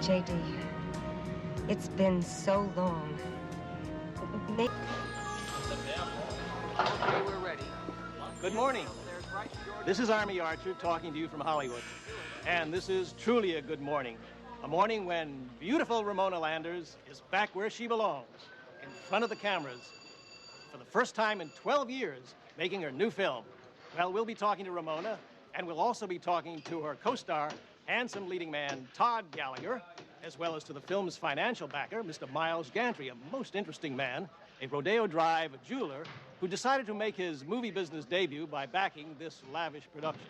J.D., it's been so long. Okay, we're ready. Good morning. This is Army Archer talking to you from Hollywood. And this is truly a good morning. A morning when beautiful Ramona Landers is back where she belongs, in front of the cameras, for the first time in 12 years, making her new film. Well, we'll be talking to Ramona, and we'll also be talking to her co-star, handsome leading man Todd Gallagher, as well as to the film's financial backer, Mr. Miles Gantry, a most interesting man, a Rodeo Drive jeweler who decided to make his movie business debut by backing this lavish production.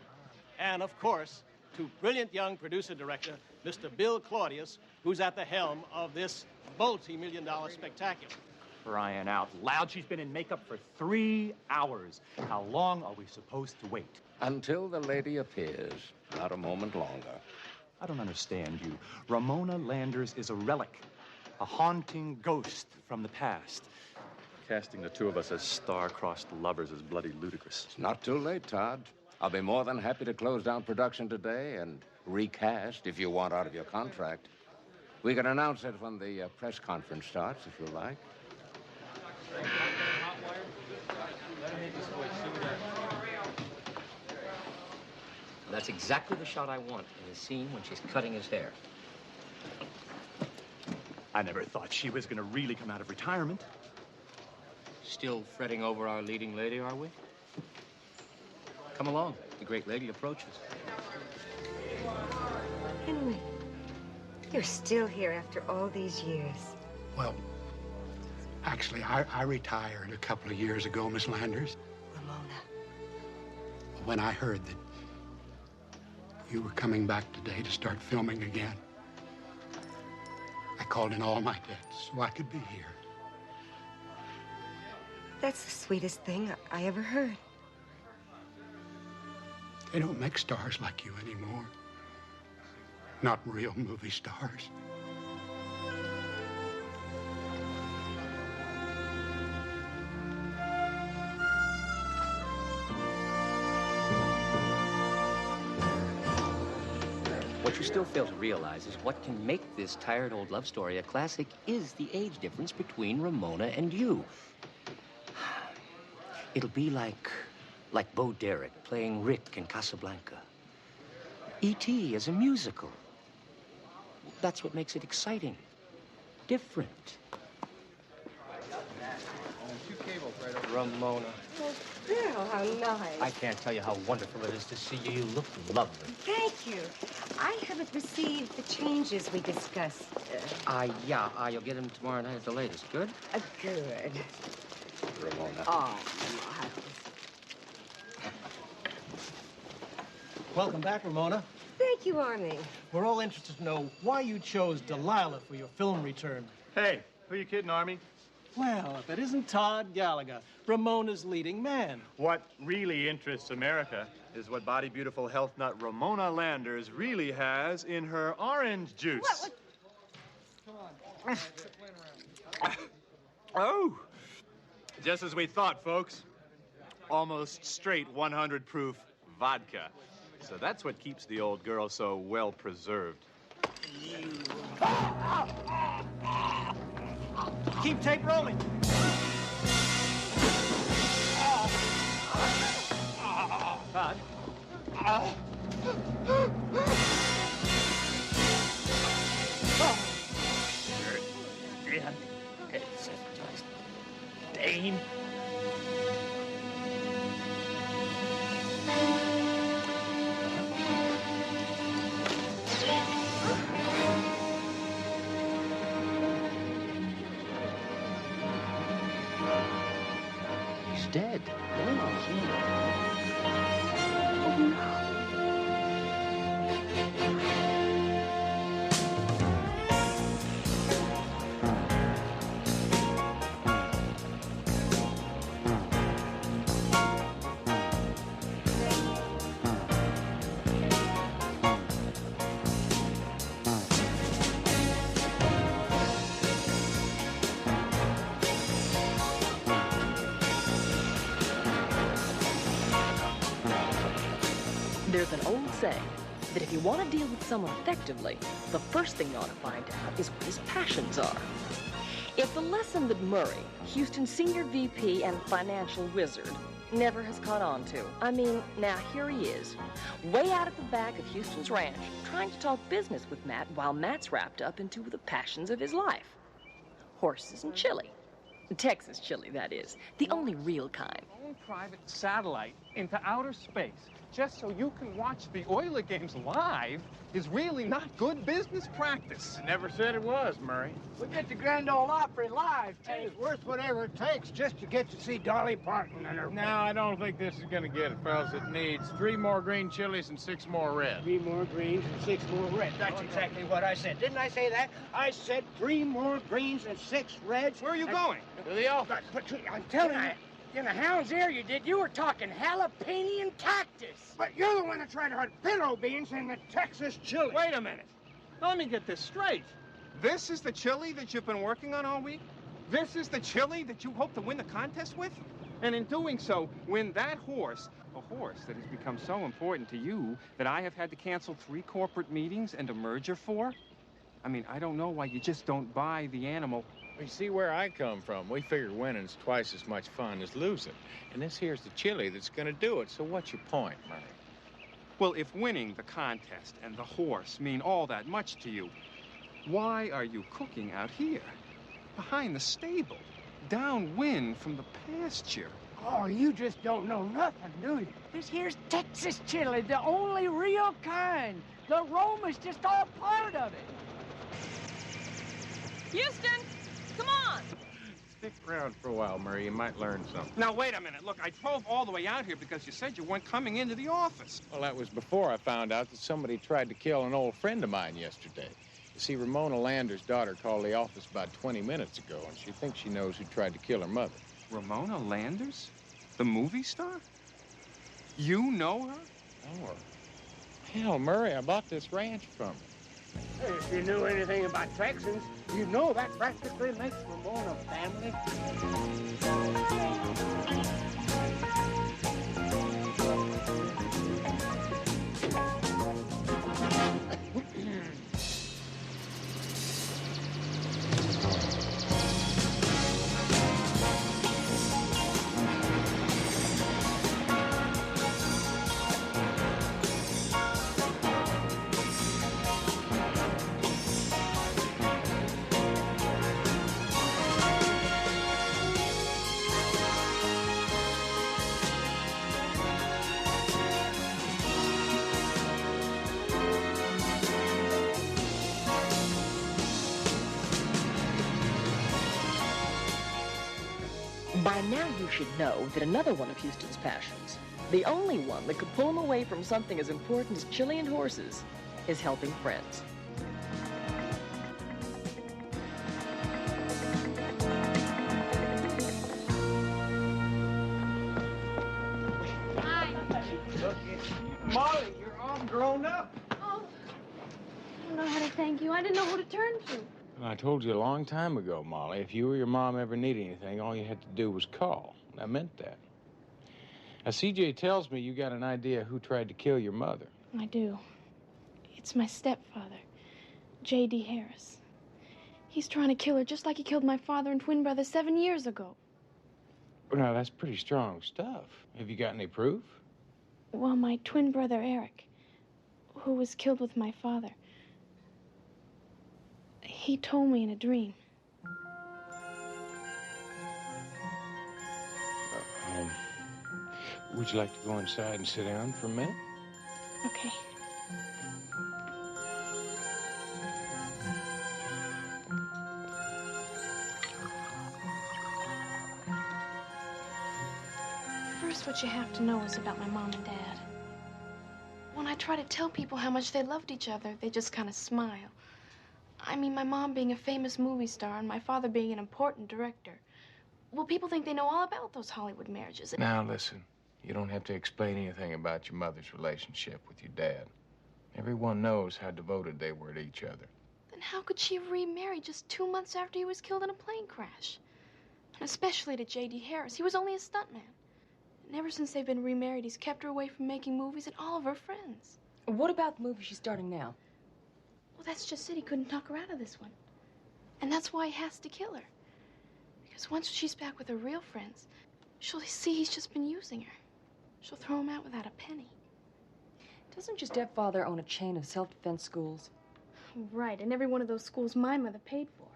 And, of course, to brilliant young producer-director, Mr. Bill Claudius, who's at the helm of this multi-million-dollar spectacular. Crying out loud, she's been in makeup for 3 hours. How long are we supposed to wait? Until the lady appears, not a moment longer. I don't understand you. Ramona Landers is a relic, a haunting ghost from the past. Casting the two of us as star-crossed lovers is bloody ludicrous. It's not too late, Todd. I'll be more than happy to close down production today and recast if you want out of your contract. We can announce it when the press conference starts, if you like. That's exactly the shot I want in the scene when she's cutting his hair. I never thought she was going to really come out of retirement. Still fretting over our leading lady, are we? Come along. The great lady approaches. Henry, you're still here after all these years. Well, actually, I retired a couple of years ago, Miss Landers. Ramona. When I heard that you were coming back today to start filming again, I called in all my debts so I could be here. That's the sweetest thing I ever heard. They don't make stars like you anymore. Not real movie stars. What you still fail to realize is what can make this tired old love story a classic is the age difference between Ramona and you. It'll be like Bo Derek playing Rick in Casablanca. E.T. as a musical. That's what makes it exciting. Different. Ramona. Oh, Bill, how nice. I can't tell you how wonderful it is to see you. You look lovely. Thank you. I haven't received the changes we discussed. Yeah, you'll get them tomorrow night at the latest. Good? Good. Ramona. Oh, Miles. Welcome back, Ramona. Thank you, Army. We're all interested to know why you chose Delilah for your film return. Hey, who you kidding, Army? Well, if it isn't Todd Gallagher, Ramona's leading man. What really interests America is what body beautiful health nut Ramona Landers really has in her orange juice. What? Oh, just as we thought, folks. Almost straight 100 proof vodka. So that's what keeps the old girl so well preserved. Keep tape rolling. Todd. Dane. He's dead. There's an old saying, that if you want to deal with someone effectively, the first thing you ought to find out is what his passions are. If the lesson that Murray, Houston's senior VP and financial wizard, never has caught on to, I mean, now here he is, way out at the back of Houston's ranch, trying to talk business with Matt while Matt's wrapped up into the passions of his life. Horses and chili. Texas chili, that is. The only real kind. Own private satellite into outer space just so you can watch the Oiler games live is really not good business practice. I never said it was, Murray. We get the Grand Ole Opry live, too. It's worth whatever it takes just to get to see Dolly Parton and her... No, I don't think this is gonna get it, fellas. It needs 3 more green chilies and 6 more red. 3 more greens and 6 more reds. That's exactly what I said. Didn't I say that? I said 3 more greens and 6 reds. Where are you going? To the office. But I'm telling you, in the hound's ear you did. You were talking jalapeno and cactus. But you're the one that tried to hunt pinto beans in the Texas chili. Wait a minute. Now, let me get this straight. This is the chili that you've been working on all week? This is the chili that you hope to win the contest with? And in doing so, win that horse, a horse that has become so important to you that I have had to cancel 3 corporate meetings and a merger for? I mean, I don't know why you just don't buy the animal. You see where I come from. We figure winning's twice as much fun as losing. And this here's the chili that's gonna do it. So what's your point, Murray? Well, if winning the contest and the horse mean all that much to you, why are you cooking out here, behind the stable, downwind from the pasture? Oh, you just don't know nothing, do you? This here's Texas chili, the only real kind. The aroma's just all part of it. Houston, come on! Stick around for a while, Murray. You might learn something. Now, wait a minute. Look, I drove all the way out here because you said you weren't coming into the office. Well, that was before I found out that somebody tried to kill an old friend of mine yesterday. You see, Ramona Lander's daughter called the office about 20 minutes ago, and she thinks she knows who tried to kill her mother. Ramona Landers? The movie star? You know her? Oh, hell, Murray, I bought this ranch from her. Hey, if you knew anything about Texans, you know that practically makes Ramona family. By now you should know that another one of Houston's passions, the only one that could pull him away from something as important as chili and horses, is helping friends. Hi. Look, Molly, you're all grown up. Oh, I don't know how to thank you. I didn't know who to turn to. I told you a long time ago, Molly, if you or your mom ever need anything, all you had to do was call. And I meant that. Now, CJ tells me you got an idea who tried to kill your mother. I do. It's my stepfather, J.D. Harris. He's trying to kill her just like he killed my father and twin brother 7 years ago. Well, now, that's pretty strong stuff. Have you got any proof? Well, my twin brother, Eric, who was killed with my father, he told me in a dream. Would you like to go inside and sit down for a minute? Okay. First, what you have to know is about my mom and dad. When I try to tell people how much they loved each other, they just kind of smile. I mean, my mom being a famous movie star and my father being an important director. Well, people think they know all about those Hollywood marriages. Now, listen. You don't have to explain anything about your mother's relationship with your dad. Everyone knows how devoted they were to each other. Then how could she have remarried just 2 months after he was killed in a plane crash? And especially to J.D. Harris. He was only a stuntman. And ever since they've been remarried, he's kept her away from making movies and all of her friends. What about the movie she's starting now? Well, that's just it. He couldn't talk her out of this one. And that's why he has to kill her. Because once she's back with her real friends, she'll see he's just been using her. She'll throw him out without a penny. Doesn't your stepfather own a chain of self-defense schools? Right, and every one of those schools my mother paid for.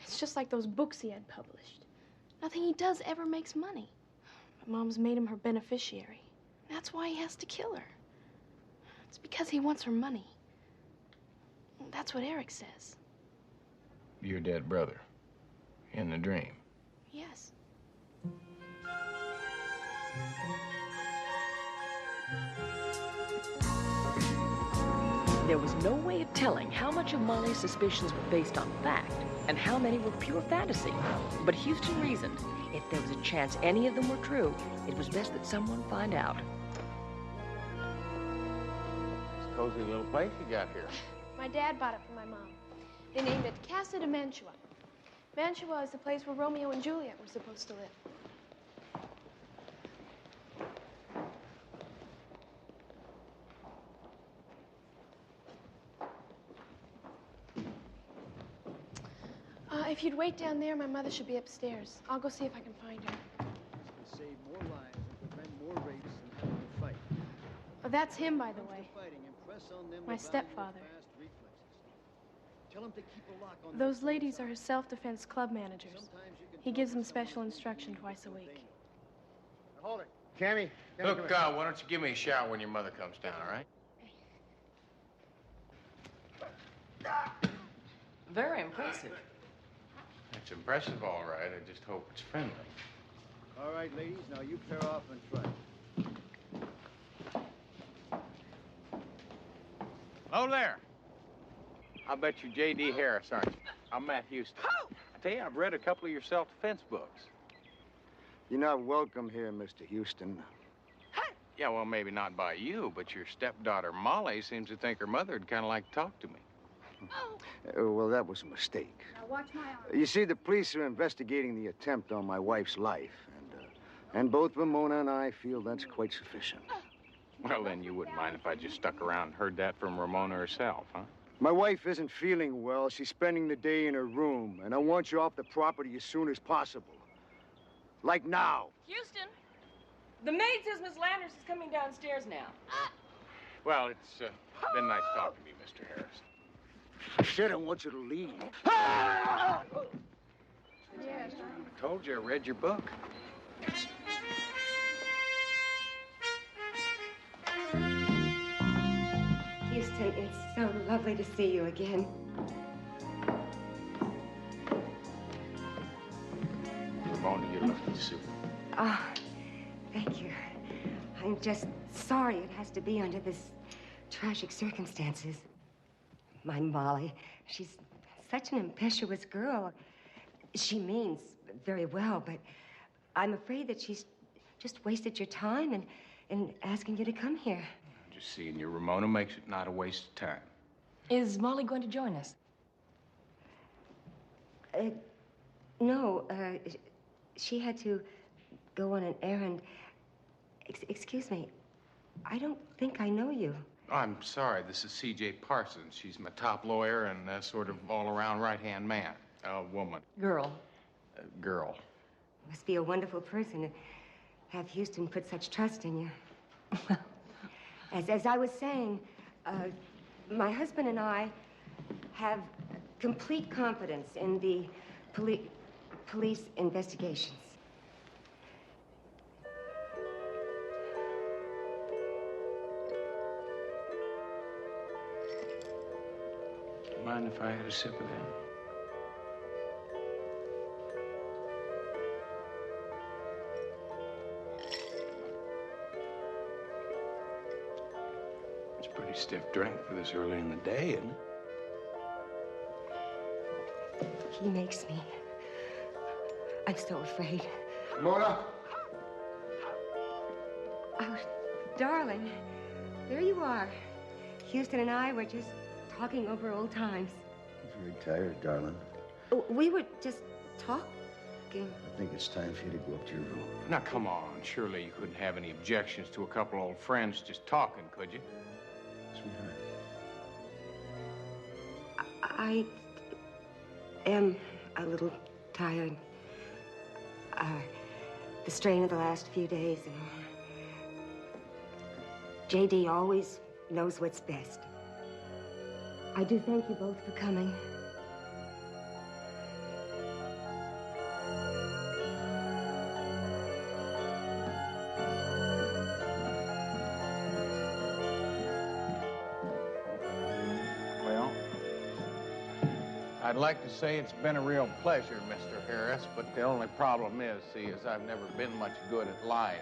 It's just like those books he had published. Nothing he does ever makes money. But Mom's made him her beneficiary. That's why he has to kill her. It's because he wants her money. That's what Eric says. Your dead brother. In the dream. Yes. There was no way of telling how much of Molly's suspicions were based on fact and how many were pure fantasy. But Houston reasoned if there was a chance any of them were true, it was best that someone find out. It's a cozy little place you got here. My dad bought it for my mom. They named it Casa de Mantua. Mantua is the place where Romeo and Juliet were supposed to live. If you'd wait down there, my mother should be upstairs. I'll go see if I can find her. To save more lives and prevent more rapes and having to fight. Oh, that's him, by the way. Fighting, impress on them My the value of stepfather. fast reflexes. Tell him to keep a lock on Those their ladies are side. his self-defense club managers. Sometimes you can He tell gives that them someone's special doing instruction something twice a because week. they know. Hold it. Cammy. Look, why don't you give me a shower when your mother comes down, all right? Very impressive. It's impressive, all right. I just hope it's friendly. All right, ladies, now you pair off and try. Oh, there. I'll bet you J.D. Harris, aren't you? I'm Matt Houston. I tell you, I've read a couple of your self-defense books. You're not welcome here, Mr. Houston. Yeah, well, maybe not by you, but your stepdaughter, Molly, seems to think her mother would kind of like to talk to me. Well, that was a mistake. Now watch my arm. You see, the police are investigating the attempt on my wife's life, and both Ramona and I feel that's quite sufficient. Well, then you wouldn't mind if I just stuck around and heard that from Ramona herself, huh? My wife isn't feeling well. She's spending the day in her room, and I want you off the property as soon as possible. Like now. Houston, the maid says Miss Landers is coming downstairs now. Well, it's been nice talking to you, Mr. Harris. I said I want you to leave. I told you I read your book. Houston, it's so lovely to see you again. Ramona, you're looking super. Oh, thank you. I'm just sorry it has to be under this tragic circumstances. My Molly, she's such an impetuous girl. She means very well, but I'm afraid that she's just wasted your time in asking you to come here. Just seeing you, Ramona, makes it not a waste of time. Is Molly going to join us? No, she had to go on an errand. Excuse me, I don't think I know you. Oh, I'm sorry. This is C.J. Parsons. She's my top lawyer and sort of all-around right-hand man. Woman. Girl. Girl. Must be a wonderful person to have Houston put such trust in you. As I was saying, my husband and I have complete confidence in the police investigations. Mind if I had a sip of that? It's a pretty stiff drink for this early in the day, isn't it? He makes me. I'm so afraid. Mona? Oh, darling, there you are. Houston and I were just talking over old times. Very tired, darling. We were just talking. I think it's time for you to go up to your room. Now, come on. Surely you couldn't have any objections to a couple old friends just talking, could you? I am a little tired. The strain of the last few days. And J.D. always knows what's best. I do thank you both for coming. Well, I'd like to say it's been a real pleasure, Mr. Harris, but the only problem is, I've never been much good at lying.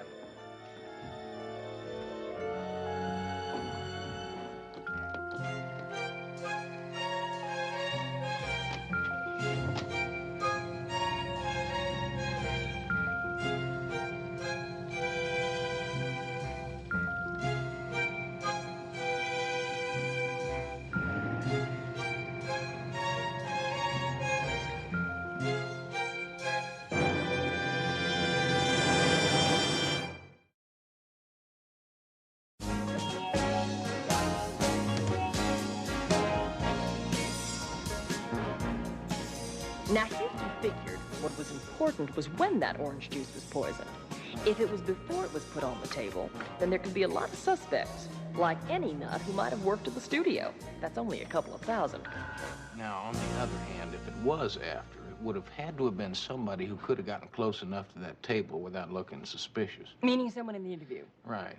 Now, Houston figured what was important was when that orange juice was poisoned. If it was before it was put on the table, then there could be a lot of suspects, like any nut who might have worked at the studio. That's only a couple of thousand. Now, on the other hand, if it was after, it would have had to have been somebody who could have gotten close enough to that table without looking suspicious. Meaning someone in the interview. Right.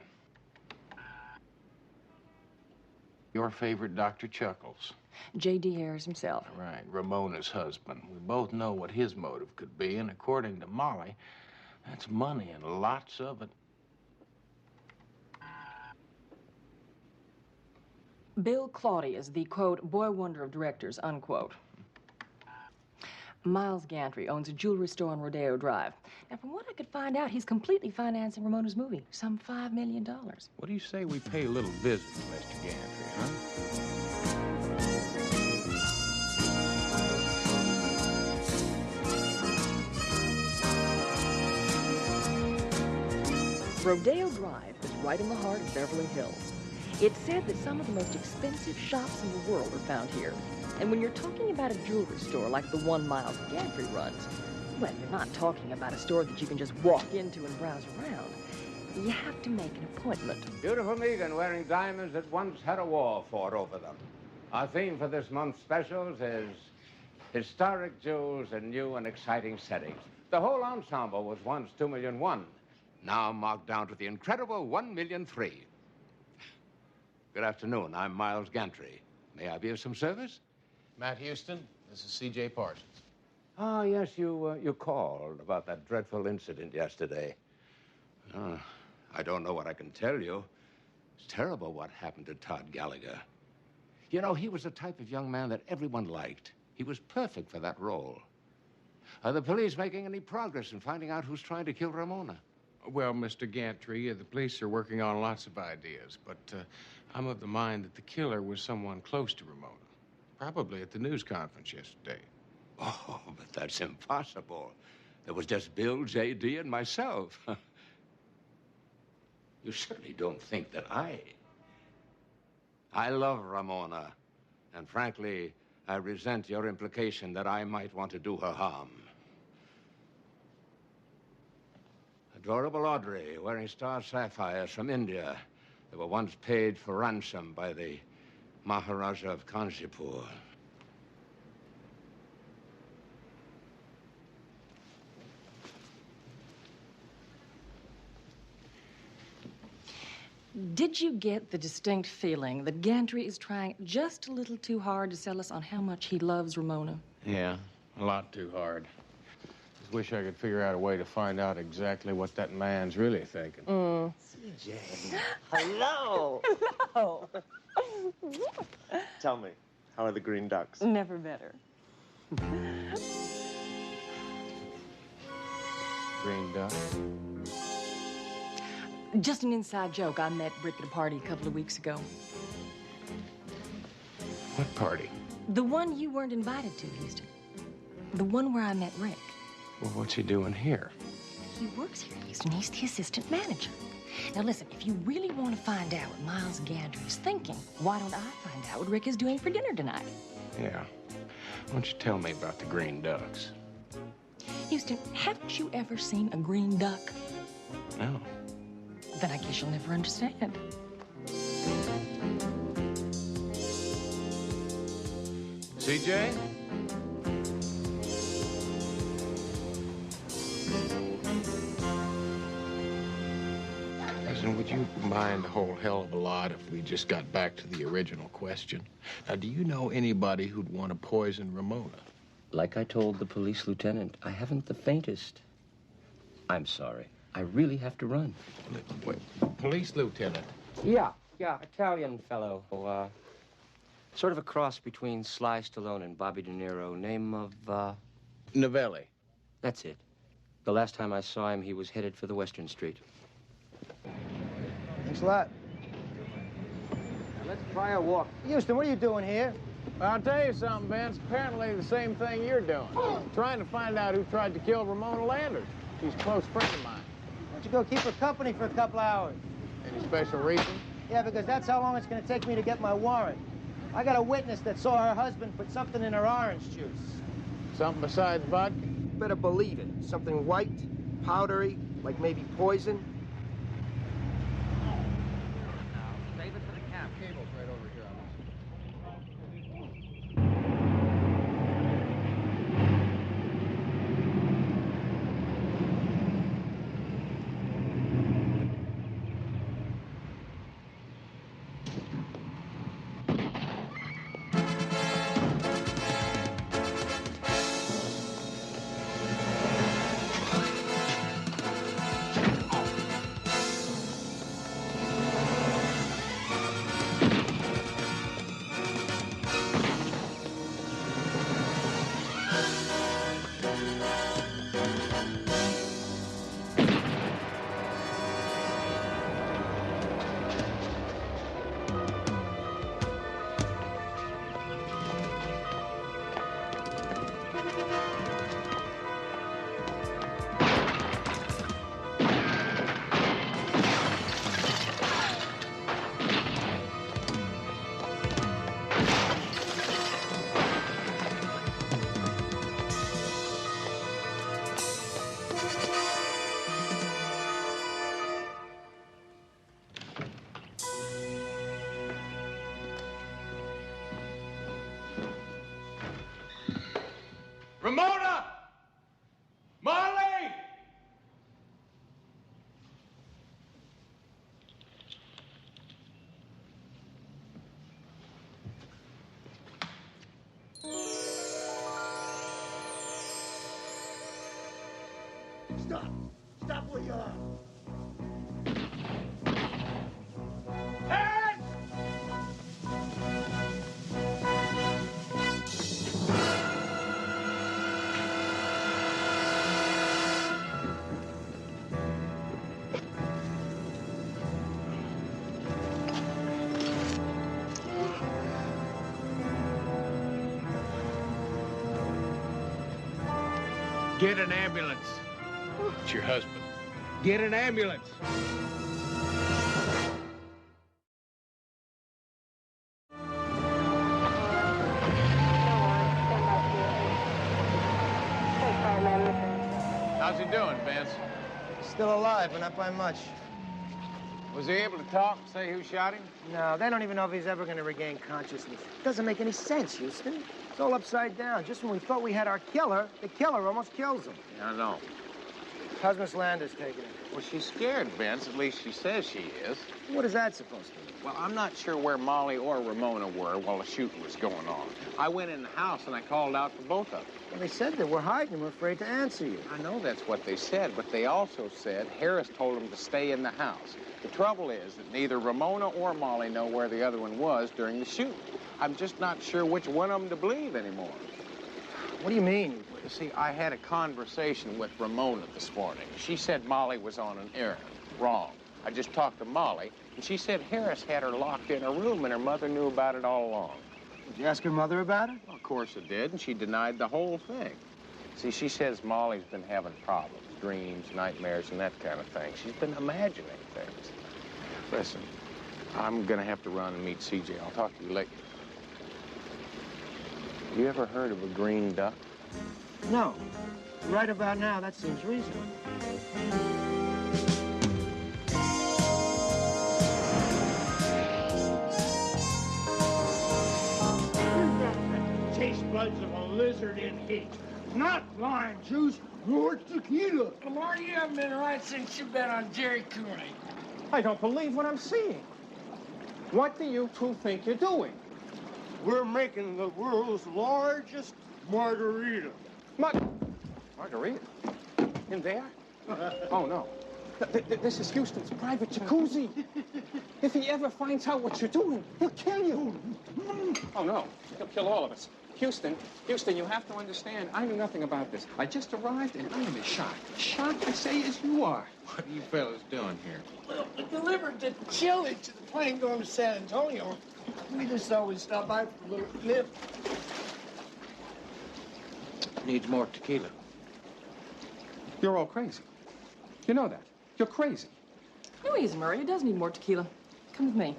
Your favorite Dr. Chuckles. J.D. Harris himself. Right, Ramona's husband. We both know what his motive could be, and according to Molly, that's money and lots of it. Bill Claudius, the, quote, boy wonder of directors, unquote. Miles Gantry owns a jewelry store on Rodeo Drive. Now, from what I could find out, he's completely financing Ramona's movie, some $5 million. What do you say we pay a little visit to Mr. Gantry, huh? Rodeo Drive is right in the heart of Beverly Hills. It's said that some of the most expensive shops in the world are found here. And when you're talking about a jewelry store like the one Miles Gantry runs, well, you're not talking about a store that you can just walk into and browse around. You have to make an appointment. Beautiful Megan wearing diamonds that once had a war fought over them. Our theme for this month's specials is historic jewels in new and exciting settings. The whole ensemble was once $2,000,001. Now marked down to the incredible $1,000,003. Good afternoon. I'm Miles Gantry. May I be of some service? Matt Houston, this is C.J. Parsons. Ah, yes, you called about that dreadful incident yesterday. I don't know what I can tell you. It's terrible what happened to Todd Gallagher. You know, he was the type of young man that everyone liked. He was perfect for that role. Are the police making any progress in finding out who's trying to kill Ramona? Well, Mr. Gantry, the police are working on lots of ideas, but I'm of the mind that the killer was someone close to Ramona. Probably at the news conference yesterday. Oh, but that's impossible. There was just Bill, J.D., and myself. You certainly don't think that I love Ramona. And frankly, I resent your implication that I might want to do her harm. Adorable Audrey, wearing star sapphires from India that were once paid for ransom by the Maharaja of Kanchipur. Did you get the distinct feeling that Gantry is trying just a little too hard to sell us on how much he loves Ramona? Yeah, a lot too hard. Just wish I could figure out a way to find out exactly what that man's really thinking. CJ. Hello. Hello. Tell me, how are the green ducks? Never better. Green duck. Just an inside joke. I met Rick at a party a couple of weeks ago. What party? The one you weren't invited to, Houston. The one where I met Rick. Well, what's he doing here? He works here, Houston. He's the assistant manager. Now, listen, if you really want to find out what Miles Gantry is thinking, why don't I find out what Rick is doing for dinner tonight? Yeah, Why don't you tell me about the green ducks? Houston, haven't you ever seen a green duck? No. Then I guess you'll never understand. CJ? Listen, would you mind a whole hell of a lot if we just got back to the original question? Now, do you know anybody who'd want to poison Ramona? Like I told the police lieutenant, I haven't the faintest. I'm sorry. I really have to run. Wait, police lieutenant? Yeah, Italian fellow. Sort of a cross between Sly Stallone and Bobby De Niro. Name of, Novelli. That's it. The last time I saw him, he was headed for the Western Street. Thanks a lot. Now, let's try a walk. Houston, what are you doing here? I'll tell you something, Vince. Apparently the same thing you're doing. Trying to find out who tried to kill Ramona Landers. She's a close friend of mine. Why don't you go keep her company for a couple hours? Any special reason? Yeah, because that's how long it's going to take me to get my warrant. I got a witness that saw her husband put something in her orange juice. Something besides vodka? Better believe it. Something white, powdery, like maybe poison. Save it for the cab. Cable's right over here. Ramona! Molly! Stop! Stop where you are! Get an ambulance. It's your husband. Get an ambulance. How's he doing, Vince? Still alive, but not by much. Was he able to talk and say who shot him? No, they don't even know if he's ever going to regain consciousness. It doesn't make any sense, Houston. It's all upside down. Just when we thought we had our killer, the killer almost kills him. Yeah, I know. How's Miss Landers taking it? Well, she's scared, Vince. At least she says she is. What is that supposed to mean? Well, I'm not sure where Molly or Ramona were while the shooting was going on. I went in the house and I called out for both of them. Well, they said they were hiding and were afraid to answer you. I know that's what they said, but they also said Harris told them to stay in the house. The trouble is that neither Ramona or Molly know where the other one was during the shooting. I'm just not sure which one of them to believe anymore. What do you mean? You see, I had a conversation with Ramona this morning. She said Molly was on an errand. Wrong. I just talked to Molly, and she said Harris had her locked in her room and her mother knew about it all along. Did you ask her mother about it? Well, of course I did, and she denied the whole thing. See, she says Molly's been having problems, dreams, nightmares, and that kind of thing. She's been imagining things. Listen, I'm gonna have to run and meet CJ. I'll talk to you later. You ever heard of a green duck? No. Right about now, that seems reasonable. Taste buds of a lizard in heat. Not lime juice, nor tequila. Lamar, you haven't been right since you bet on Jerry Cooney. I don't believe what I'm seeing. What do you two think you're doing? We're making the world's largest margarita. Margarita? In there? Oh, no. This is Houston's private jacuzzi. If he ever finds out what you're doing, he'll kill you. Oh, no. He'll kill all of us. Houston, you have to understand, I knew nothing about this. I just arrived, and I am as shocked. Shocked, I say, as you are. What are you fellas doing here? Well, we delivered the chili to the plane going to San Antonio. We just thought we'd stop by for a little lift. Needs more tequila. You're all crazy. You know that. You're crazy. No, he isn't, Murray. He does need more tequila. Come with me.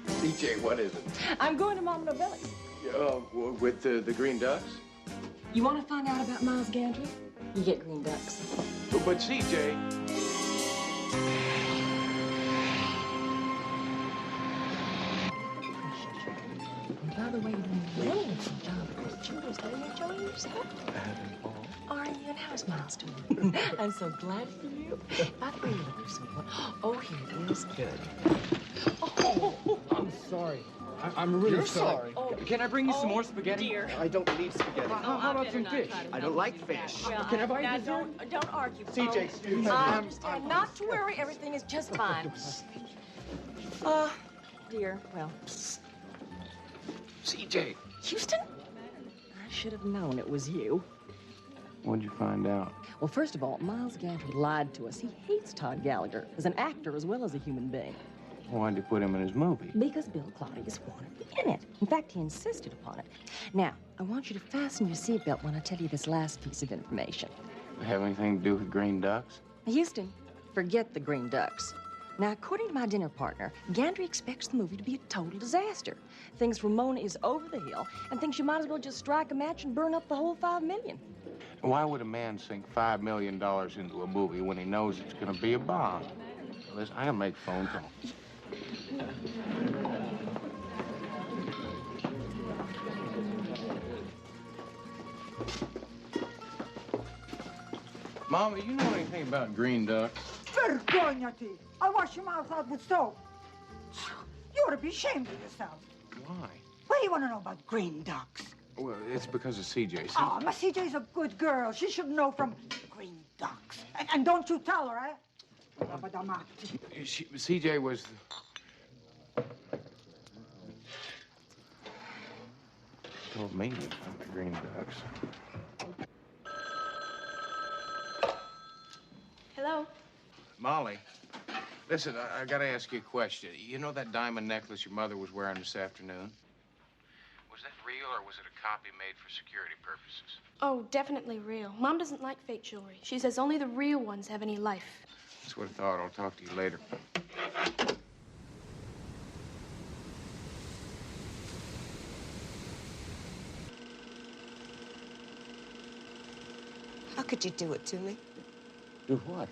CJ, what is it? I'm going to Mama Novelli's. With the green ducks? You want to find out about Miles Gantry? You get green ducks. But CJ... By the way, you're doing a wonderful job because Julie's there. You enjoying yourself? Are you? And how's Miles doing? I'm so glad for you. By the way, you look so good. Oh, here it is. Good. Oh, I'm sorry. I'm really You're sorry. Oh, Can I bring you some more spaghetti? dear. I don't need spaghetti. How about some fish? I don't like fish. Well, Can I buy you now dessert? don't argue. CJ, excuse me. I understand. Not to worry. Everything is just fine. Dear, well. CJ. Houston? I should have known it was you. What'd you find out? Well, first of all, Miles Gantry lied to us. He hates Todd Gallagher as an actor as well as a human being. Why'd you put him in his movie? Because Bill Claudius wanted to be in it. In fact, he insisted upon it. Now, I want you to fasten your seatbelt when I tell you this last piece of information. Have anything to do with green ducks? Houston, forget the green ducks. Now, according to my dinner partner, Gantry expects the movie to be a total disaster. Thinks Ramona is over the hill and thinks you might as well just strike a match and burn up the whole $5 million. Why would a man sink $5 million into a movie when he knows it's going to be a bomb? Listen, I gotta make a phone call. Mama, you know anything about green ducks? Vergognati! I wash your mouth out with soap. You ought to be ashamed of yourself. Why? What do you want to know about green ducks? Well, it's because of CJ. Oh, my CJ's a good girl. She should know from green ducks. And don't you tell her, eh? CJ was... told me about the green ducks. Hello? Molly, listen, I gotta ask you a question. You know that diamond necklace your mother was wearing this afternoon? Was that real or was it a copy made for security purposes? Oh, definitely real. Mom doesn't like fake jewelry. She says only the real ones have any life. That's what I thought. I'll talk to you later. How could you do it to me? Do what?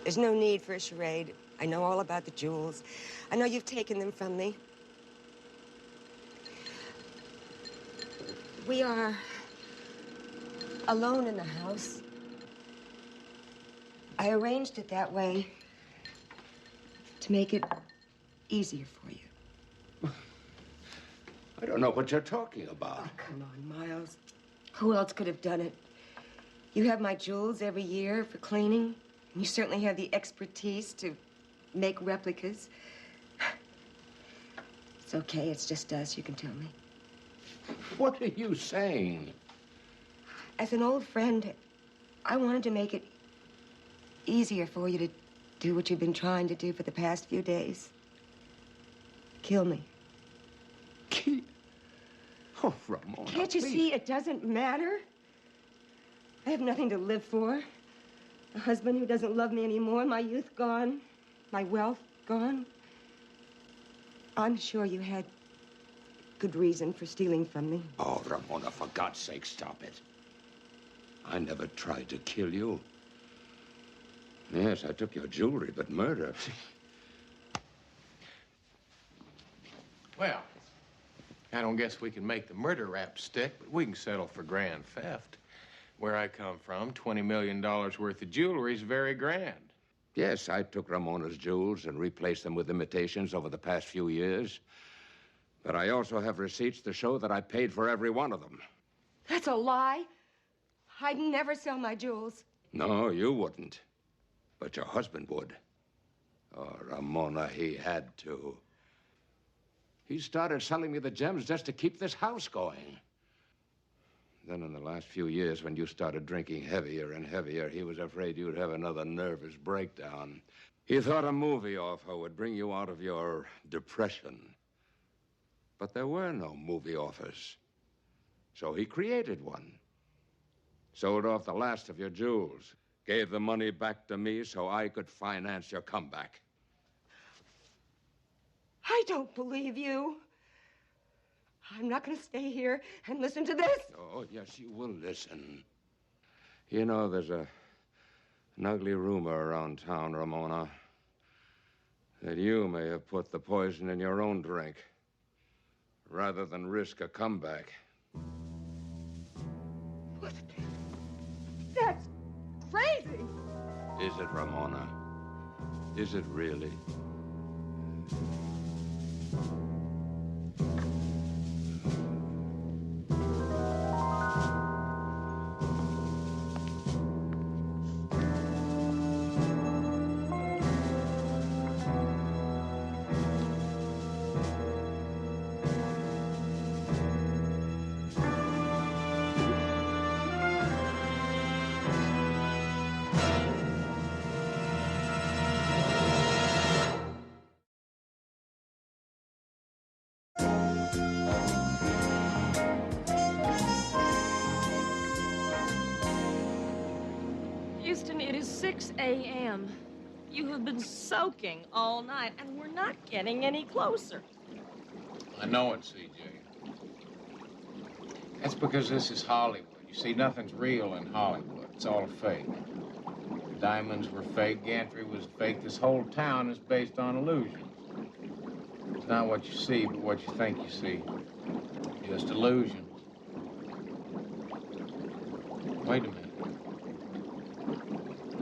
There's no need for a charade. I know all about the jewels. I know you've taken them from me. We are alone in the house. I arranged it that way to make it easier for you. I don't know what you're talking about. Oh, come on, Miles. Who else could have done it? You have my jewels every year for cleaning. And you certainly have the expertise to make replicas. It's okay, it's just us, you can tell me. What are you saying? As an old friend, I wanted to make it easier for you to do what you've been trying to do for the past few days. Kill me. Oh, Ramona, Can't you please. see it doesn't matter? I have nothing to live for. A husband who doesn't love me anymore, my youth gone, my wealth gone. I'm sure you had good reason for stealing from me. Oh, Ramona, for God's sake, stop it. I never tried to kill you. Yes, I took your jewelry, but murder. Well, I don't guess we can make the murder rap stick, but we can settle for grand theft. Where I come from, $20 million worth of jewelry is very grand. Yes, I took Ramona's jewels and replaced them with imitations over the past few years. But I also have receipts to show that I paid for every one of them. That's a lie. I'd never sell my jewels. No, you wouldn't. But your husband would. Oh, Ramona, he had to. He started selling me the gems just to keep this house going. Then in the last few years, when you started drinking heavier and heavier, he was afraid you'd have another nervous breakdown. He thought a movie offer would bring you out of your depression. But there were no movie offers. So he created one. Sold off the last of your jewels. Gave the money back to me so I could finance your comeback. I don't believe you. I'm not going to stay here and listen to this. Oh, yes, you will listen. You know, there's an ugly rumor around town, Ramona, that you may have put the poison in your own drink rather than risk a comeback. That's crazy. Is it, Ramona? Is it really? Houston, it is 6 a.m. You have been soaking all night, and we're not getting any closer. I know it, CJ. That's because this is Hollywood. You see, nothing's real in Hollywood. It's all fake. Diamonds were fake. Gantry was fake. This whole town is based on illusions. It's not what you see, but what you think you see. Just illusions. Wait a minute.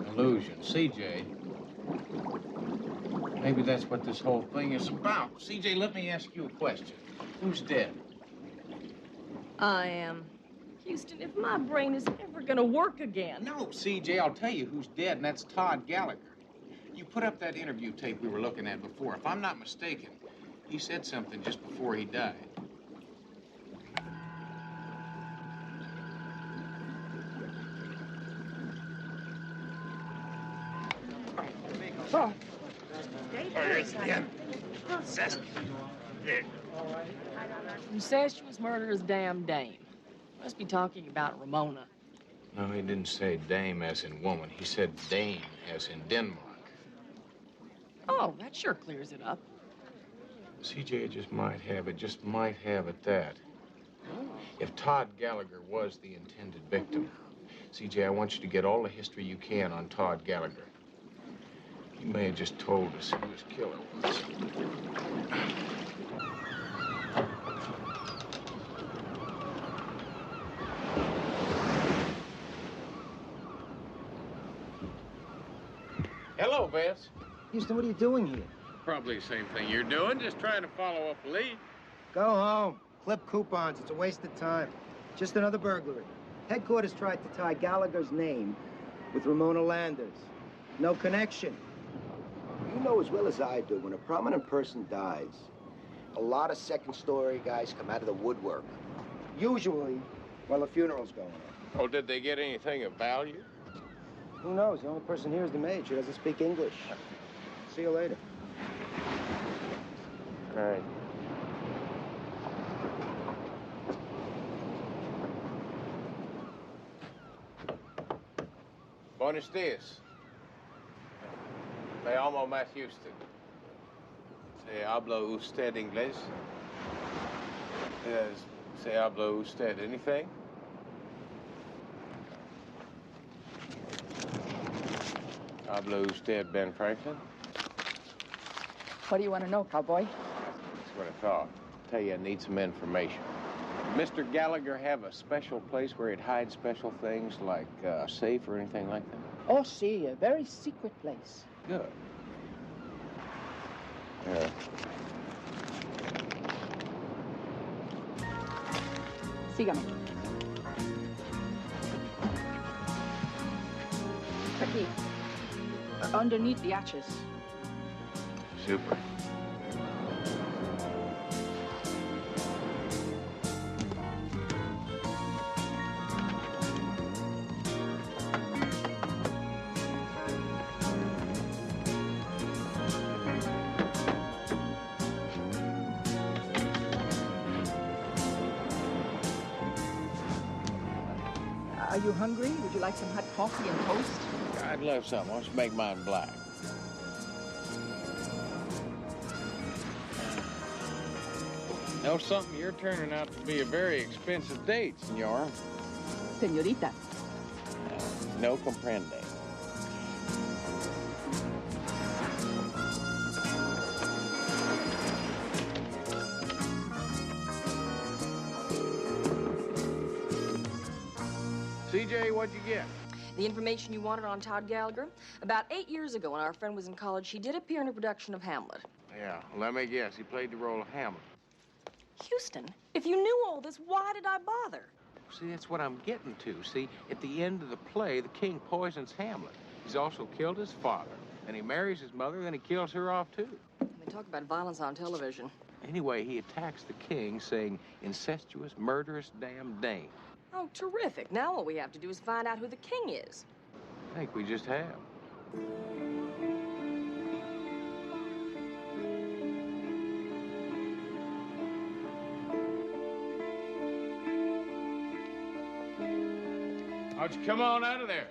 Illusion. CJ. Maybe that's what this whole thing is about. CJ, let me ask you a question. Who's dead? I am. Houston, if my brain is ever going to work again. No, CJ, I'll tell you who's dead, and that's Todd Gallagher. You put up that interview tape we were looking at before. If I'm not mistaken, he said something just before he died. Oh. Incestuous murderous damn dame. Must be talking about Ramona. No, he didn't say dame as in woman. He said dame as in Denmark. Oh, that sure clears it up. CJ just might have it that. If Todd Gallagher was the intended victim, CJ, I want you to get all the history you can on Todd Gallagher. He may have just told us who his killer was. Hello, Bess. Houston, what are you doing here? Probably the same thing you're doing, just trying to follow up a lead. Go home. Clip coupons. It's a waste of time. Just another burglary. Headquarters tried to tie Gallagher's name with Ramona Landers. No connection. You know as well as I do, when a prominent person dies, a lot of second-story guys come out of the woodwork. Usually, while the funeral's going on. Oh, did they get anything of value? Who knows? The only person here is the maid. She doesn't speak English. See you later. All right. Buenos dias. Me llamo Matt Houston. habla usted inglés? Yes. Se habla usted anything? Habla usted Ben Franklin? What do you want to know, cowboy? That's what I thought. Tell you, I need some information. Mr. Gallagher have a special place where he'd hide special things like a safe or anything like that? Oh, see, a very secret place. Good. Sígame. Aquí. Underneath the arches. Super. Are you hungry? Would you like some hot coffee and toast? I'd love some. Why don't you make mine black? Know something? You're turning out to be a very expensive date, senor. Señorita. No comprende. CJ, what'd you get? The information you wanted on Todd Gallagher? About 8 years ago, when our friend was in college, he did appear in a production of Hamlet. Yeah, let me guess. He played the role of Hamlet. Houston, if you knew all this, why did I bother? See, that's what I'm getting to. See, at the end of the play, the king poisons Hamlet. He's also killed his father. And he marries his mother, then he kills her off, too. They talk about violence on television. Anyway, he attacks the king, saying, incestuous, murderous, damn dame. Oh, terrific. Now all we have to do is find out who the king is. I think we just have. Why don't you come on out of there?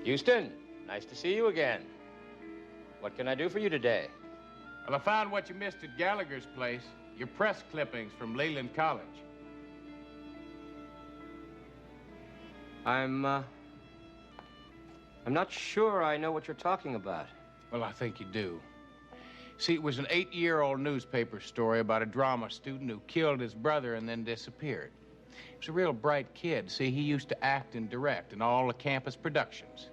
Houston, nice to see you again. What can I do for you today? Well, I found what you missed at Gallagher's place. Your press clippings from Leland College. I'm not sure I know what you're talking about. Well, I think you do. See, it was an 8-year-old newspaper story about a drama student who killed his brother and then disappeared. He was a real bright kid. See, he used to act and direct in all the campus productions.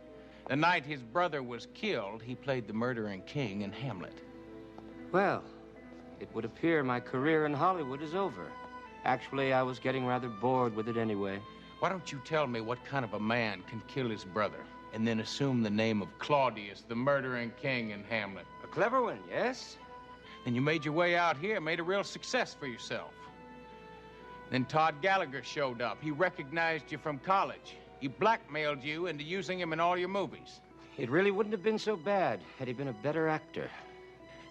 The night his brother was killed, he played the murdering king in Hamlet. Well, it would appear my career in Hollywood is over. Actually, I was getting rather bored with it anyway. Why don't you tell me what kind of a man can kill his brother and then assume the name of Claudius, the murdering king in Hamlet? A clever one, yes? Then you made your way out here, made a real success for yourself. Then Todd Gallagher showed up. He recognized you from college. He blackmailed you into using him in all your movies. It really wouldn't have been so bad had he been a better actor.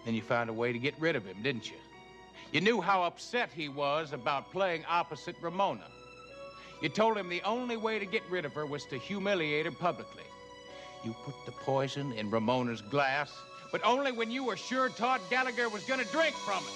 Then you found a way to get rid of him, didn't you? You knew how upset he was about playing opposite Ramona. You told him the only way to get rid of her was to humiliate her publicly. You put the poison in Ramona's glass, but only when you were sure Todd Gallagher was going to drink from it.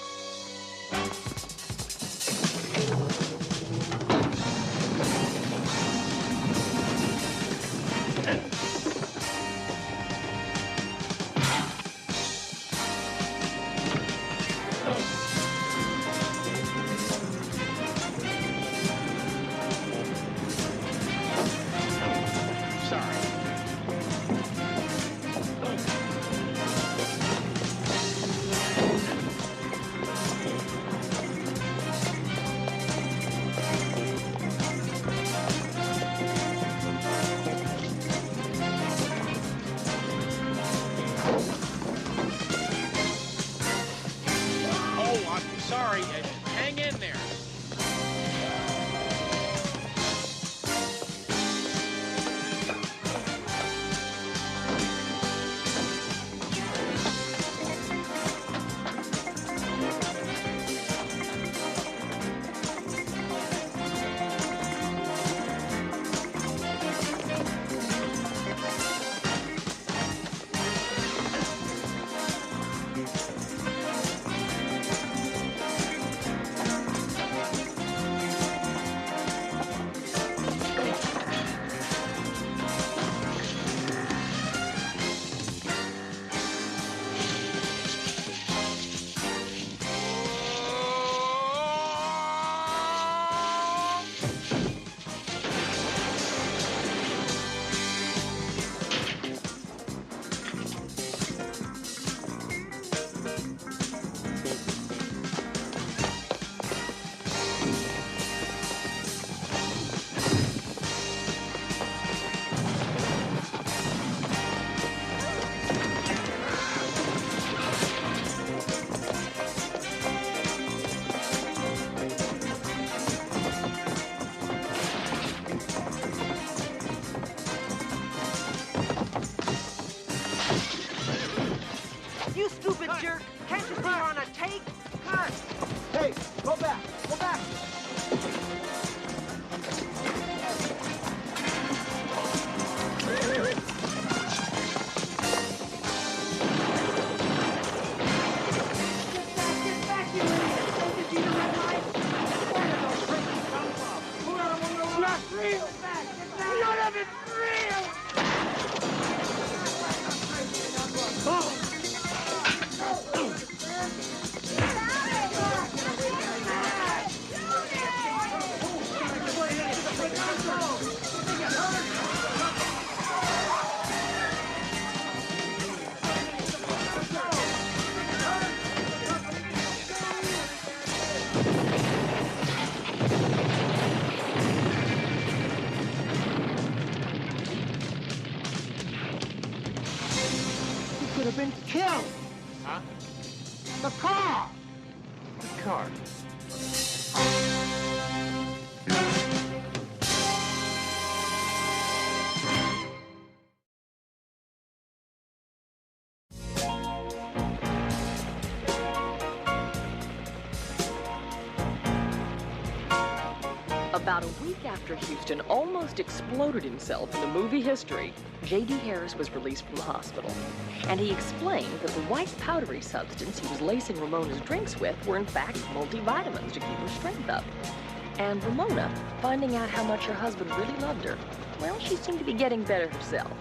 You stupid jerk! Can't you see you're on a take? Cut! Hey, go back! Go back! Could have been killed. Huh? The car. The car. About a week after Houston almost exploded himself in the movie history, J.D. Harris was released from the hospital. And he explained that the white powdery substance he was lacing Ramona's drinks with were in fact multivitamins to keep her strength up. And Ramona, finding out how much her husband really loved her, well, she seemed to be getting better herself.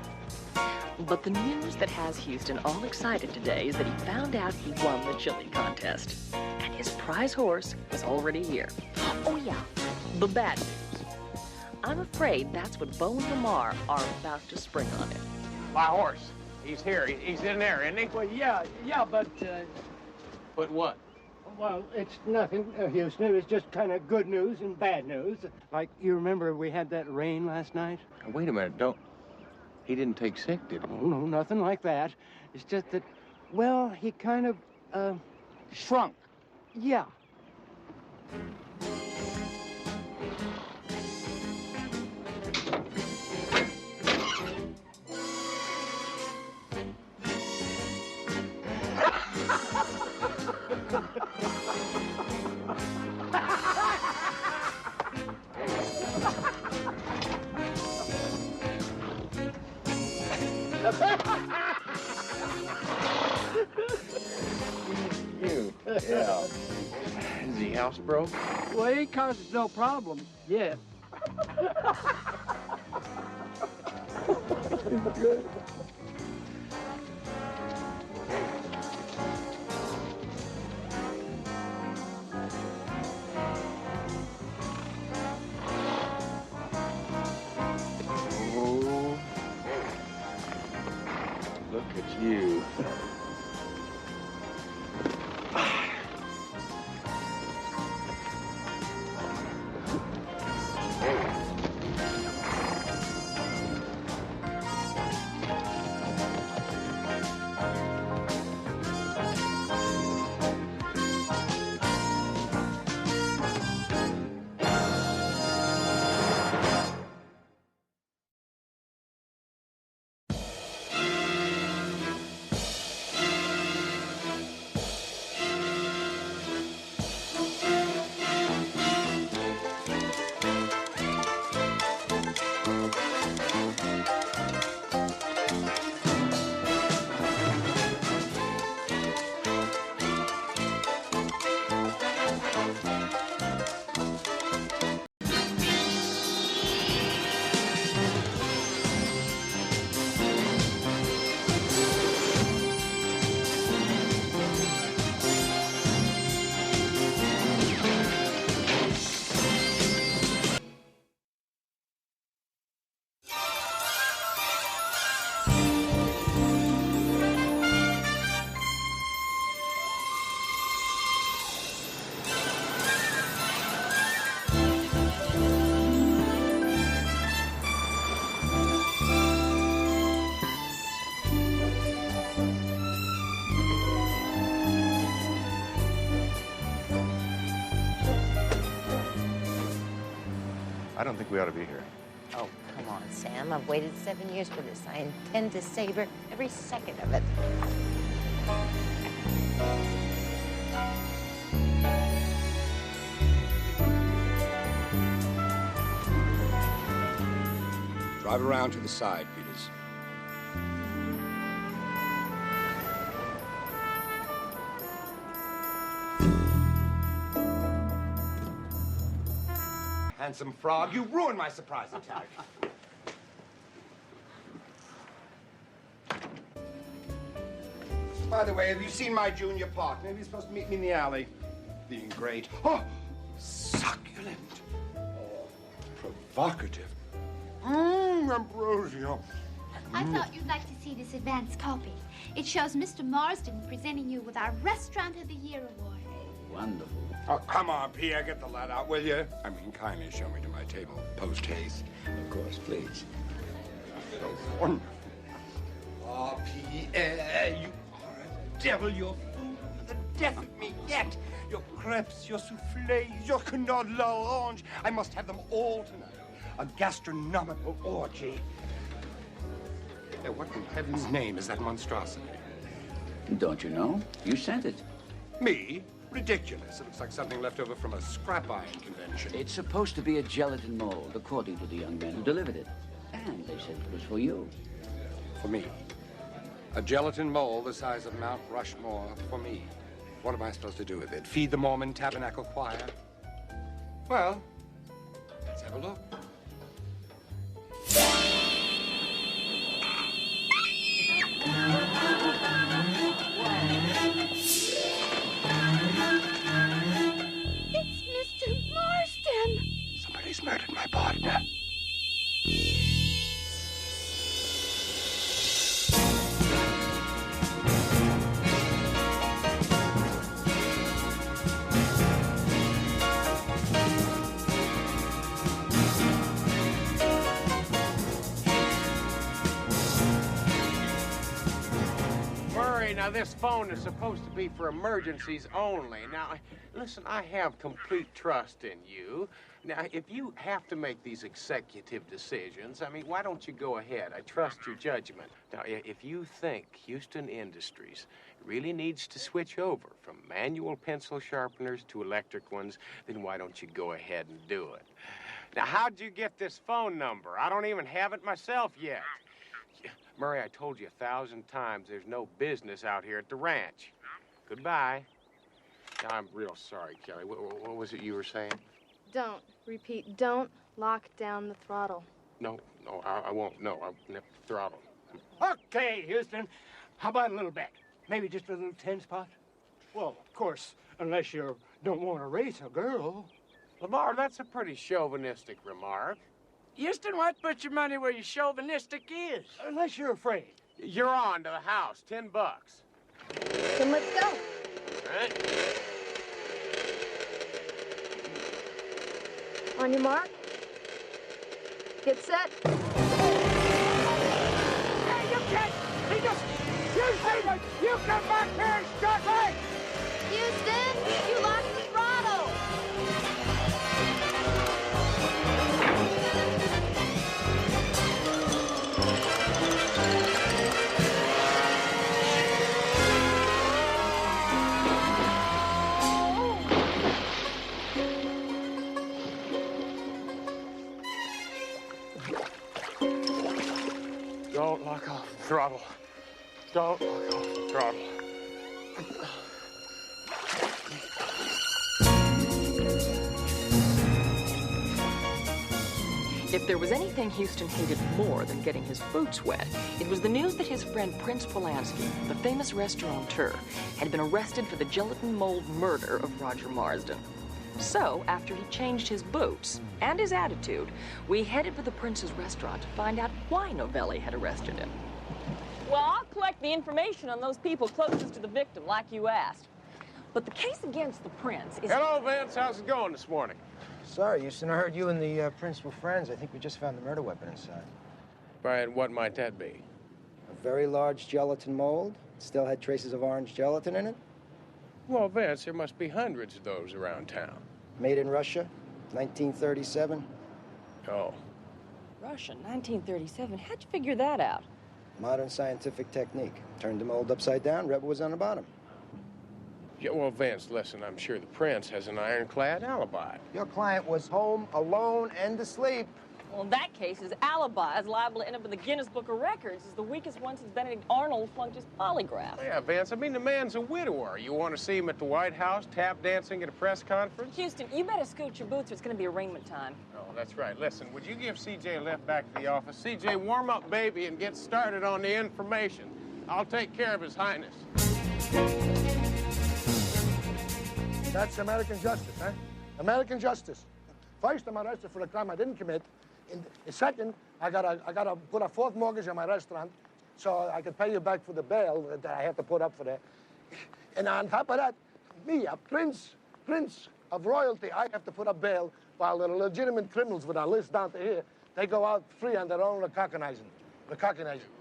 But the news that has Houston all excited today is that he found out he won the chili contest. And his prize horse was already here. Oh yeah, the bad news. I'm afraid that's what Bo and Lamar are about to spring on him. My horse. He's here. He's in there, isn't he? Well, yeah, but, But what? well, it's nothing, Houston. It was just kind of good news and bad news. Like, you remember we had that rain last night? Wait a minute, he didn't take sick, did he? Oh, no, nothing like that. It's just that, well, he kind of, Shrunk. yeah. You? Yeah. Is he housebroke? Well, he causes no problem yet. Good. Oh. Look at you. I don't think we ought to be here. Oh, come on, Sam. I've waited 7 years for this. I intend to savor every second of it. Drive around to the side, Peters. Handsome frog, you ruined my surprise attack. By the way, have you seen my junior partner? Maybe he's supposed to meet me in the alley. Being great. Oh, succulent. Oh, provocative. Ambrosio. I thought you'd like to see this advance copy. It shows Mr. Marsden presenting you with our Restaurant of the Year award. Wonderful. Oh, come on, Pierre, get the lad out, will you? I mean, kindly show me to my table, post haste. Of course, please. So wonderful. Oh, Pierre, you are a devil. Your food is the death of me yet. Your crepes, your soufflés, your canard l'orange. I must have them all tonight. A gastronomical orgy. What in heaven's name is that monstrosity? Don't you know? You sent it. Me? Ridiculous. It looks like something left over from a scrap iron convention. It's supposed to be a gelatin mold, according to the young man who delivered it. And they said it was for you. For me? A gelatin mold the size of Mount Rushmore for me. What am I supposed to do with it? Feed the Mormon Tabernacle Choir? Well, let's have a look. It's Mr. Marsden. Somebody's murdered my partner. Now, this phone is supposed to be for emergencies only. Now, listen, I have complete trust in you. Now, if you have to make these executive decisions, I mean, why don't you go ahead? I trust your judgment. Now, if you think Houston Industries really needs to switch over from manual pencil sharpeners to electric ones, then why don't you go ahead and do it? Now, how'd you get this phone number? I don't even have it myself yet. Murray, I told you 1,000 times there's no business out here at the ranch. Goodbye. I'm real sorry, Kelly. What was it you were saying? Don't. Repeat, don't lock down the throttle. No, I won't. No, I'll throttle. Okay, Houston. How about a little bet? Maybe just a little 10 spot? Well, of course, unless you don't want to race a girl. Lamar, that's a pretty chauvinistic remark. Houston, why put your money where your chauvinistic is? Unless you're afraid. You're on to the house. $10. Then let's go. All right. On your mark. Get set. Hey, you can't! Houston, you come back here and start right! Houston, you lost the throttle. Don't lock off the throttle. Don't lock off the throttle. If there was anything Houston hated more than getting his boots wet, it was the news that his friend Prince Polanski, the famous restaurateur, had been arrested for the gelatin mold murder of Roger Marsden. So, after he changed his boots and his attitude, we headed for the Prince's restaurant to find out why Novelli had arrested him. Well, I'll collect the information on those people closest to the victim, like you asked. But the case against the Prince is... Hello, Vince. How's it going this morning? Sorry, Houston. I heard you and the Prince were friends. I think we just found the murder weapon inside. Brian, what might that be? A very large gelatin mold. Still had traces of orange gelatin in it. Well, Vince, there must be hundreds of those around town. Made in Russia, 1937. Oh. Russia, 1937. How'd you figure that out? Modern scientific technique. Turned the mold upside down, rubber was on the bottom. Yeah, well, Vince, listen, I'm sure the prince has an ironclad alibi. Your client was home, alone, and asleep. Well, in that case, his alibi is liable to end up in the Guinness Book of Records as the weakest one since Benedict Arnold flunked his polygraph. Yeah, Vince, I mean, the man's a widower. You want to see him at the White House, tap dancing at a press conference? Houston, you better scoot your boots or it's going to be arraignment time. Oh, that's right. Listen, would you give C.J. a lift back to the office? C.J., warm up, baby, and get started on the information. I'll take care of His Highness. That's American justice, eh? American justice. First, I'm arrested for a crime I didn't commit. Second, I gotta put a fourth mortgage on my restaurant so I can pay you back for the bail that I have to put up for that. And on top of that, me, a prince of royalty, I have to put up bail while the legitimate criminals with our list down to here, they go out free on their own recognizance. Recognizance,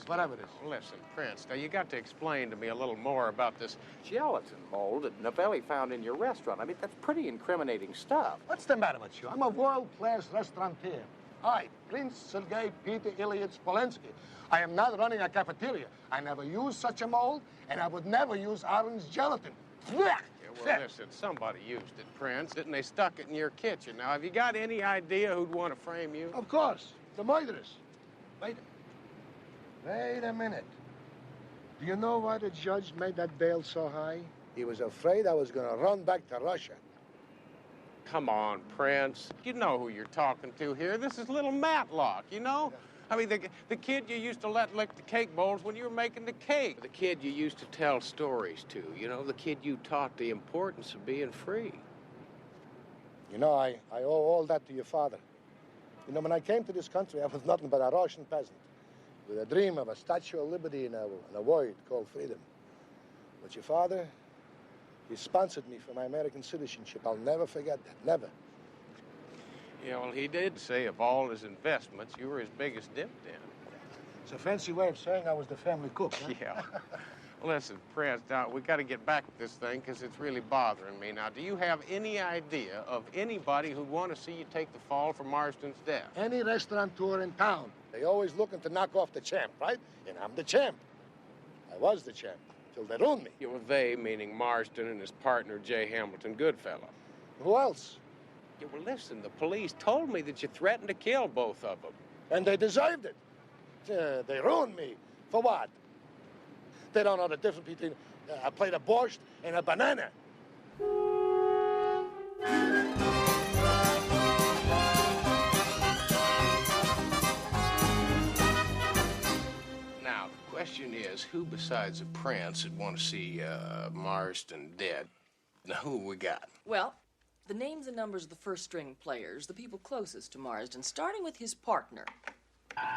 whatever it is. Listen, Prince, now you got to explain to me a little more about this gelatin mold that Novelli found in your restaurant. I mean, that's pretty incriminating stuff. What's the matter with you? I'm a world-class restaurateur. I, Prince Sergei Peter Ilyich Polensky. I am not running a cafeteria. I never used such a mold, and I would never use orange gelatin. Yeah, well, listen, somebody used it, Prince, and they stuck it in your kitchen. Now, have you got any idea who'd want to frame you? Of course. The murderers. Wait a minute. Do you know why the judge made that bail so high? He was afraid I was going to run back to Russia. Come on, Prince. You know who you're talking to here. This is little Matlock, you know? I mean, the kid you used to let lick the cake bowls when you were making the cake. The kid you used to tell stories to, you know? The kid you taught the importance of being free. You know, I owe all that to your father. You know, when I came to this country, I was nothing but a Russian peasant with a dream of a Statue of Liberty and a word called freedom. But your father, he sponsored me for my American citizenship. I'll never forget that, never. Yeah, well, he did say of all his investments, you were his biggest dividend. It's a fancy way of saying I was the family cook, huh? Yeah. Listen, Prince, now, we got to get back to this thing because it's really bothering me. Now, do you have any idea of anybody who'd want to see you take the fall for Marston's death? Any restaurateur in town. They always looking to knock off the champ, right? And I'm the champ. I was the champ, till they ruined me. Yeah, well, they, meaning Marston and his partner, J. Hamilton Goodfellow. Who else? Yeah, well, listen, the police told me that you threatened to kill both of them. And they deserved it. They ruined me. For what? They don't know the difference between a plate of borscht and a banana. Now, the question is, who besides a prince would want to see Marston dead? Now, who we got? Well, the names and numbers of the first-string players, the people closest to Marsden, starting with his partner.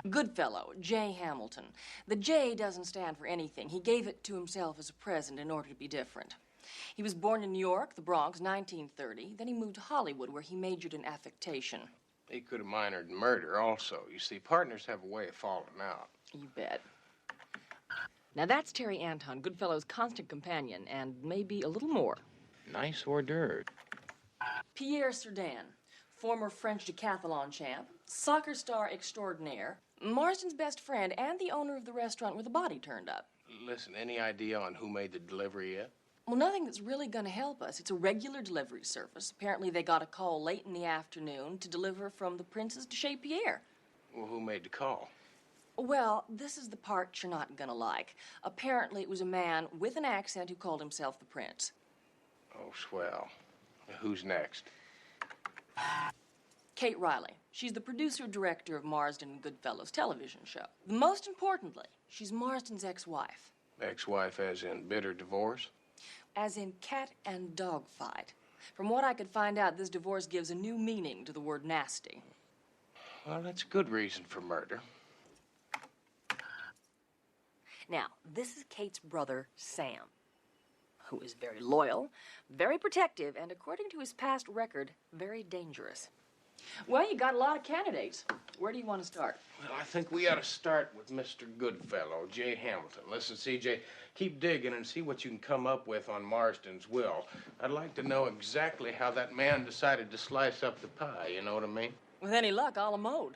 Goodfellow, J. Hamilton. The J doesn't stand for anything. He gave it to himself as a present in order to be different. He was born in New York, the Bronx, 1930. Then he moved to Hollywood, where he majored in affectation. He could have minored in murder also. You see, partners have a way of falling out. You bet. Now, that's Terry Anton, Goodfellow's constant companion, and maybe a little more. Nice hors d'oeuvre. Pierre Sardin, former French decathlon champ, soccer star extraordinaire, Marston's best friend, and the owner of the restaurant where the body turned up. Listen, any idea on who made the delivery yet? Well, nothing that's really going to help us. It's a regular delivery service. Apparently, they got a call late in the afternoon to deliver from the Princess to Chez Pierre. Well, who made the call? Well, this is the part you're not going to like. Apparently, it was a man with an accent who called himself the Prince. Oh, swell. Who's next? Kate Riley. She's the producer-director of Marsden and Goodfellow's television show. Most importantly, she's Marsden's ex-wife. Ex-wife as in bitter divorce? As in cat and dog fight. From what I could find out, this divorce gives a new meaning to the word nasty. Well, that's a good reason for murder. Now, this is Kate's brother, Sam, who is very loyal, very protective, and according to his past record, very dangerous. Well, you got a lot of candidates. Where do you want to start? Well, I think we ought to start with Mr. Goodfellow, J. Hamilton. Listen, C.J., keep digging and see what you can come up with on Marston's will. I'd like to know exactly how that man decided to slice up the pie, you know what I mean? With any luck, a la mode.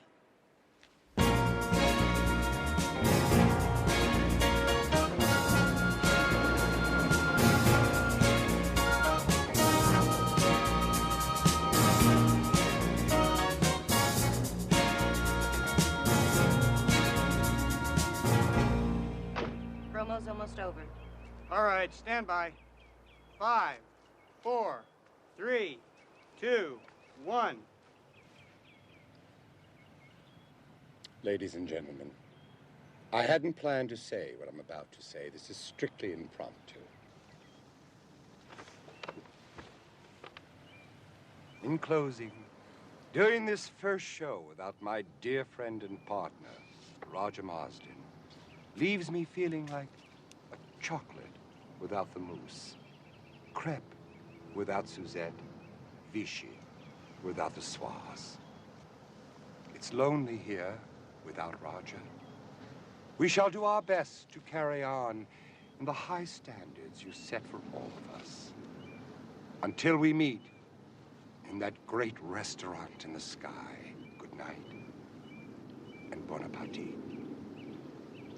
promo's almost over. All right, stand by. 5, 4, 3, 2, 1. Ladies and gentlemen, I hadn't planned to say what I'm about to say. This is strictly impromptu. In closing, during this first show without my dear friend and partner, Roger Marsden, leaves me feeling like a chocolate without the mousse, crepe without Suzette, Vichy without the Soise. It's lonely here without Roger. We shall do our best to carry on in the high standards you set for all of us. Until we meet in that great restaurant in the sky. Good night and bon appetit.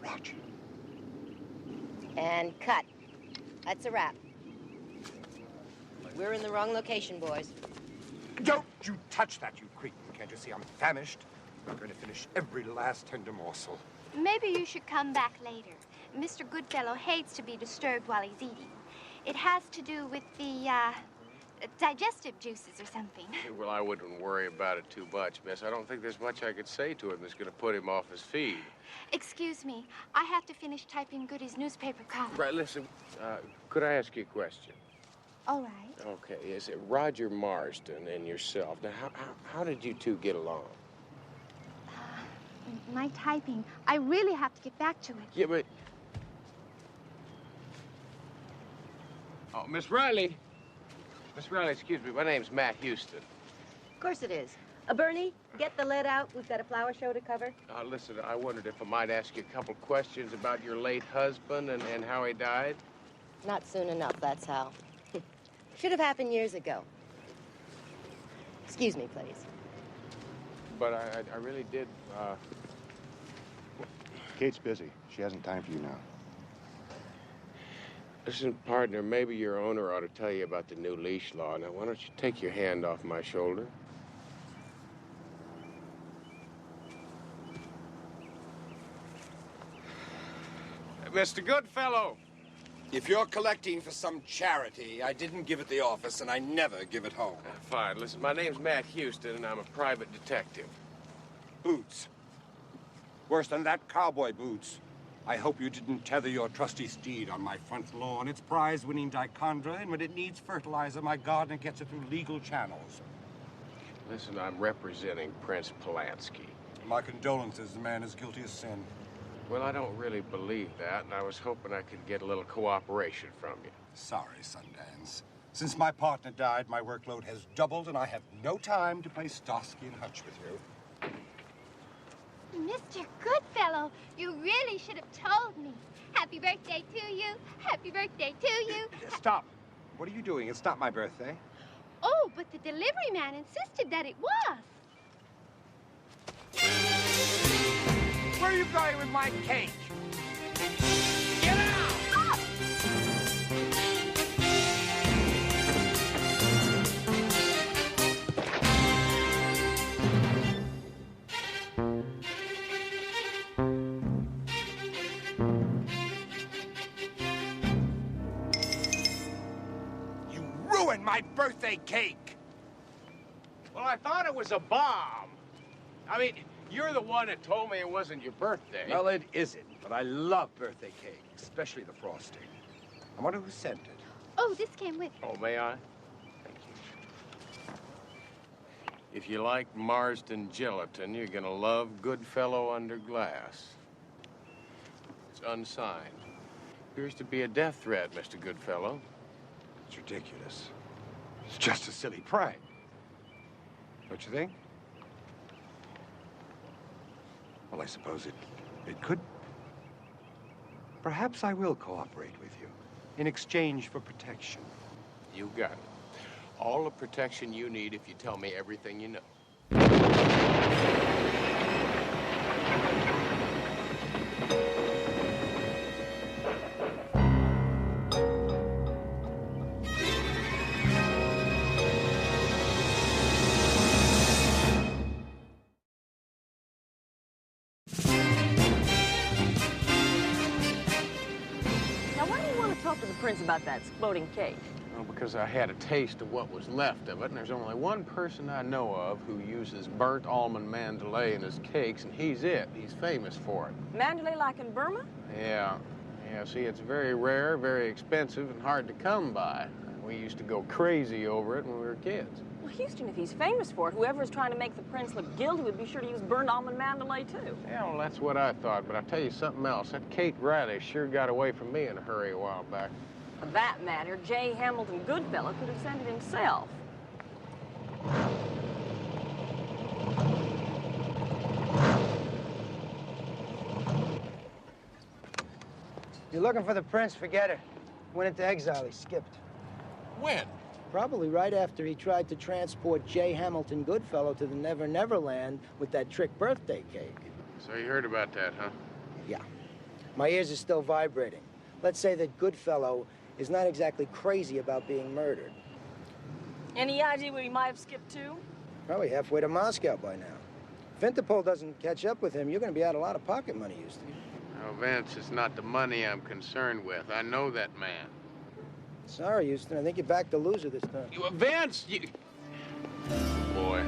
Roger. And cut. That's a wrap. We're in the wrong location, boys. Don't you touch that, you cretin. Can't you see I'm famished? I'm going to finish every last tender morsel. Maybe you should come back later. Mr. Goodfellow hates to be disturbed while he's eating. It has to do with the, digestive juices or something. Well, I wouldn't worry about it too much, miss. I don't think there's much I could say to him that's going to put him off his feed. Excuse me. I have to finish typing Goody's newspaper column. Right, listen, could I ask you a question? All right. Okay, is it Roger Marsden and yourself? Now, how did you two get along? My typing. I really have to get back to it. Yeah, but... Oh, Miss Riley. Miss Riley, excuse me. My name's Matt Houston. Of course it is. Bernie, get the lead out. We've got a flower show to cover. Listen, I wondered if I might ask you a couple questions about your late husband and how he died. Not soon enough, that's how. Should have happened years ago. Excuse me, please. But I really did, Kate's busy. She hasn't time for you now. Listen, partner, maybe your owner ought to tell you about the new leash law. Now, why don't you take your hand off my shoulder? Mr. Goodfellow! If you're collecting for some charity, I didn't give it the office, and I never give it home. Fine. Listen, my name's Matt Houston, and I'm a private detective. Boots. Worse than that, cowboy boots. I hope you didn't tether your trusty steed on my front lawn. It's prize-winning dichondra, and when it needs fertilizer, my gardener gets it through legal channels. Listen, I'm representing Prince Polanski. My condolences. The man is guilty of sin. Well, I don't really believe that, and I was hoping I could get a little cooperation from you. Sorry, Sundance. Since my partner died, my workload has doubled, and I have no time to play Starsky and Hutch with you. Mr. Goodfellow, you really should have told me. Happy birthday to you. Happy birthday to you. Stop. What are you doing? It's not my birthday. Oh, but the delivery man insisted that it was. Where are you going with my cake? Get out! Oh! You ruined my birthday cake! Well, I thought it was a bomb. I mean, you're the one that told me it wasn't your birthday. Well, it isn't, but I love birthday cake, especially the frosting. I wonder who sent it. Oh, this came with. Oh, may I? Thank you. If you like Marsden gelatin, you're gonna love Goodfellow Under Glass. It's unsigned. Appears to be a death threat, Mr. Goodfellow. It's ridiculous. It's just a silly prank. Don't you think? Well, I suppose it could. Perhaps I will cooperate with you in exchange for protection. You got it. All the protection you need if you tell me everything you know. Now, why do you want to talk to the prince about that exploding cake? Well, because I had a taste of what was left of it, and there's only one person I know of who uses burnt almond mandalay in his cakes, and he's it. He's famous for it. Mandalay like in Burma? Yeah. Yeah, see, it's very rare, very expensive, and hard to come by. We used to go crazy over it when we were kids. Well, Houston, if he's famous for it, whoever's trying to make the prince look guilty would be sure to use burnt almond mandalay, too. Yeah, well, that's what I thought, but I'll tell you something else. That Kate Riley sure got away from me in a hurry a while back. For that matter, J. Hamilton Goodfellow could have sent it himself. You're looking for the prince, forget it. Went into exile, he skipped. When? Probably right after he tried to transport J. Hamilton Goodfellow to the Never Never Land with that trick birthday cake. So you heard about that, huh? Yeah. My ears are still vibrating. Let's say that Goodfellow is not exactly crazy about being murdered. Any idea where he might have skipped to? Probably halfway to Moscow by now. If Interpol doesn't catch up with him, you're going to be out a lot of pocket money, Houston. Now, Vince, it's not the money I'm concerned with. I know that man. Sorry, Houston. I think you're back to loser this time. Vince, you... Boy.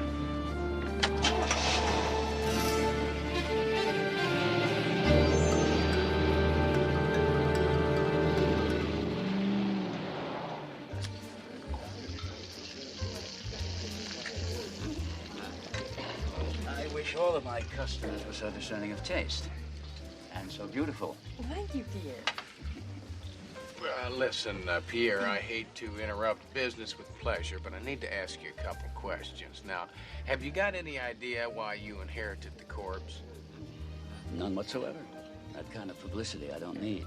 I wish all of my customers were so discerning of taste and so beautiful. Thank you, Pierre. Listen, Pierre, I hate to interrupt business with pleasure, but I need to ask you a couple questions. Now, have you got any idea why you inherited the corpse? None whatsoever. That kind of publicity I don't need.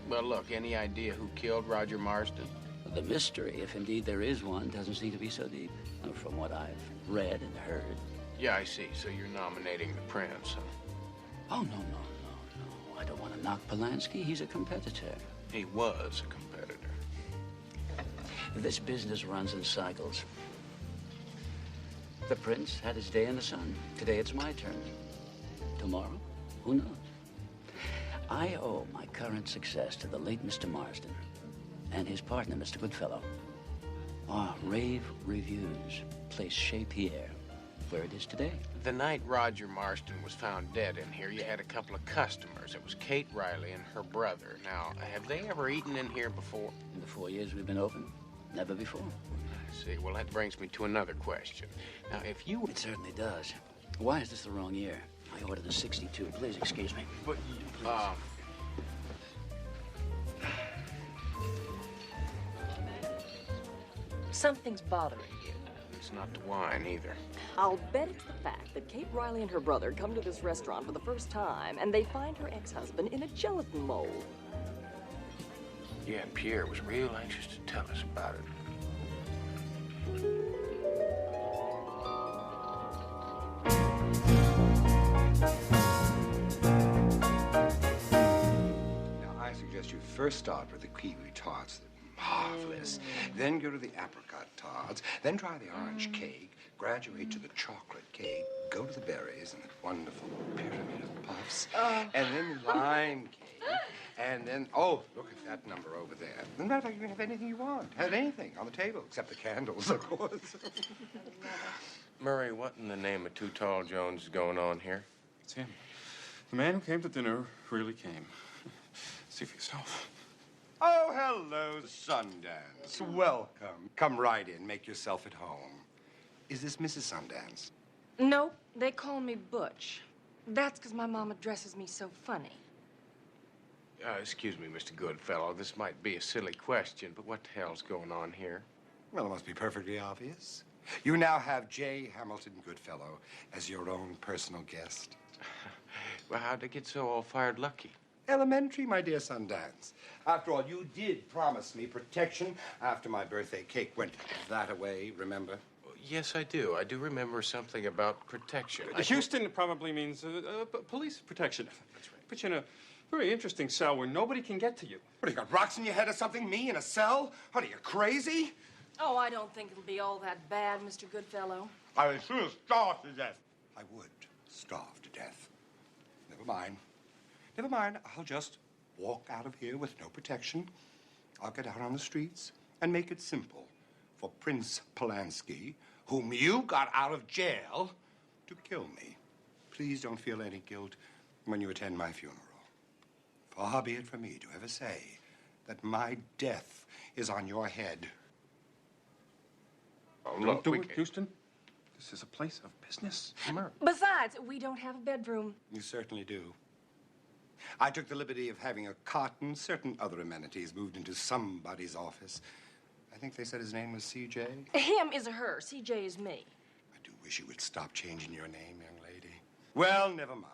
Well, look, any idea who killed Roger Marsden? The mystery, if indeed there is one, doesn't seem to be so deep. From what I've read and heard. Yeah, I see. So you're nominating the prince, huh? Oh, no. I don't want to knock Polanski. He's a competitor. He was a competitor. This business runs in cycles. The prince had his day in the sun. Today it's my turn. Tomorrow, who knows? I owe my current success to the late Mr. Marsden and his partner, Mr. Goodfellow. Our rave reviews placed Chez Pierre where it is today. The night Roger Marsden was found dead in here, you had a couple of customers. It was Kate Riley and her brother. Now, have they ever eaten in here before? In the 4 years we've been open, never before. I see. Well, that brings me to another question. Now, if you... It certainly does. Why is this the wrong year? I ordered a 62. Please excuse me. But, Something's bothering you. It's not the wine, either. I'll bet it's the fact that Kate Riley and her brother come to this restaurant for the first time, and they find her ex-husband in a gelatin mold. Yeah, and Pierre was real anxious to tell us about it. Now, I suggest you first start with the kiwi tarts. Marvelous. Then go to the apricot tarts. Then try the orange cake. Graduate to the chocolate cake. Go to the berries and that wonderful pyramid of puffs. And then lime cake. And then, oh, look at that number over there. As a matter of fact, you can have anything you want. Have anything on the table, except the candles, of course. Murray, what in the name of Too Tall Jones is going on here? It's him. The man who came to dinner really came. See for yourself. Oh, hello, Sundance. Welcome. Come right in. Make yourself at home. Is this Mrs. Sundance? Nope, they call me Butch. That's because my mama dresses me so funny. Excuse me, Mr. Goodfellow. This might be a silly question, but what the hell's going on here? Well, it must be perfectly obvious. You now have J. Hamilton Goodfellow as your own personal guest. Well, how'd they get so all-fired lucky? Elementary, my dear Sundance. After all, you did promise me protection after my birthday cake went that-a-way, remember? Yes, I do. I do remember something about protection. Houston probably means police protection. That's right. Put you in a very interesting cell where nobody can get to you. What, you got rocks in your head or something? Me in a cell? What, are you crazy? Oh, I don't think it'll be all that bad, Mr. Goodfellow. I would soon starve to death. I would starve to death. Never mind. Never mind. I'll just walk out of here with no protection. I'll get out on the streets and make it simple for Prince Polanski, whom you got out of jail, to kill me. Please don't feel any guilt when you attend my funeral. Far be it from me to ever say that my death is on your head. Oh, don't do it, Houston. This is a place of business. Besides, we don't have a bedroom. You certainly do. I took the liberty of having a cot and certain other amenities moved into somebody's office. I think they said his name was C.J. Him is a her. C.J. is me. I do wish you would stop changing your name, young lady. Well, never mind.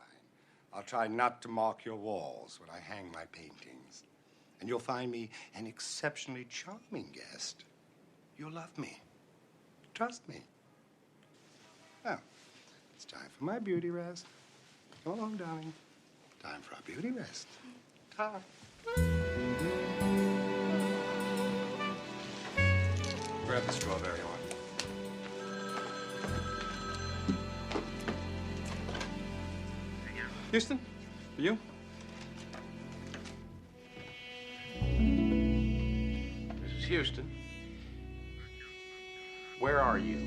I'll try not to mark your walls when I hang my paintings. And you'll find me an exceptionally charming guest. You'll love me. Trust me. Now, it's time for my beauty rest. Go along, darling. Time for our beauty rest. Ta. Grab the strawberry one. Houston, for you? Mrs. Houston, where are you?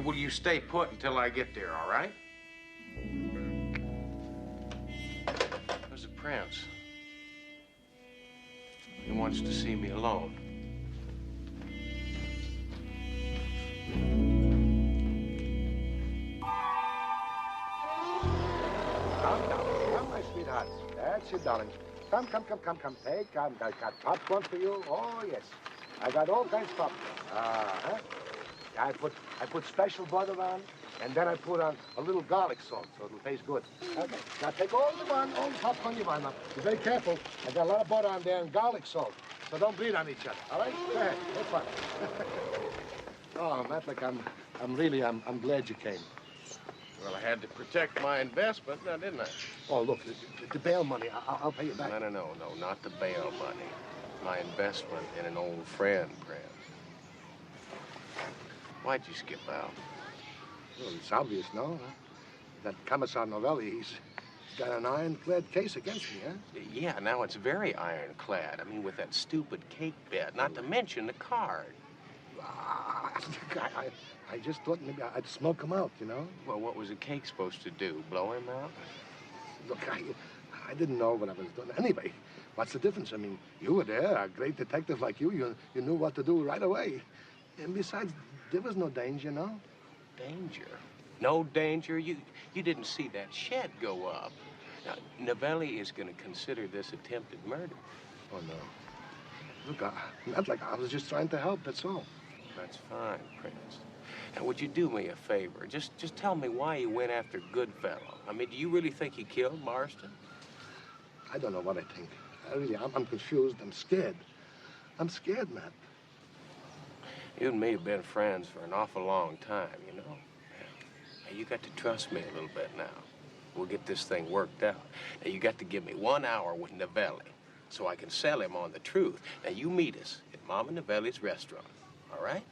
Will you stay put until I get there, all right? There's the Prince. He wants to see me alone. Come, my sweetheart. That's it, darling. Come. Hey, come. I got popcorn for you. Oh, yes. I got all kinds of popcorn. Uh-huh. I put special butter on, and then I put on a little garlic salt, so it'll taste good. Okay. Now take all the popcorn you want. Now, be very careful. I got a lot of butter on there and garlic salt, so don't bleed on each other. All right? Go ahead. Have fun. Oh, Matlick, I'm glad you came. Well, I had to protect my investment, now, didn't I? Oh, look, the bail money, I'll pay you back. No, not the bail money. My investment in an old friend, Prince. Why'd you skip out? Well, it's obvious, no? That Commissar Novelli, he's got an ironclad case against me, huh? Yeah, now it's very ironclad. I mean, with that stupid cake bet, not to mention the card. I just thought maybe I'd smoke him out, you know? Well, what was the cake supposed to do? Blow him out? Look, I didn't know what I was doing. Anyway, what's the difference? I mean, you were there, a great detective like you knew what to do right away. And besides, there was no danger, no? Danger? No danger? You didn't see that shed go up. Now, Novelli is going to consider this attempted murder. Oh, no. Look, not like I was just trying to help, that's all. That's fine, Prince. Now, would you do me a favor? Just tell me why you went after Goodfellow. I mean, do you really think he killed Marston? I don't know what I think. I'm confused. I'm scared. I'm scared, Matt. You and me have been friends for an awful long time, you know? Now, you got to trust me a little bit now. We'll get this thing worked out. Now, you got to give me 1 hour with Novelli so I can sell him on the truth. Now, you meet us at Mama Novelli's restaurant, all right?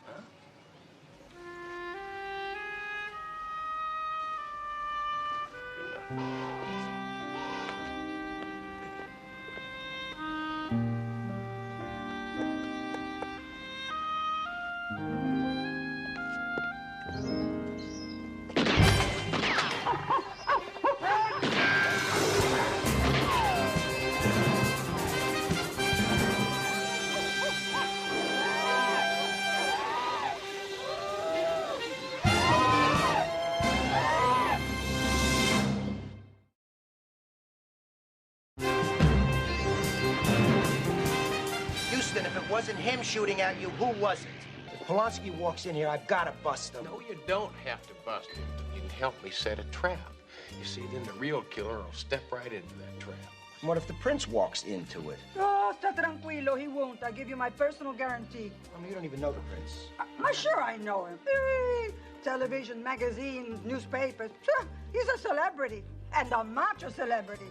Huh? Good enough. Houston, if it wasn't him shooting at you, who was it? If Polanski walks in here, I've got to bust him. No, you don't have to bust him. You can help me set a trap. You see, then the real killer will step right into that trap. What if the Prince walks into it? Oh, sta tranquilo, he won't. I give you my personal guarantee. I mean, you don't even know the Prince. Sure I know him. Television, magazines, newspapers. Sure, he's a celebrity. And a macho celebrity.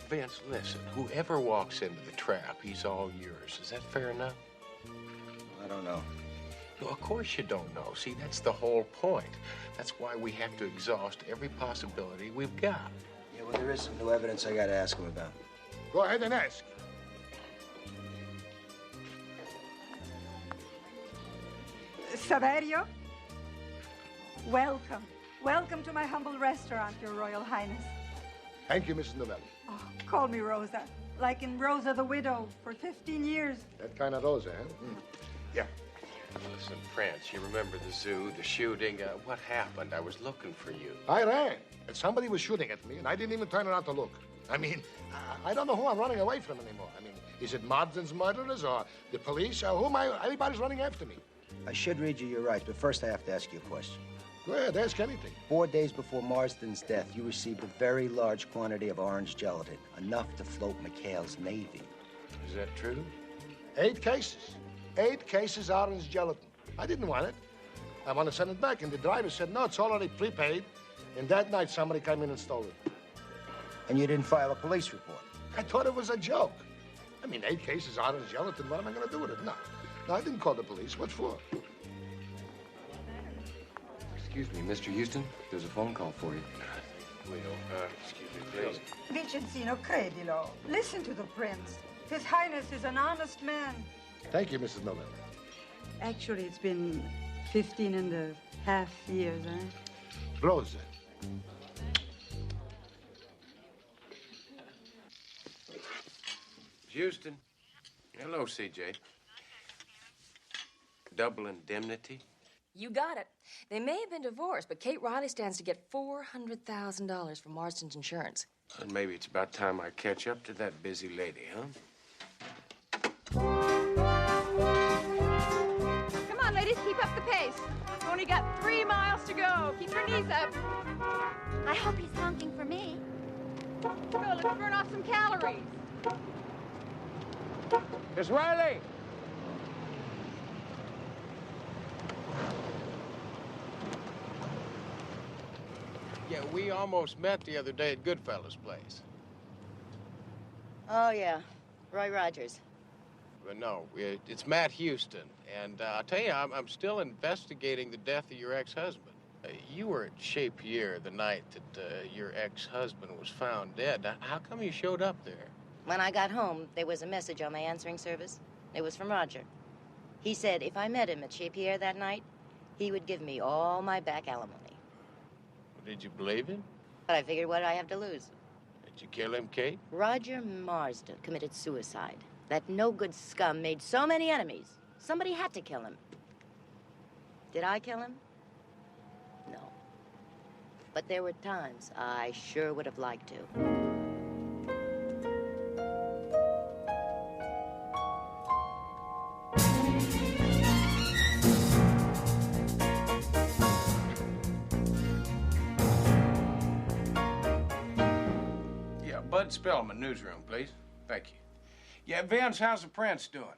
Vince, listen, whoever walks into the trap, he's all yours. Is that fair enough? I don't know. No, of course you don't know. See, that's the whole point. That's why we have to exhaust every possibility we've got. Yeah, Yeah, well, there is some new evidence I gotta ask him about. Go ahead and ask. Saverio? Welcome. Welcome to my humble restaurant, Your Royal Highness. Thank you, Mrs. Novelli. Oh, call me Rosa. Like in Rosa the Widow for 15 years. That kind of Rosa, huh? Yeah. Listen, Prince, you remember the zoo, the shooting? What happened? I was looking for you. I ran, and somebody was shooting at me, and I didn't even turn around to look. I mean, I don't know who I'm running away from anymore. I mean, is it Marsden's murderers or the police? Or who am I? Everybody's running after me. I should read you your rights, but first I have to ask you a question. Go ahead, ask anything. 4 days before Marsden's death, you received a very large quantity of orange gelatin, enough to float McHale's Navy. Is that true? 8 cases. 8 cases orange gelatin. I didn't want it. I want to send it back, and the driver said, no, it's already prepaid. And that night, somebody came in and stole it. And you didn't file a police report? I thought it was a joke. I mean, 8 cases orange gelatin, what am I going to do with it? No, I didn't call the police. What for? Excuse me, Mr. Houston, there's a phone call for you. Excuse me, please. Vincenzino, credilo. Listen to the prince. His Highness is an honest man. Thank you, Mrs. Novelli. Actually, it's been 15.5 years, eh? Rosa. Houston. Hello, CJ. Double indemnity? You got it. They may have been divorced, but Kate Riley stands to get $400,000 from Marston's insurance. And maybe it's about time I catch up to that busy lady, huh? Come on, ladies, keep up the pace. We've only got 3 miles to go. Keep your knees up. I hope he's honking for me. Go, let's burn off some calories. Miss Riley! Yeah, we almost met the other day at Goodfellow's place. Oh, yeah. Roy Rogers. But no, it's Matt Houston. And I'll tell you, I'm still investigating the death of your ex-husband. You were at Chez Pierre the night that your ex-husband was found dead. Now, how come you showed up there? When I got home, there was a message on my answering service. It was from Roger. He said if I met him at Chez Pierre that night, he would give me all my back alimony. Did you believe him? But I figured, what do I have to lose? Did you kill him, Kate? Roger Marsden committed suicide. That no-good scum made so many enemies. Somebody had to kill him. Did I kill him? No. But there were times I sure would have liked to. Bud Spellman, newsroom, please. Thank you. Yeah, Vince, how's the Prince doing?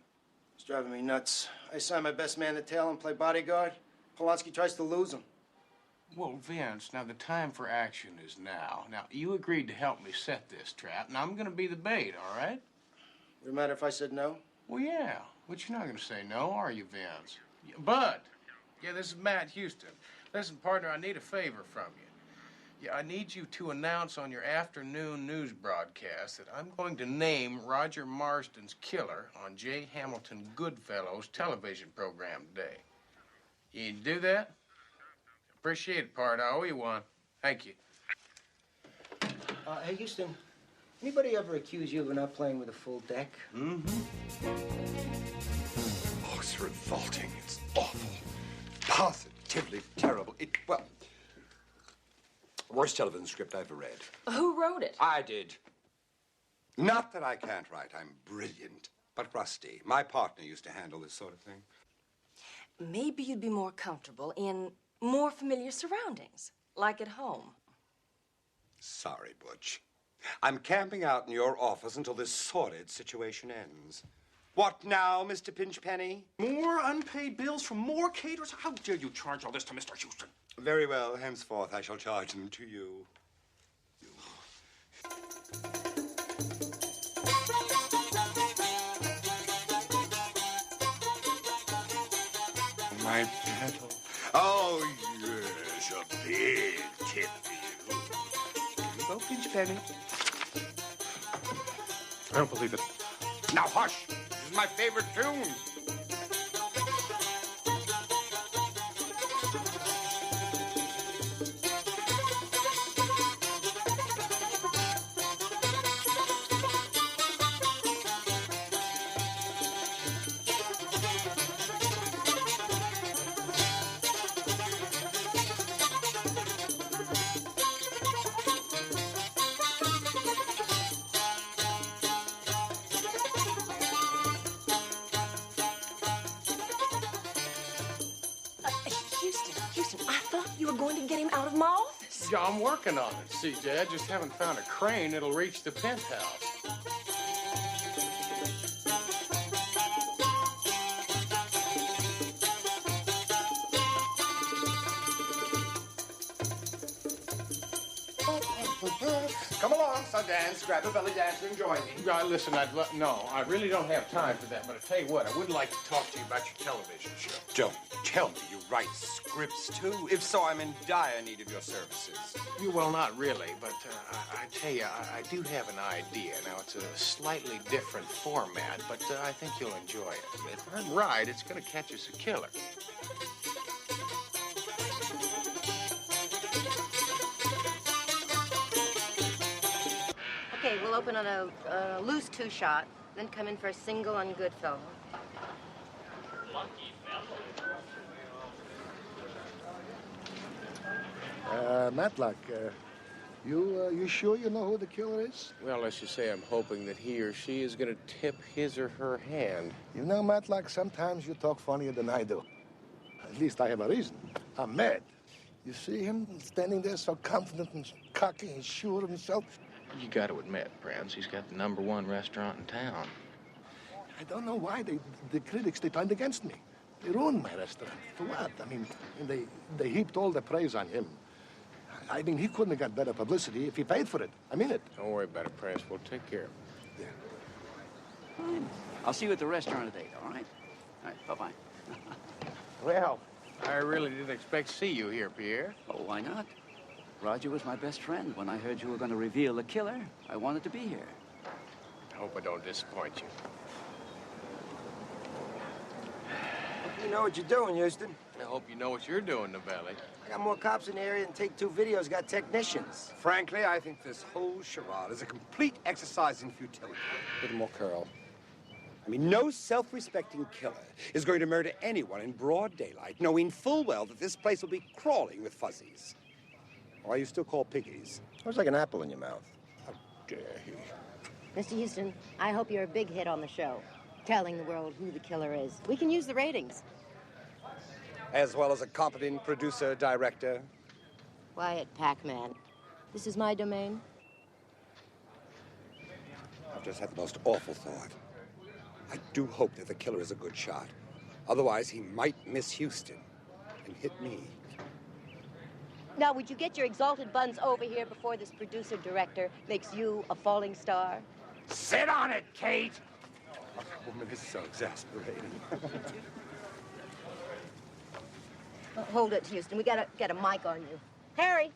It's driving me nuts. I assigned my best man to tail and play bodyguard. Polanski tries to lose him. Well, Vince, now the time for action is now. Now, you agreed to help me set this trap, and I'm gonna be the bait, all right? Would it matter if I said no? Well, yeah, but you're not gonna say no, are you, Vince? Yeah, Bud, yeah, this is Matt Houston. Listen, partner, I need a favor from you. Yeah, I need you to announce on your afternoon news broadcast that I'm going to name Roger Marsden's killer on J. Hamilton Goodfellow's television program today. You do that? Appreciate it, Pard. I owe you one. Thank you. Hey, Houston, anybody ever accuse you of not playing with a full deck? Mm-hmm. Oh, it's revolting. It's awful. Positively terrible. Well, worst television script I've ever read. Who wrote it? I did. Not that I can't write. I'm brilliant. But rusty. My partner used to handle this sort of thing. Maybe you'd be more comfortable in more familiar surroundings, like at home. Sorry, Butch. I'm camping out in your office until this sordid situation ends. What now, Mr. Pinchpenny? More unpaid bills from more caterers? How dare you charge all this to Mr. Houston? Very well. Henceforth, I shall charge them to you. My battle. Oh, yes, a big tip for you. Here you go. Pinch penny. I don't believe it. Now hush. This is my favorite tune. Houston, I thought you were going to get him out of my office. Yeah, I'm working on it, CJ. I just haven't found a crane that'll reach the penthouse. Come along, Sundance. Grab a belly dancer and join me. Yeah, listen, no, I really don't have time for that, but I tell you what, I would like to talk to you about your television show. Don't tell me you write scripts, too. If so, I'm in dire need of your services. Well, not really, but I tell you, I do have an idea. Now, it's a slightly different format, but I think you'll enjoy it. If I'm right, it's going to catch us a killer. Okay, we'll open on a loose two-shot, then come in for a single on Goodfellow. Matlock, you sure you know who the killer is? Well, let's just say I'm hoping that he or she is going to tip his or her hand. You know, Matlock, sometimes you talk funnier than I do. At least I have a reason. I'm mad. You see him standing there so confident and cocky and sure of himself? You got to admit, Prince, he's got the #1 restaurant in town. I don't know why the critics, they turned against me. They ruined my restaurant. For what? I mean, they heaped all the praise on him. I mean, he couldn't have got better publicity if he paid for it. I mean it. Don't worry about it, Prince. We'll take care of it. Yeah. Fine. I'll see you at the restaurant at 8, all right? All right, bye-bye. Well, I really didn't expect to see you here, Pierre. Oh, why not? Roger was my best friend. When I heard you were going to reveal the killer, I wanted to be here. I hope I don't disappoint you. Hope you know what you're doing, Houston. I hope you know what you're doing, Novelli. I got more cops in the area than Take-Two Video's got technicians. Frankly, I think this whole charade is a complete exercise in futility. A little more Carl. I mean, no self-respecting killer is going to murder anyone in broad daylight, knowing full well that this place will be crawling with fuzzies. Or you still call piggies? Looks like an apple in your mouth. How dare he? Mr. Houston, I hope you're a big hit on the show, telling the world who the killer is. We can use the ratings. As well as a competent producer, director. Quiet, Pac-Man. This is my domain. I've just had the most awful thought. I do hope that the killer is a good shot. Otherwise, he might miss Houston and hit me. Now, would you get your exalted buns over here before this producer-director makes you a falling star? Sit on it, Kate. A woman is so exasperating. Hold it, Houston. We gotta get a mic on you. Harry!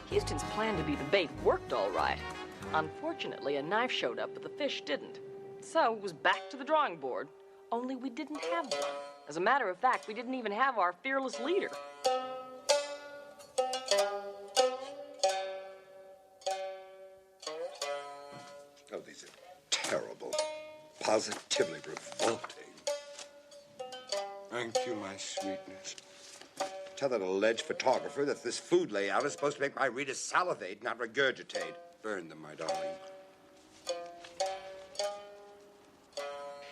Houston's plan to be the bait worked all right. Unfortunately, a knife showed up, but the fish didn't. So it was back to the drawing board, only we didn't have one. As a matter of fact, we didn't even have our fearless leader. Oh, these are terrible. Positively revolting. Thank you, my sweetness. Tell that alleged photographer that this food layout is supposed to make my readers salivate, not regurgitate. Burn them, my darling.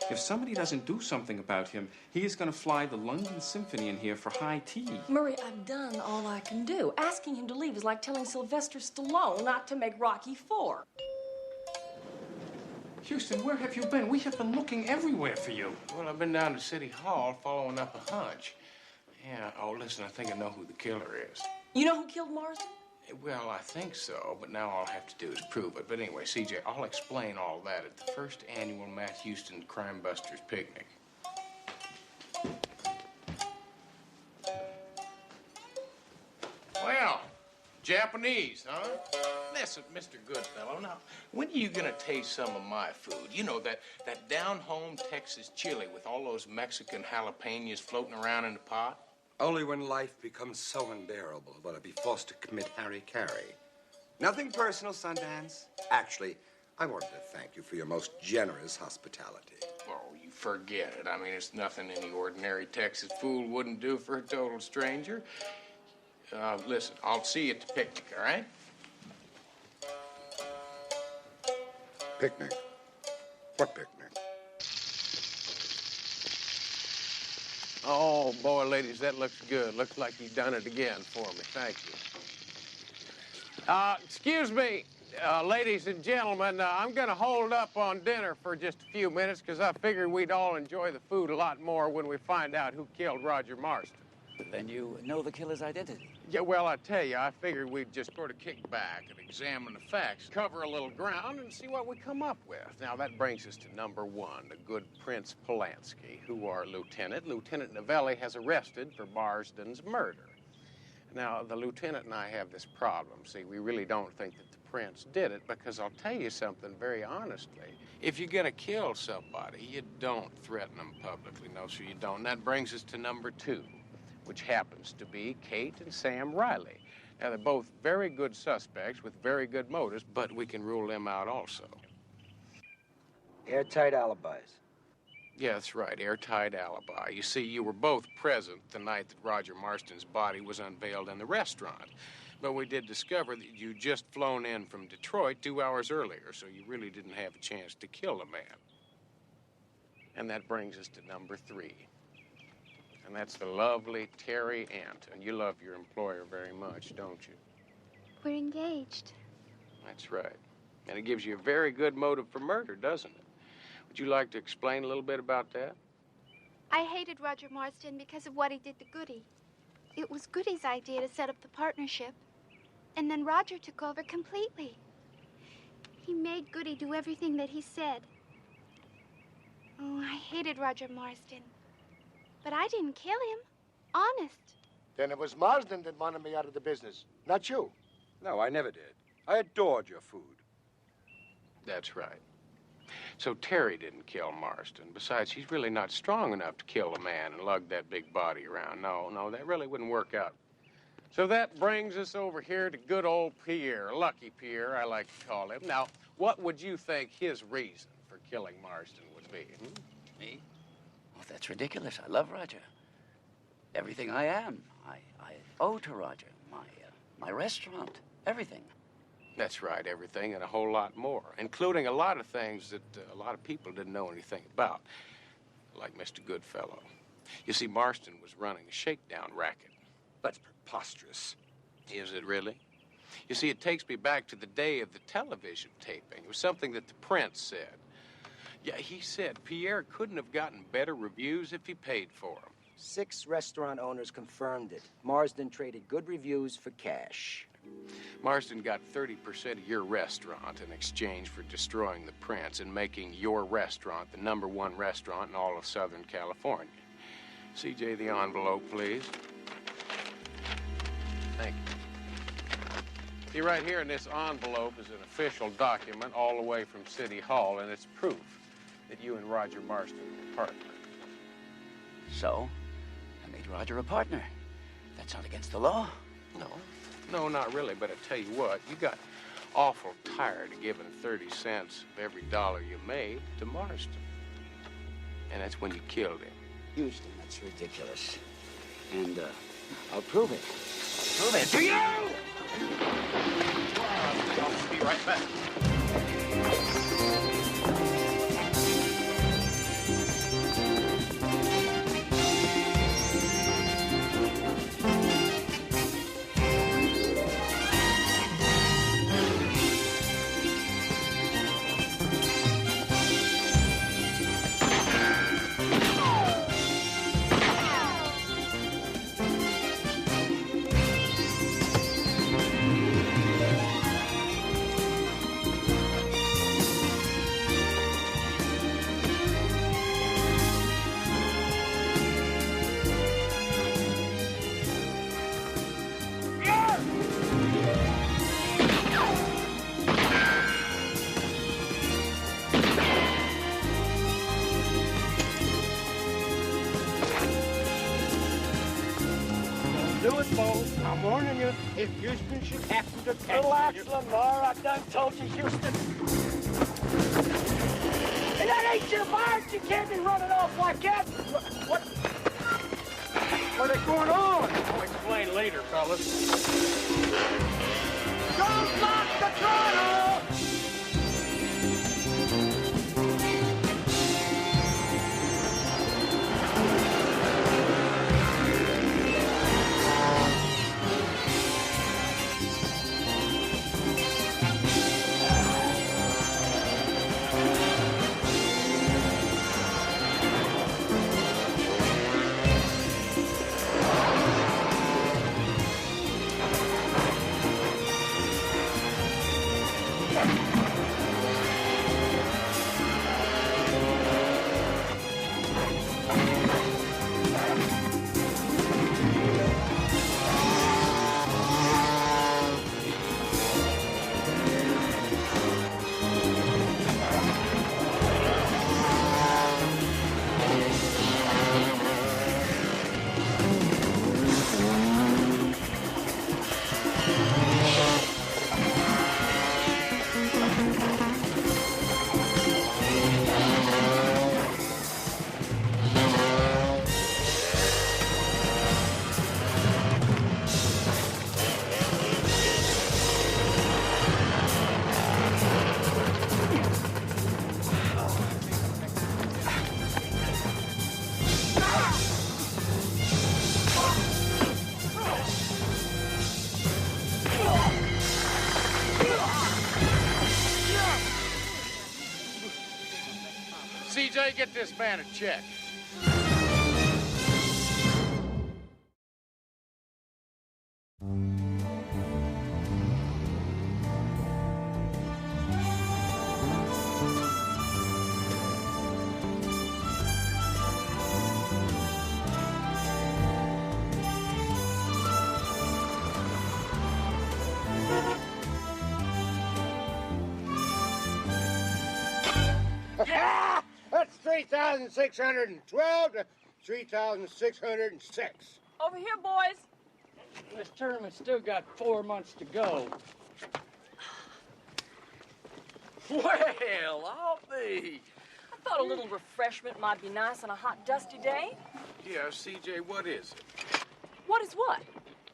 If somebody doesn't do something about him, he is going to fly the London Symphony in here for high tea. Murray, I've done all I can do. Asking him to leave is like telling Sylvester Stallone not to make Rocky IV. Houston, where have you been? We have been looking everywhere for you. Well, I've been down to City Hall following up a hunch. Yeah, oh, listen, I think I know who the killer is. You know who killed Marsden? Well, I think so, but now all I have to do is prove it. But anyway, CJ, I'll explain all that at the first annual Matt Houston Crime Busters picnic. Well, Japanese, huh? Listen, Mr. Goodfellow, now, when are you gonna taste some of my food? You know, that down-home Texas chili with all those Mexican jalapenos floating around in the pot? Only when life becomes so unbearable will I be forced to commit hara-kiri. Nothing personal, Sundance. Actually, I wanted to thank you for your most generous hospitality. Oh, you forget it. I mean, it's nothing any ordinary Texas fool wouldn't do for a total stranger. Listen, I'll see you at the picnic, all right? Picnic? What picnic? Oh, boy, ladies, that looks good. Looks like you've done it again for me. Thank you. Excuse me, ladies and gentlemen. I'm going to hold up on dinner for just a few minutes because I figured we'd all enjoy the food a lot more when we find out who killed Roger Marsden. Then you know the killer's identity? Yeah, well, I tell you, I figured we'd just sort of kick back and examine the facts, cover a little ground, and see what we come up with. Now, that brings us to number one, the good Prince Polanski, who our lieutenant, Lieutenant Novelli, has arrested for Marsden's murder. Now, the lieutenant and I have this problem. See, we really don't think that the Prince did it because I'll tell you something very honestly. If you're going to kill somebody, you don't threaten them publicly. No, sir, you don't. And that brings us to number two, which happens to be Kate and Sam Riley. Now, they're both very good suspects with very good motives, but we can rule them out also. Airtight alibis. Yeah, that's right, airtight alibi. You see, you were both present the night that Roger Marsden's body was unveiled in the restaurant. But we did discover that you'd just flown in from Detroit 2 hours earlier, so you really didn't have a chance to kill the man. And that brings us to number three. And that's the lovely Terry Ant. And you love your employer very much, don't you? We're engaged. That's right. And it gives you a very good motive for murder, doesn't it? Would you like to explain a little bit about that? I hated Roger Marsden because of what he did to Goody. It was Goody's idea to set up the partnership. And then Roger took over completely. He made Goody do everything that he said. Oh, I hated Roger Marsden. But I didn't kill him. Honest. Then it was Marsden that wanted me out of the business, not you. No, I never did. I adored your food. That's right. So Terry didn't kill Marsden. Besides, he's really not strong enough to kill a man and lug that big body around. No, that really wouldn't work out. So that brings us over here to good old Pierre, Lucky Pierre, I like to call him. Now, what would you think his reason for killing Marsden would be? Me? Oh, that's ridiculous. I love Roger. Everything I am, I owe to Roger. My restaurant, everything. That's right, everything and a whole lot more, including a lot of things that a lot of people didn't know anything about, like Mr. Goodfellow. You see, Marsden was running a shakedown racket. That's preposterous. Is it really? You see, it takes me back to the day of the television taping. It was something that the Prince said. Yeah, he said Pierre couldn't have gotten better reviews if he paid for them. 6 restaurant owners confirmed it. Marsden traded good reviews for cash. Marsden got 30% of your restaurant in exchange for destroying the Prince and making your restaurant the #1 restaurant in all of Southern California. CJ, the envelope, please. Thank you. See, right here in this envelope is an official document all the way from City Hall, and it's proof that you and Roger Marsden were partners. So, I made Roger a partner. That's not against the law. No, not really, but I tell you what, you got awful tired of giving 30 cents of every dollar you made to Marsden. And that's when you killed him. Houston, that's ridiculous. And, I'll prove it. I'll prove it to you! I'll be right back. do it both. I'm warning you, if Houston should happen to catch Relax, you. Lamar. I done told you, Houston. And that ain't your march. You can't be running off like that. What is going on? I'll explain later, fellas. Don't lock the throttle! CJ, get this man a check. That's 3,612 to 3,606. Over here, boys. This tournament's still got 4 months to go. Well, I'll be. I thought a little refreshment might be nice on a hot, dusty day. Yeah, CJ, what is it? What is what?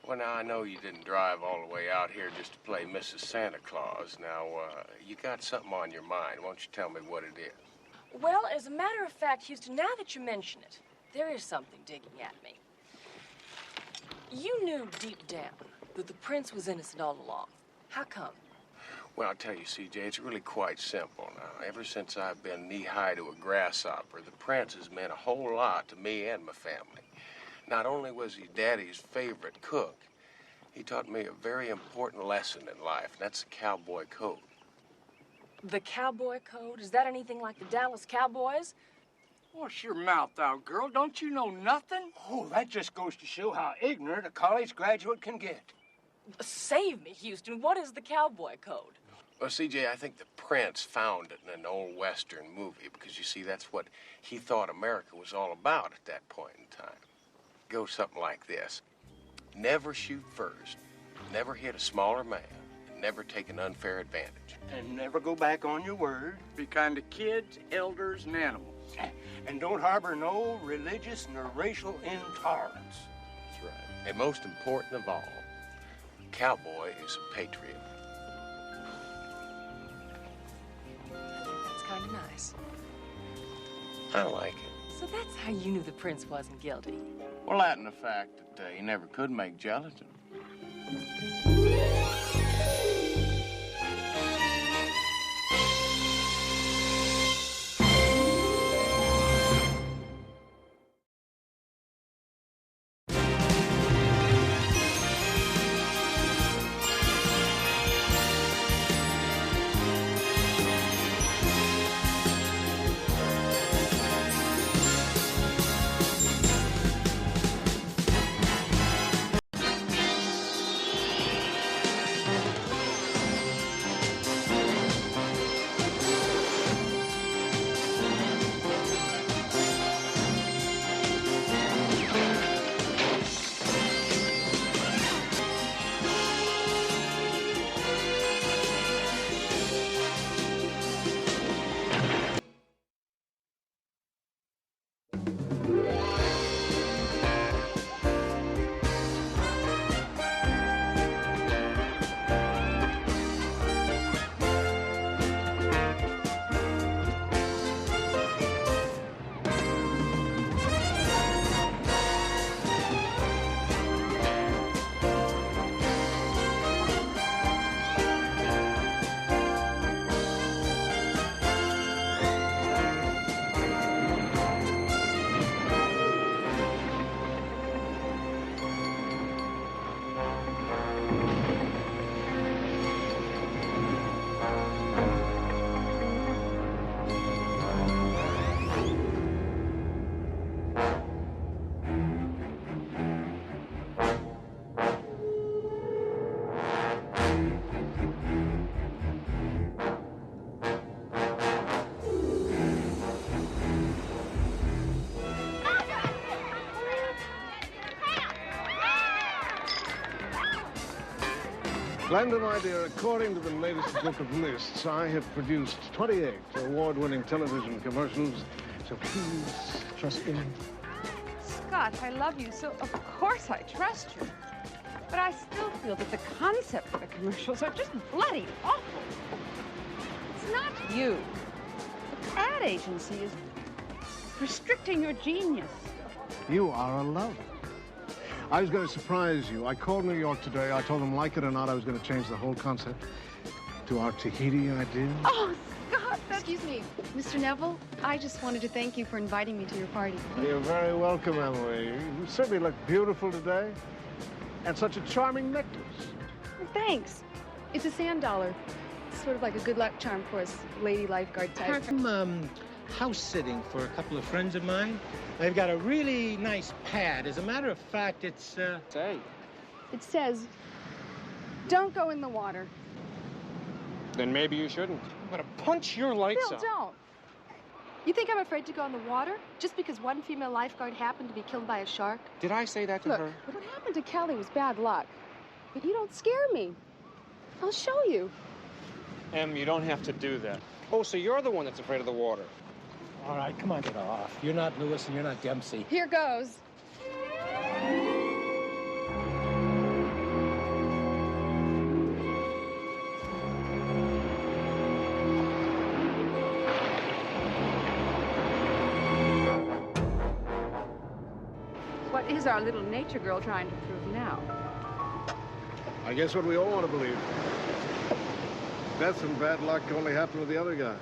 Well, now, I know you didn't drive all the way out here just to play Mrs. Santa Claus. Now, you got something on your mind. Won't you tell me what it is? Well, as a matter of fact, Houston, now that you mention it, there is something digging at me. You knew deep down that the prince was innocent all along. How come? Well, I'll tell you, CJ, it's really quite simple now. Ever since I've been knee-high to a grasshopper, the prince has meant a whole lot to me and my family. Not only was he Daddy's favorite cook, he taught me a very important lesson in life, and that's the cowboy code. The cowboy code? Is that anything like the Dallas Cowboys? Wash your mouth out, girl. Don't you know nothing? Oh, that just goes to show how ignorant a college graduate can get. Save me, Houston. What is the cowboy code? Well, CJ, I think the prince found it in an old Western movie because, you see, that's what he thought America was all about at that point in time. It goes something like this. Never shoot first, never hit a smaller man, and never take an unfair advantage. And never go back on your word. Be kind to kids, elders, and animals. And don't harbor no religious nor racial intolerance. That's right. And most important of all, a cowboy is a patriot. I think that's kind of nice. I like it. So that's how you knew the prince wasn't guilty. Well, that and the fact that he never could make gelatin. Glenda, my dear, according to the latest book of lists, I have produced 28 award-winning television commercials, so please trust me. Scott, I love you, so of course I trust you. But I still feel that the concept for the commercials are just bloody awful. It's not you. The ad agency is restricting your genius. You are a lover. I was going to surprise you. I called New York today. I told them, like it or not, I was going to change the whole concept to our Tahiti idea. Oh, Scott, Excuse me, Mr. Neville, I just wanted to thank you for inviting me to your party. You're very welcome, Emily. You certainly look beautiful today. And such a charming necklace. Thanks. It's a sand dollar. It's sort of like a good luck charm for us lady lifeguard type. I'm house sitting for a couple of friends of mine. They've got a really nice pad. As a matter of fact, it's, Say. It says, don't go in the water. Then maybe you shouldn't. I'm gonna punch your lights Phil, out. don't. You think I'm afraid to go in the water just because one female lifeguard happened to be killed by a shark? Did I say that to Look, her? what happened to Kelly was bad luck. But you don't scare me. I'll show you. Em, you don't have to do that. Oh, so you're the one that's afraid of the water. all right, come on, get off. You're not Lewis and you're not Dempsey. Here goes. What is our little nature girl trying to prove now? I guess what we all want to believe. Death and bad luck only happen to the other guy.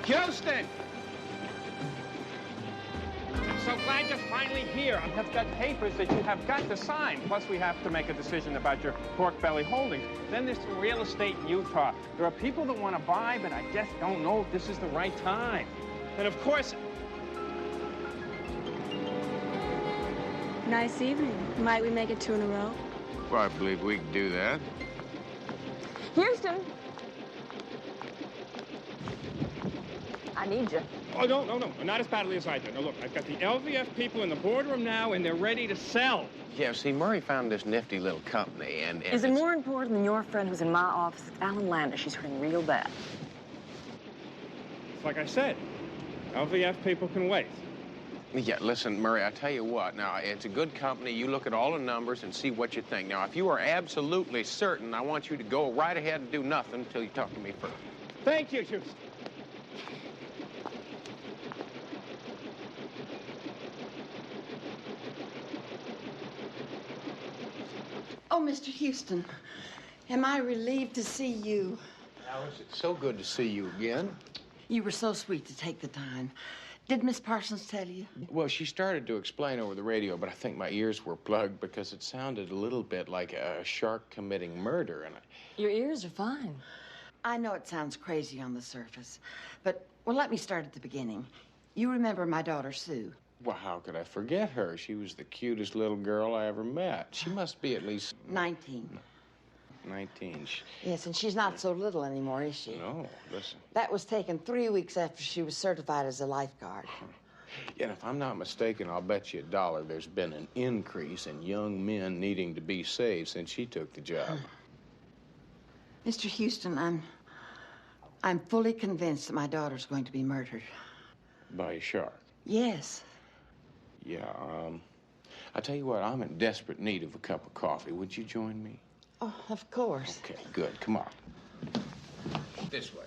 Houston! I'm so glad you're finally here. I have got papers that you have got to sign. Plus, we have to make a decision about your pork belly holdings. Then there's some real estate in Utah. There are people that want to buy, but I just don't know if this is the right time. And of course... Nice evening. Might we make it two in a row? Well, I believe we can do that. Houston! I need you. Oh, no, not as badly as I do. Now, look, I've got the LVF people in the boardroom now, and they're ready to sell. Yeah, see, Murray found this nifty little company, and Is it more important than your friend who's in my office, Alan Lander? She's hurting real bad. It's like I said, LVF people can wait. Yeah, listen, Murray, I tell you what. Now, it's a good company. You look at all the numbers and see what you think. Now, if you are absolutely certain, I want you to go right ahead and do nothing until you talk to me first. Thank you, Houston. Oh, Mr. Houston, am I relieved to see you? Alice, it's so good to see you again. You were so sweet to take the time. Did Miss Parsons tell you? Well, she started to explain over the radio, but I think my ears were plugged because it sounded a little bit like a shark committing murder, and Your ears are fine. I know it sounds crazy on the surface, but, well, let me start at the beginning. You remember my daughter, Sue? Well, how could I forget her? She was the cutest little girl I ever met. She must be at least... 19. 19. Yes, and she's not so little anymore, is she? No, listen. That was taken 3 weeks after she was certified as a lifeguard. Yeah, and if I'm not mistaken, I'll bet you $1 there's been an increase in young men needing to be saved since she took the job. Mr. Houston, I'm fully convinced that my daughter's going to be murdered. By a shark? Yes. Yeah, I tell you what, I'm in desperate need of a cup of coffee. Would you join me? Oh, of course. Okay, good. Come on. This way.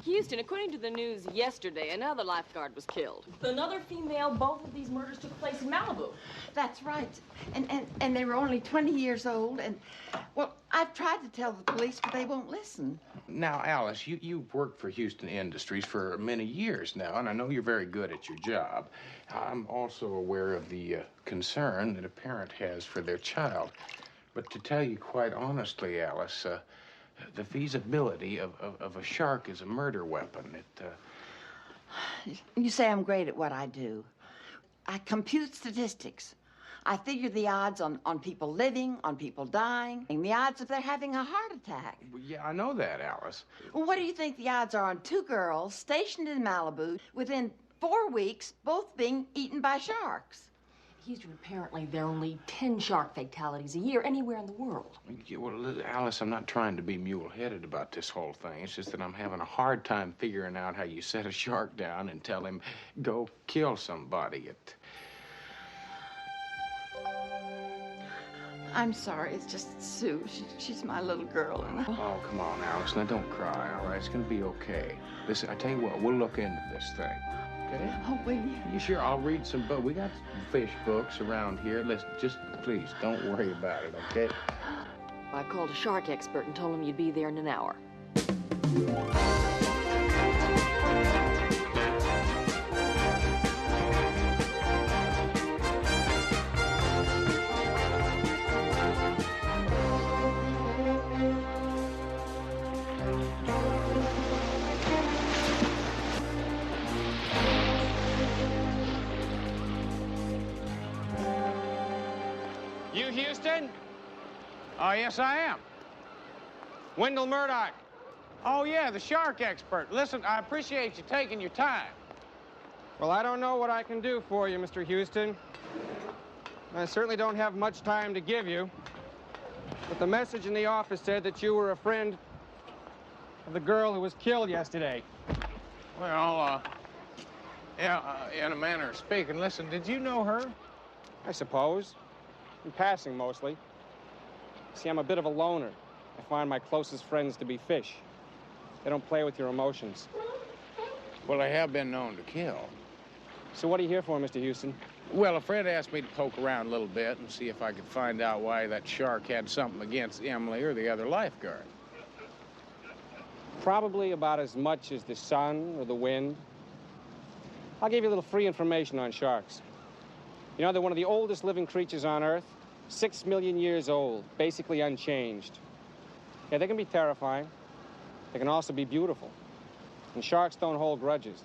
Houston, according to the news yesterday, another lifeguard was killed. Another female. Both of these murders took place in Malibu. That's right. And they were only 20 years old. And, well, I've tried to tell the police, but they won't listen. Now, Alice, you've worked for Houston Industries for many years now, and I know you're very good at your job. I'm also aware of the concern that a parent has for their child. But to tell you quite honestly, Alice, the feasibility of a shark as a murder weapon, You say I'm great at what I do. I compute statistics. I figure the odds on people living, on people dying, and the odds of their having a heart attack. Well, yeah, I know that, Alice. Well, what do you think the odds are on 2 girls stationed in Malibu within 4 weeks, both being eaten by sharks? Houston, apparently there are only 10 shark fatalities a year anywhere in the world. Yeah, well, Alice, I'm not trying to be mule-headed about this whole thing. It's just that I'm having a hard time figuring out how you set a shark down and tell him, go kill somebody. I'm sorry, it's just Sue. She's my little girl. Oh, come on, Alice. Now, don't cry, all right? It's going to be okay. Listen, I tell you what, we'll look into this thing, okay? Oh, will you? You sure? I'll read some books. We got fish books around here. Let's just, please, don't worry about it, okay? I called a shark expert and told him you'd be there in an hour. You Houston? Oh, yes, I am. Wendell Murdoch. Oh, yeah, the shark expert. Listen, I appreciate you taking your time. Well, I don't know what I can do for you, Mr. Houston. I certainly don't have much time to give you. But the message in the office said that you were a friend of the girl who was killed yesterday. Well, yeah, in a manner of speaking. Listen, did you know her? I suppose. In passing, mostly. See, I'm a bit of a loner. I find my closest friends to be fish. They don't play with your emotions. Well, they have been known to kill. So what are you here for, Mr. Houston? Well, a friend asked me to poke around a little bit and see if I could find out why that shark had something against Emily or the other lifeguard. Probably about as much as the sun or the wind. I'll give you a little free information on sharks. You know, they're one of the oldest living creatures on Earth. 6 million years old, basically unchanged. Yeah, they can be terrifying. They can also be beautiful. And sharks don't hold grudges.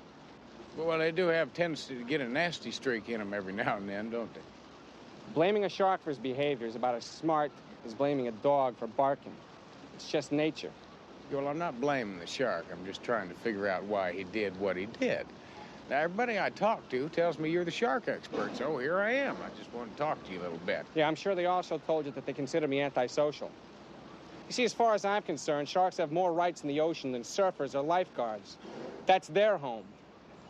Well, they do have a tendency to get a nasty streak in them every now and then, don't they? Blaming a shark for his behavior is about as smart as blaming a dog for barking. It's just nature. Well, I'm not blaming the shark. I'm just trying to figure out why he did what he did. Now, everybody I talk to tells me you're the shark expert, so here I am. I just want to talk to you a little bit. Yeah, I'm sure they also told you that they consider me antisocial. You see, as far as I'm concerned, sharks have more rights in the ocean than surfers or lifeguards. That's their home.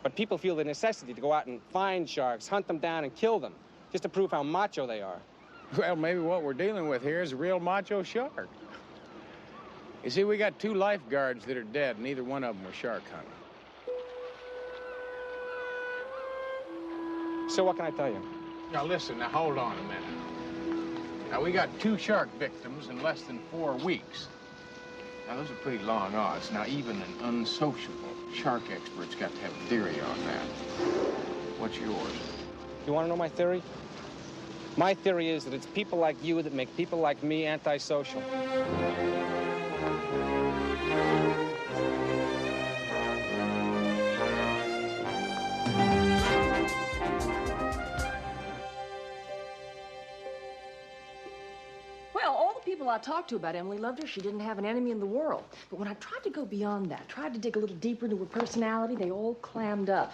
But people feel the necessity to go out and find sharks, hunt them down, and kill them, just to prove how macho they are. Well, maybe what we're dealing with here is a real macho shark. You see, we got 2 lifeguards that are dead, and neither one of them were shark hunting. So what can I tell you? Now, listen, now, hold on a minute. Now, we got 2 shark victims in less than 4 weeks. Now, those are pretty long odds. Now, even an unsociable shark expert's got to have a theory on that. What's yours? You want to know my theory? My theory is that it's people like you that make people like me antisocial. people I talked to about Emily loved her. She didn't have an enemy in the world. But when I tried to go beyond that, tried to dig a little deeper into her personality, they all clammed up.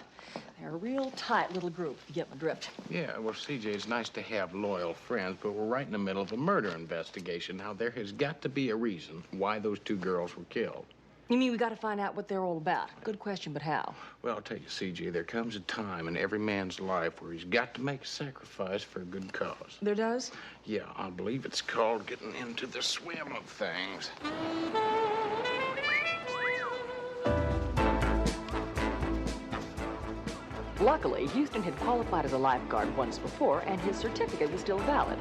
They're a real tight little group, if you get my drift. Yeah, well, CJ, it's nice to have loyal friends, but we're right in the middle of a murder investigation. Now, there has got to be a reason why those two girls were killed. You mean we got to find out what they're all about? Good question, but how? Well, I'll tell you, CJ, there comes a time in every man's life where he's got to make a sacrifice for a good cause. There does? Yeah, I believe it's called getting into the swim of things. Luckily, Houston had qualified as a lifeguard once before, and his certificate was still valid.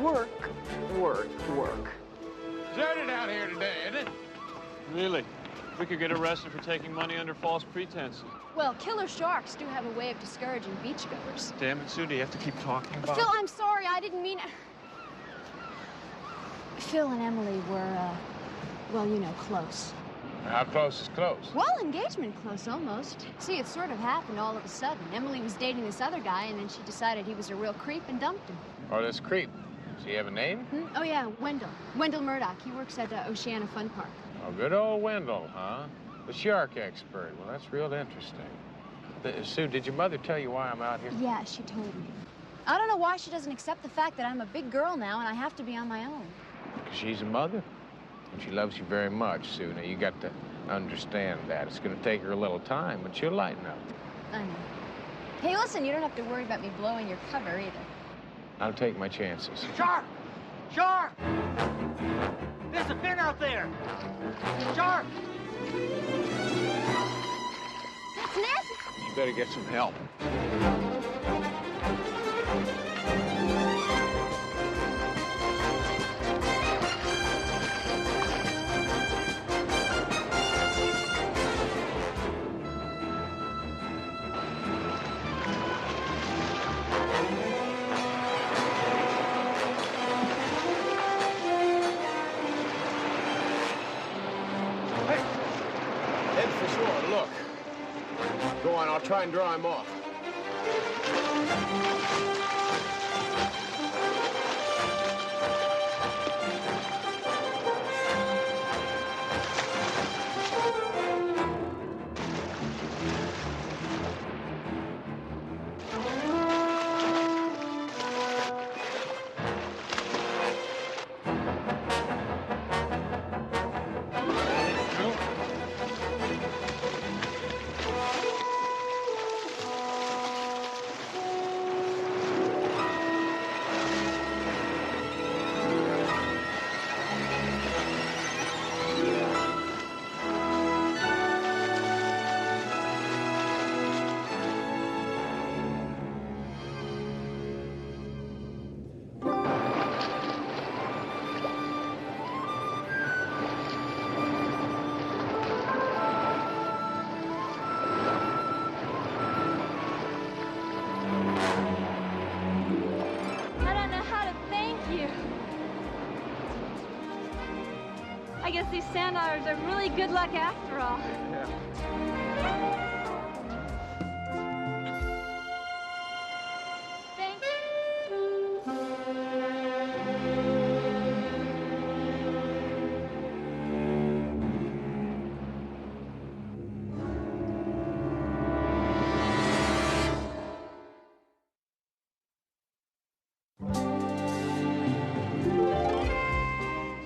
Work, work, work. Deserted out here today, isn't it? Really? We could get arrested for taking money under false pretenses. Well, killer sharks do have a way of discouraging beachgoers. Damn it, Sue, do you have to keep talking about Phil, I'm sorry. I didn't mean... Phil and Emily were, well, you know, close. How close is close? Well, engagement close, almost. See, it sort of happened all of a sudden. Emily was dating this other guy, and then she decided he was a real creep and dumped him. Oh, this creep. Does he have a name? Oh, yeah, Wendell. Wendell Murdoch. He works at Oceana Fun Park. Oh, good old Wendell, huh? The shark expert. Well, that's real interesting. Sue, did your mother tell you why I'm out here? Yeah, she told me. I don't know why she doesn't accept the fact that I'm a big girl now and I have to be on my own. Because she's a mother. And she loves you very much, Sue. Now, you got to understand that. It's going to take her a little time, but she'll lighten up. I know. Hey, listen, you don't have to worry about me blowing your cover either. I'll take my chances. Shark! Shark! There's a fin out there! Shark! That's Nancy! You better get some help. Head for shore, look. Go on, I'll try and draw him off. I don't know how to thank you. I guess these sand otters are really good luck after all. Thank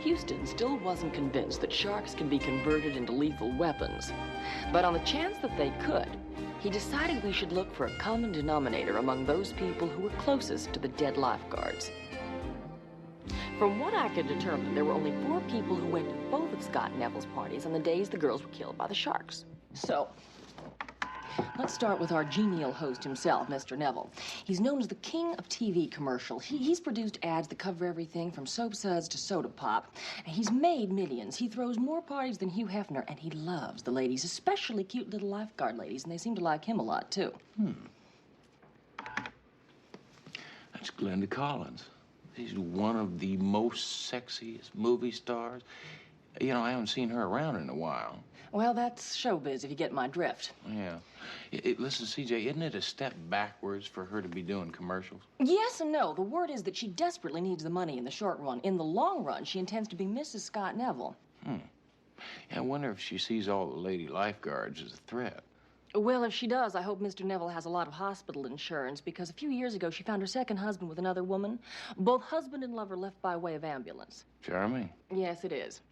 Houston still wasn't convinced that sharks can be converted into lethal weapons. But on the chance that they could, he decided we should look for a common denominator among those people who were closest to the dead lifeguards. From what I could determine, there were only 4 people who went to both of Scott and Neville's parties on the days the girls were killed by the sharks. So, let's start with our genial host himself, Mr. Neville. He's known as the king of TV commercials. He's produced ads that cover everything from soap suds to soda pop. And he's made millions. He throws more parties than Hugh Hefner, and he loves the ladies, especially cute little lifeguard ladies, and they seem to like him a lot, too. That's Glenda Collins. She's one of the most sexiest movie stars. You know, I haven't seen her around in a while. Well, that's showbiz, if you get my drift. Yeah. Listen, CJ, isn't it a step backwards for her to be doing commercials? Yes and no. The word is that she desperately needs the money in the short run. In the long run, she intends to be Mrs. Scott Neville. Yeah, I wonder if she sees all the lady lifeguards as a threat. Well, if she does, I hope Mr. Neville has a lot of hospital insurance, because a few years ago she found her second husband with another woman. Both husband and lover left by way of ambulance. Charming. Yes, it is.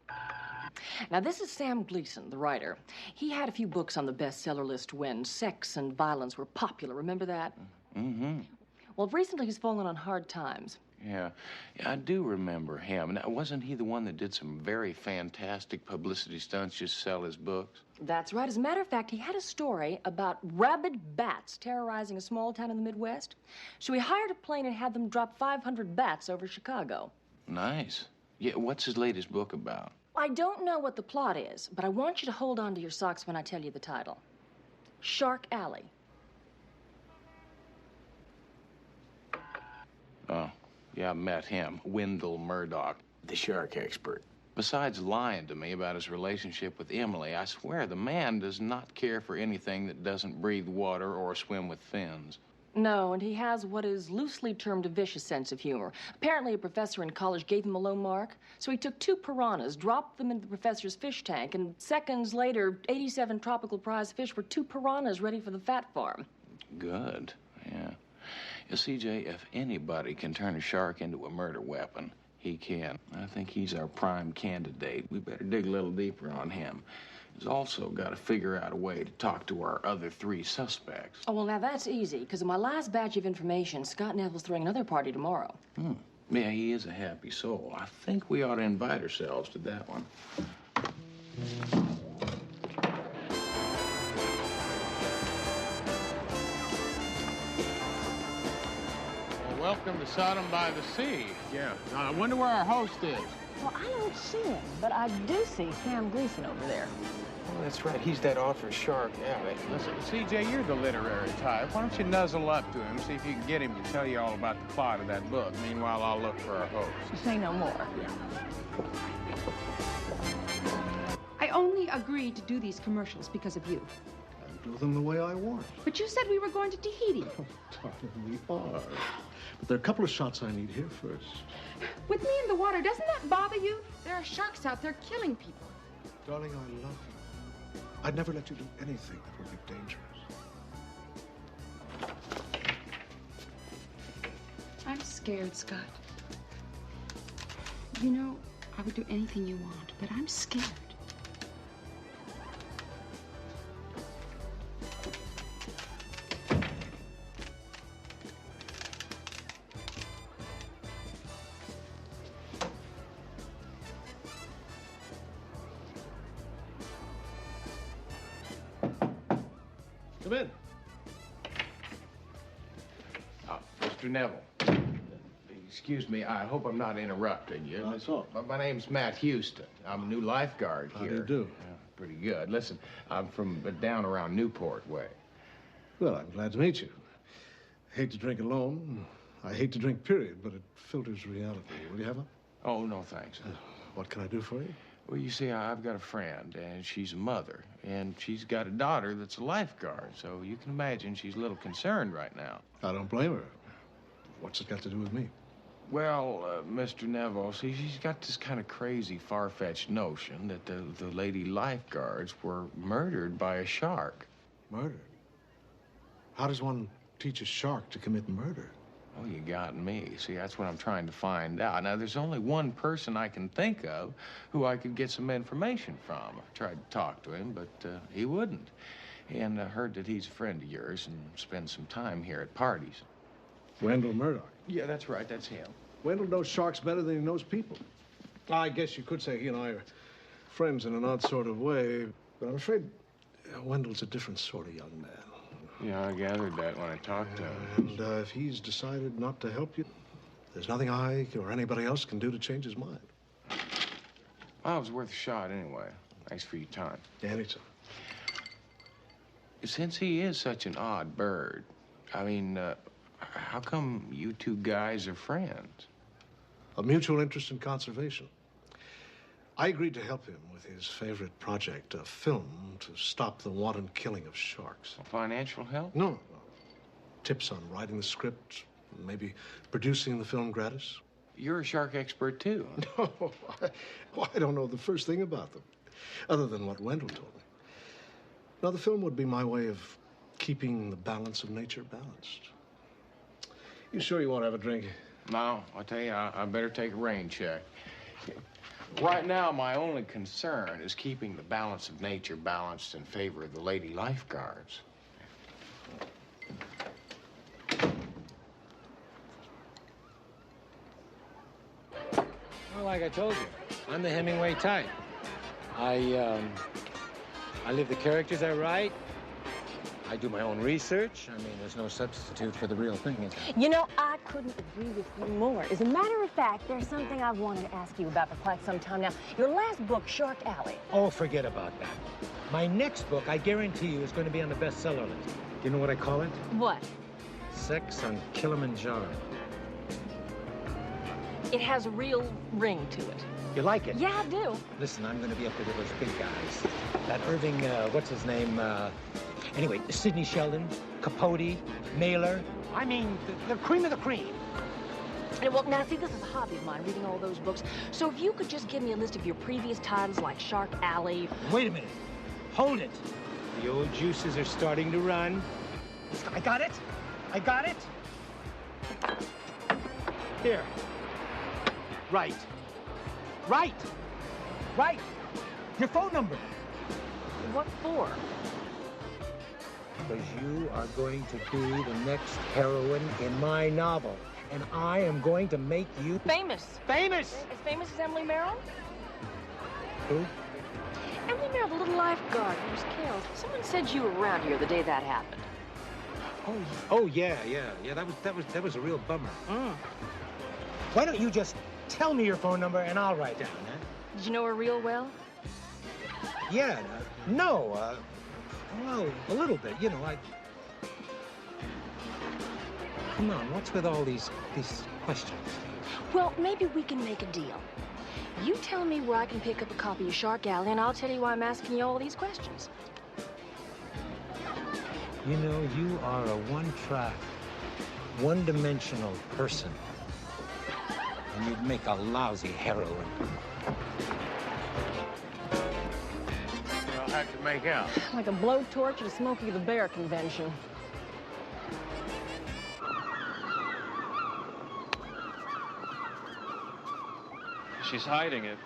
Now, this is Sam Gleason, the writer. He had a few books on the bestseller list when sex and violence were popular. Remember that? Mm-hmm. Well, recently he's fallen on hard times. Yeah, I do remember him. Now, wasn't he the one that did some very fantastic publicity stunts just to sell his books? That's right. As a matter of fact, he had a story about rabid bats terrorizing a small town in the Midwest. So he hired a plane and had them drop 500 bats over Chicago. Nice. Yeah, what's his latest book about? I don't know what the plot is, but I want you to hold on to your socks when I tell you the title. Shark Alley. Oh, yeah, I met him. Wendell Murdoch, the shark expert. Besides lying to me about his relationship with Emily, I swear the man does not care for anything that doesn't breathe water or swim with fins. No, and he has what is loosely termed a vicious sense of humor. Apparently, a professor in college gave him a low mark, so he took 2 piranhas, dropped them into the professor's fish tank, and seconds later, 87 tropical prize fish were 2 piranhas ready for the fat farm. Good, yeah. CJ, if anybody can turn a shark into a murder weapon, he can. I think he's our prime candidate. We better dig a little deeper on him. He's also got to figure out a way to talk to our other 3 suspects. Oh, well, now that's easy, because in my last batch of information, Scott Neville's throwing another party tomorrow. Yeah, he is a happy soul. I think we ought to invite ourselves to that one. Well, welcome to Sodom by the Sea. Yeah. I wonder where our host is. Well, I don't see him, but I do see Sam Gleason over there. Oh, that's right. He's that author, Shark Alley. Listen, CJ, you're the literary type. Why don't you nuzzle up to him, see if you can get him to tell you all about the plot of that book. Meanwhile, I'll look for our host. Say no more. I only agreed to do these commercials because of you. Do them the way I want. But you said we were going to Tahiti. Oh, darling, we are. But there are a couple of shots I need here first. With me in the water, doesn't that bother you? There are sharks out there killing people. Darling, I love you. I'd never let you do anything that would be dangerous. I'm scared, Scott. You know, I would do anything you want, but I'm scared. Come in. Mr. Neville. Excuse me, I hope I'm not interrupting you. Not at all. My name's Matt Houston. I'm a new lifeguard here. How do you do? Pretty good. Listen, I'm from down around Newport way. Well, I'm glad to meet you. I hate to drink alone. I hate to drink, period, but it filters reality. Will you have one? Oh, no, thanks. What can I do for you? Well, you see, I've got a friend, and she's a mother, and she's got a daughter that's a lifeguard, so you can imagine she's a little concerned right now. I don't blame her. What's it got to do with me? Well, Mr. Neville, see, she's got this kind of crazy, far-fetched notion that the lady lifeguards were murdered by a shark. Murdered? How does one teach a shark to commit murder? Oh, you got me. See, that's what I'm trying to find out. Now, there's only one person I can think of who I could get some information from. I tried to talk to him, but he wouldn't. And I heard that he's a friend of yours and spends some time here at parties. Wendell Murdoch. Yeah, that's right. That's him. Wendell knows sharks better than he knows people. I guess you could say he and I are friends in an odd sort of way, but I'm afraid Wendell's a different sort of young man. Yeah, I gathered that when I talked to him. And if he's decided not to help you, there's nothing I or anybody else can do to change his mind. Well, it was worth a shot anyway. Thanks for your time. Anytime. Since he is such an odd bird, I mean, how come you 2 guys are friends? A mutual interest in conservation. I agreed to help him with his favorite project, a film to stop the wanton killing of sharks. Financial help? No. Tips on writing the script, maybe producing the film gratis. You're a shark expert, too. No, I don't know the first thing about them, other than what Wendell told me. Now, the film would be my way of keeping the balance of nature balanced. You sure you won't have a drink? No, I tell you, I better take a rain check. Right now, my only concern is keeping the balance of nature balanced in favor of the lady lifeguards. Well, like I told you, I'm the Hemingway type. I live the characters I write. I do my own research. I mean, there's no substitute for the real thing, is there? You know, I couldn't agree with you more. As a matter of fact, there's something I've wanted to ask you about for quite some time now. Your last book, Shark Alley. Oh, forget about that. My next book, I guarantee you, is going to be on the bestseller list. Do you know what I call it? What? Sex on Kilimanjaro. It has a real ring to it. You like it? Yeah, I do. Listen, I'm going to be up there with those big guys. That Irving, what's his name? Anyway, Sidney Sheldon, Capote, Mailer. I mean, the cream of the cream. Well, now, see, this is a hobby of mine, reading all those books. So if you could just give me a list of your previous titles, like Shark Alley. Wait a minute. Hold it. The old juices are starting to run. I got it. I got it. Here. Right. Right. Right. Your phone number. What for? Because you are going to be the next heroine in my novel. And I am going to make you... Famous. Famous! As famous as Emily Merrill? Who? Emily Merrill, the little lifeguard who was killed. Someone said you were around here the day that happened. Oh, yeah. That was a real bummer. Why don't you just tell me your phone number and I'll write down, huh? Did you know her real well? Yeah, no, well, a little bit, you know, Come on, what's with all these questions? Well, maybe we can make a deal. You tell me where I can pick up a copy of Shark Alley, and I'll tell you why I'm asking you all these questions. You know, you are a one-track, one-dimensional person. And you'd make a lousy heroine. Well, how'd you make out? Like a blowtorch at a Smokey the Bear convention. She's hiding it,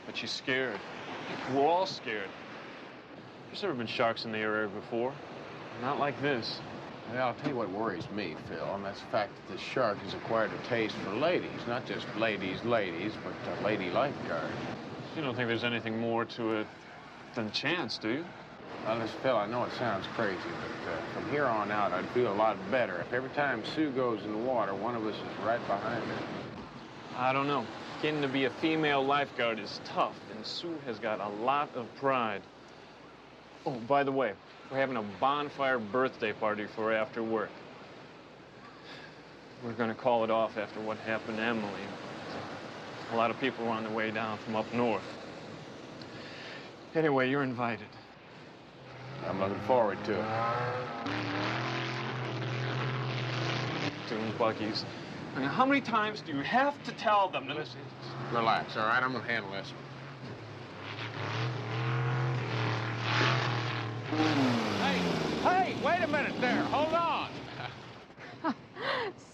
but she's scared. We're all scared. There's never been sharks in the area before. Not like this. Well, I'll tell you what worries me, Phil, and that's the fact that this shark has acquired a taste for ladies. Not just ladies, but lady lifeguards. You don't think there's anything more to it than chance, do you? Well, listen, Phil, I know it sounds crazy, but from here on out, I'd feel a lot better if every time Sue goes in the water, one of us is right behind her. I don't know. Getting to be a female lifeguard is tough, and Sue has got a lot of pride. Oh, by the way, we're having a bonfire birthday party for her after work. We're going to call it off after what happened to Emily. A lot of people were on their way down from up north. Anyway, you're invited. I'm looking forward to it. Doing buggies. I mean, how many times do you have to tell them? Listen, relax, all right? I'm going to handle this. Hey, wait a minute there. Hold on.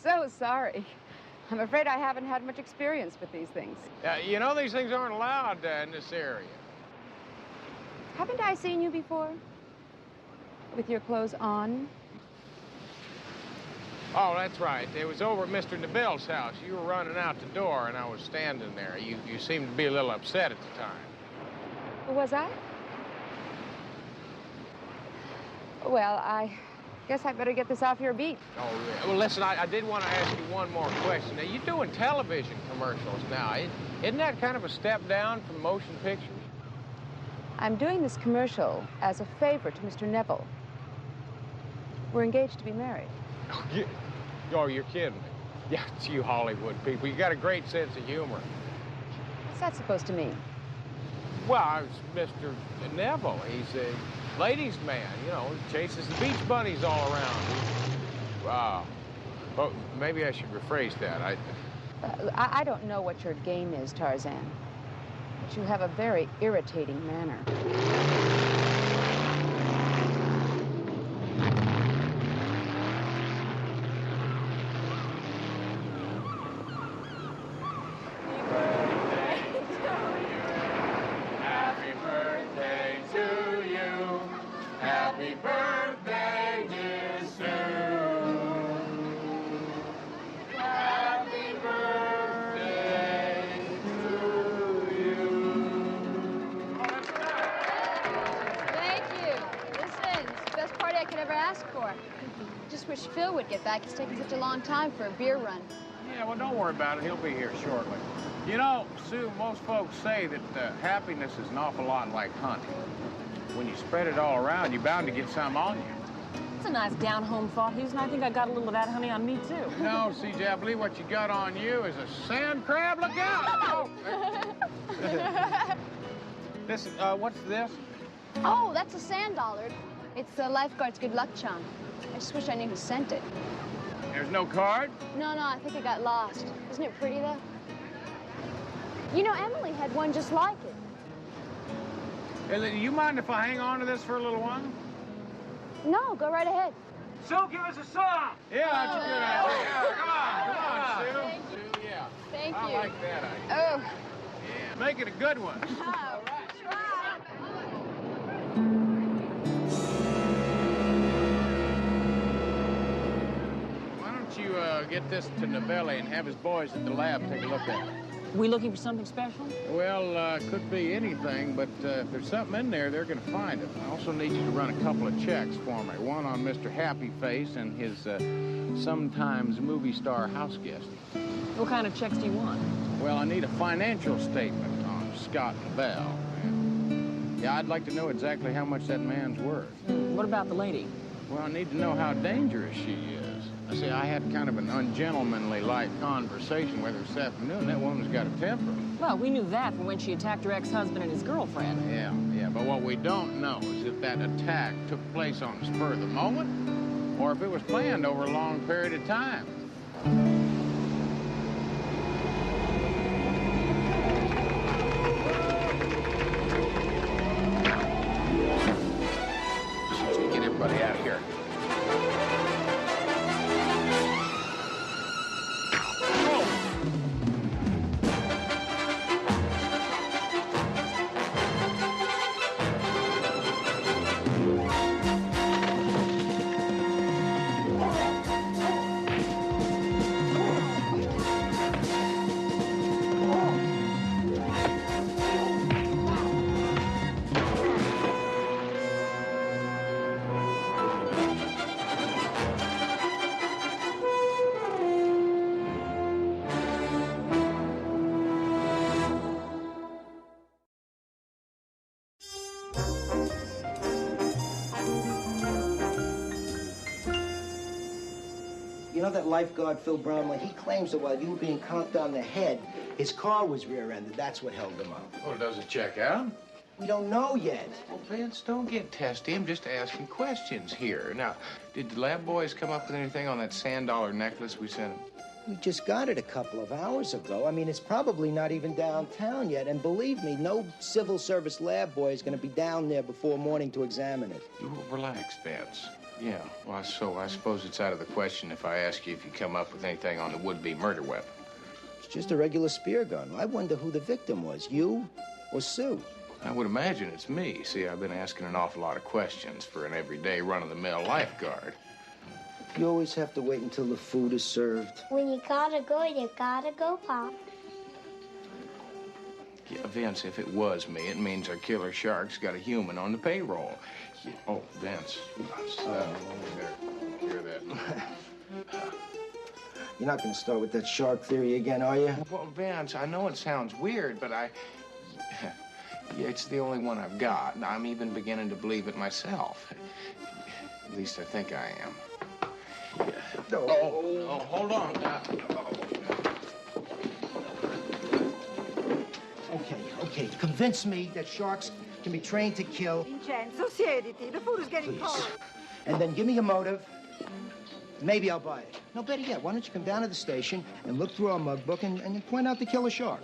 So sorry. I'm afraid I haven't had much experience with these things. You know these things aren't allowed in this area. Haven't I seen you before? With your clothes on? Oh, that's right. It was over at Mr. DeBell's house. You were running out the door, and I was standing there. You seemed to be a little upset at the time. Was I? Well, I guess I better get this off your beat. Oh, yeah. Well, listen, I did want to ask you one more question. Now, you're doing television commercials now. Isn't that kind of a step down from motion pictures? I'm doing this commercial as a favor to Mr. Neville. We're engaged to be married. Oh, you're kidding me. Yeah, it's you Hollywood people. You got a great sense of humor. What's that supposed to mean? Well, it's Mr. Neville. He's a ladies' man, you know, he chases the beach bunnies all around. Wow. Oh, maybe I should rephrase that. I don't know what your game is, Tarzan, but you have a very irritating manner. Happy birthday to you. Happy birthday, dear Sue. Happy birthday to you. Thank you. Listen, it's the best party I could ever ask for. Just wish Phil would get back. It's taken such a long time for a beer run. Yeah, well, don't worry about it. He'll be here shortly. You know, Sue, most folks say that happiness is an awful lot like hunting. When you spread it all around, you're bound to get some on you. That's a nice down-home thought, Houston. I think I got a little of that honey on me, too. No, CJ, I believe what you got on you is a sand crab. Look out! This, what's this? Oh, that's a sand dollard. It's the lifeguard's good luck charm. I just wish I knew who sent it. There's no card? No, I think it got lost. Isn't it pretty, though? You know, Emily had one just like it. Do you mind if I hang on to this for a little while? No, go right ahead. So give us a song. Yeah, that's a good idea. Come on, Sue. Thank you. Sue, yeah. Thank I you. like that idea. Oh. Yeah, make it a good one. All right. Why don't you get this to Novelli and have his boys at the lab take a look at it? We looking for something special? Well, could be anything, but if there's something in there, they're going to find it. I also need you to run a couple of checks for me. One on Mr. Happy Face and his sometimes movie star house guest. What kind of checks do you want? Well, I need a financial statement on Scott and Bell. Yeah, I'd like to know exactly how much that man's worth. What about the lady? Well, I need to know how dangerous she is. I see, I had kind of an ungentlemanly-like conversation with her this afternoon. That woman's got a temper. Well, we knew that from when she attacked her ex-husband and his girlfriend. Yeah, but what we don't know is if that attack took place on the spur of the moment or if it was planned over a long period of time. Get everybody out of here. You know that lifeguard, Phil Bromley, he claims that while you were being conked on the head, his car was rear-ended. That's what held him up. Well, does it check out? We don't know yet. Well, Vince, don't get testy. I'm just asking questions here. Now, did the lab boys come up with anything on that sand dollar necklace we sent them? We just got it a couple of hours ago. I mean, it's probably not even downtown yet. And believe me, no civil service lab boy is going to be down there before morning to examine it. Relax, Vince. Yeah, well, so I suppose it's out of the question if I ask you if you come up with anything on the would-be murder weapon. It's just a regular spear gun. I wonder who the victim was, you or Sue? I would imagine it's me. See, I've been asking an awful lot of questions for an everyday run-of-the-mill lifeguard. You always have to wait until the food is served. When you gotta go, Pop. Yeah, Vince, if it was me, it means our killer shark's got a human on the payroll. Yeah. Oh, Vince. Hear that. You're not going to start with that shark theory again, are you? Well, Vince, I know it sounds weird, but yeah, it's the only one I've got. And I'm even beginning to believe it myself. At least I think I am. Yeah. Oh, hold on. Okay, convince me that sharks can be trained to kill. Vincenzo, siediti. The food is getting cold. And then give me a motive. Maybe I'll buy it. No, better yet, why don't you come down to the station and look through our mug book and point out the killer shark?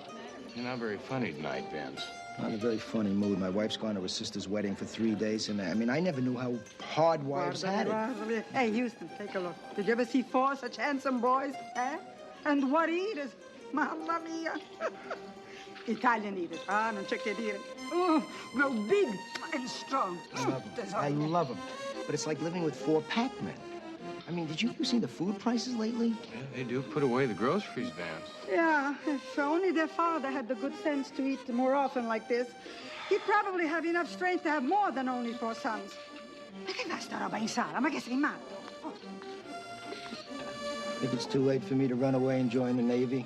You're not very funny tonight, Vince. I'm in a very funny mood. My wife's gone to her sister's wedding for 3 days, and I mean, I never knew how hard wives had it. Hey, Houston, take a look. Did you ever see 4 such handsome boys? Eh? And what eaters? Mamma mia. Italian eaters. Ah, non c'è che dire. Grow big and strong. I love them. But it's like living with 4 Pac-Men. I mean, did you ever see the food prices lately? Yeah, they do put away the groceries, Vance. Yeah, if only their father had the good sense to eat more often like this, he'd probably have enough strength to have more than only 4 sons. Ma che fa sta roba in sala? Ma che sei matto? Think it's too late for me to run away and join the Navy?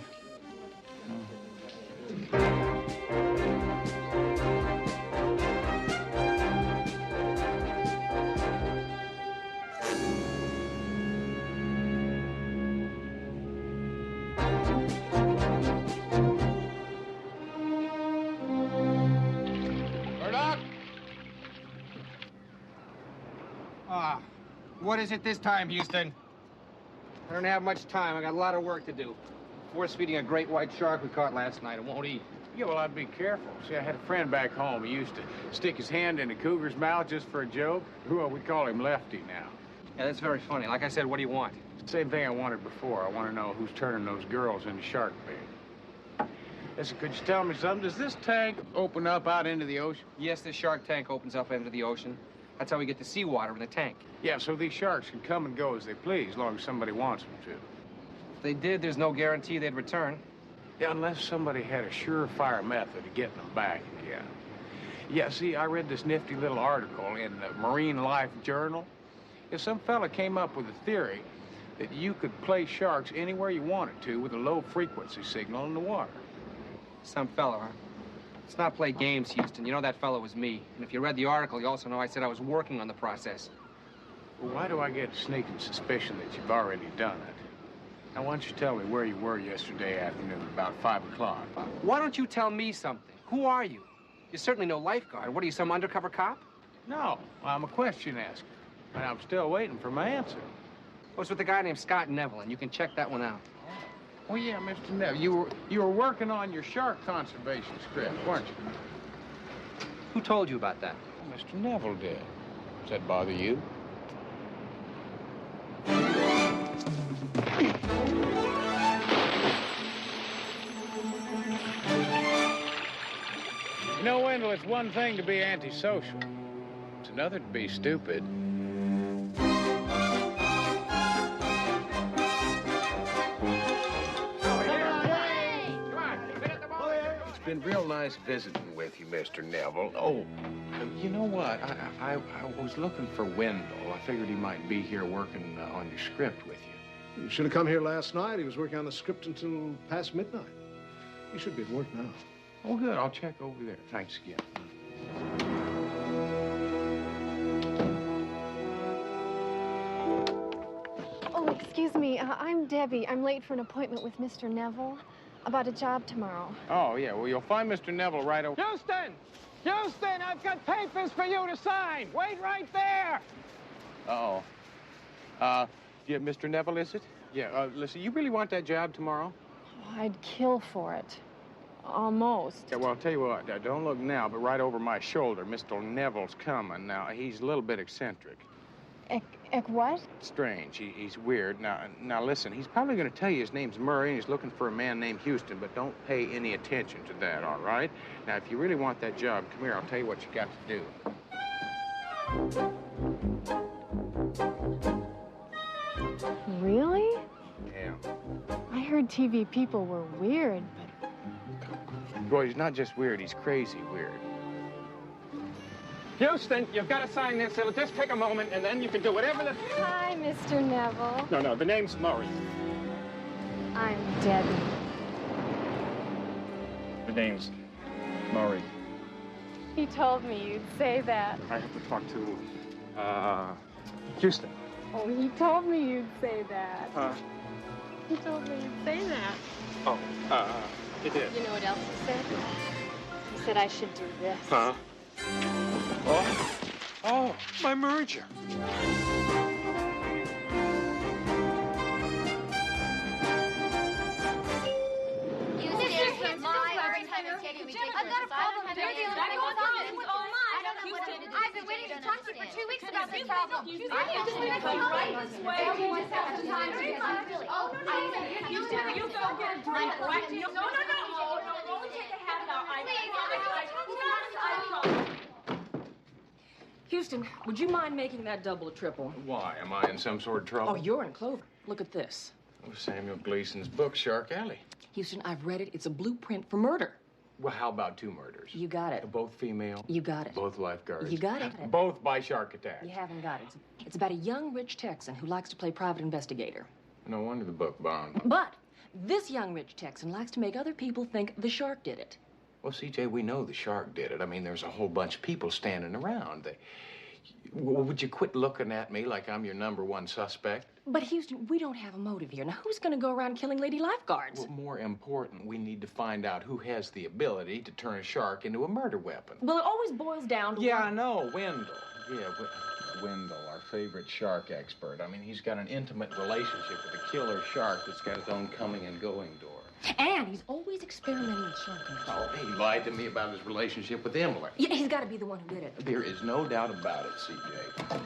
What is it this time, Houston? I don't have much time. I got a lot of work to do. Force feeding a great white shark we caught last night. It won't eat. Yeah, well, I'd be careful. See, I had a friend back home. He used to stick his hand in a cougar's mouth just for a joke. Well, we call him Lefty now. Yeah, that's very funny. Like I said, what do you want? Same thing I wanted before. I want to know who's turning those girls into shark bait. Listen, could you tell me something? Does this tank open up out into the ocean? Yes, this shark tank opens up into the ocean. That's how we get the seawater in the tank. Yeah, so these sharks can come and go as they please, as long as somebody wants them to. If they did, there's no guarantee they'd return. Yeah, unless somebody had a surefire method of getting them back again. Yeah, see, I read this nifty little article in the Marine Life Journal. If some fella came up with a theory that you could play sharks anywhere you wanted to with a low-frequency signal in the water. Some fella, huh? Let's not play games, Houston. You know that fellow was me. And if you read the article, you also know I said I was working on the process. Well, why do I get a sneaking suspicion that you've already done it? Now, why don't you tell me where you were yesterday afternoon, about 5 o'clock? Why don't you tell me something? Who are you? You're certainly no lifeguard. What are you, some undercover cop? No, I'm a question asker. And I'm still waiting for my answer. I was with a guy named Scott Neville, and you can check that one out. Oh, yeah, Mr. Neville. You were working on your shark conservation script, weren't you? Who told you about that? Mr. Neville did. Does that bother you? You know, Wendell, it's one thing to be antisocial. It's another to be stupid. It's been real nice visiting with you, Mr. Neville. Oh, You know what? I was looking for Wendell. I figured he might be here working on your script with you. You should have come here last night. He was working on the script until past midnight. He should be at work now. Oh, good. I'll check over there. Thanks again. Oh, excuse me. I'm Debbie. I'm late for an appointment with Mr. Neville about a job tomorrow. Oh, yeah. Well, you'll find Mr. Neville right over... Houston! Houston, I've got papers for you to sign. Wait right there. Uh-oh. Yeah, Mr. Neville, is it? Yeah, listen, you really want that job tomorrow? Oh, I'd kill for it. Almost. Yeah, well, I'll tell you what. Don't look now, but right over my shoulder, Mr. Neville's coming. Now, he's a little bit eccentric. What? Strange. He's weird. Now, listen, he's probably going to tell you his name's Murray and he's looking for a man named Houston, but don't pay any attention to that, all right? Now, if you really want that job, come here. I'll tell you what you got to do. Really? Yeah. I heard TV people were weird, Boy, he's not just weird, he's crazy weird. Houston, you've got to sign this. It'll just take a moment, and then you can do whatever the... Hi, Mr. Neville. No, the name's Murray. I'm Debbie. The name's Murray. He told me you'd say that. I have to talk to, Houston. Oh, he told me you'd say that. He told me you'd say that. Oh, he did. You know what else he said? He said I should do this. Huh? Oh, my merger. I've got a problem. You're the only one who's on it. I don't know what to do. I've been waiting to talk to you for 2 weeks about this problem. You go get a drink, right? No. Don't take a hat out. Houston, would you mind making that double or triple? Why? Am I in some sort of trouble? Oh, you're in clover. Look at this. Oh, Samuel Gleason's book, Shark Alley. Houston, I've read it. It's a blueprint for murder. Well, how about 2 murders? You got it. Both female? You got it. Both lifeguards? You got it. Both by shark attack? You haven't got it. It's about a young, rich Texan who likes to play private investigator. No wonder the book bombed. But this young, rich Texan likes to make other people think the shark did it. Well, CJ, we know the shark did it. I mean, there's a whole bunch of people standing around. Would you quit looking at me like I'm your #1 suspect? But, Houston, we don't have a motive here. Now, who's going to go around killing lady lifeguards? Well, more important, we need to find out who has the ability to turn a shark into a murder weapon. Well, it always boils down to... Yeah, I know, Wendell. Yeah, Wendell, our favorite shark expert. I mean, he's got an intimate relationship with a killer shark that's got his own coming and going door. And he's always experimenting with shark control. Oh, he lied to me about his relationship with Emily. Yeah, he's got to be the one who did it. There is no doubt about it, CJ.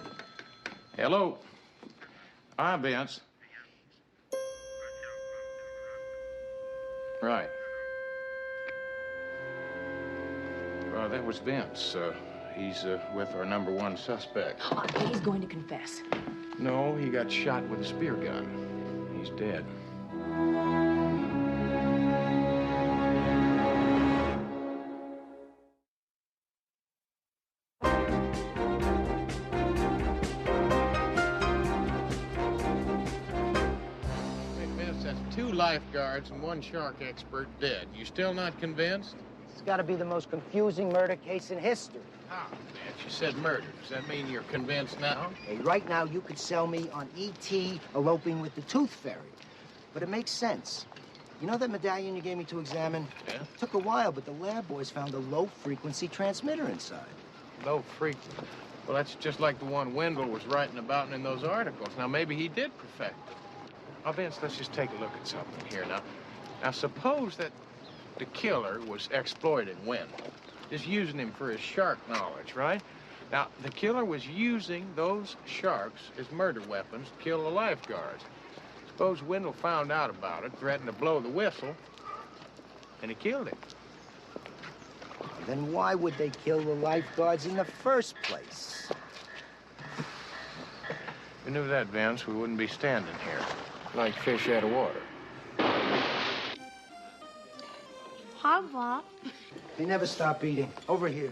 Hello. Hi, Vince. Right. That was Vince. He's with our #1 suspect. He's going to confess. No, he got shot with a spear gun. He's dead. Lifeguards and 1 shark expert dead. You still not convinced? It's got to be the most confusing murder case in history. How, Vince? You said murder. Does that mean you're convinced now? Hey, right now, you could sell me on E.T. eloping with the Tooth Fairy. But it makes sense. You know that medallion you gave me to examine? Yeah? Took a while, but the lab boys found a low-frequency transmitter inside. Low frequency? Well, that's just like the one Wendell was writing about in those articles. Now, maybe he did perfect it. Now, Vince, let's just take a look at something here. Now, suppose that the killer was exploiting Wendell, just using him for his shark knowledge, right? Now, the killer was using those sharks as murder weapons to kill the lifeguards. Suppose Wendell found out about it, threatened to blow the whistle, and he killed him. Then why would they kill the lifeguards in the first place? If we knew that, Vince, we wouldn't be standing here. Like fish out of water. Hi, Bob. They never stop eating. Over here.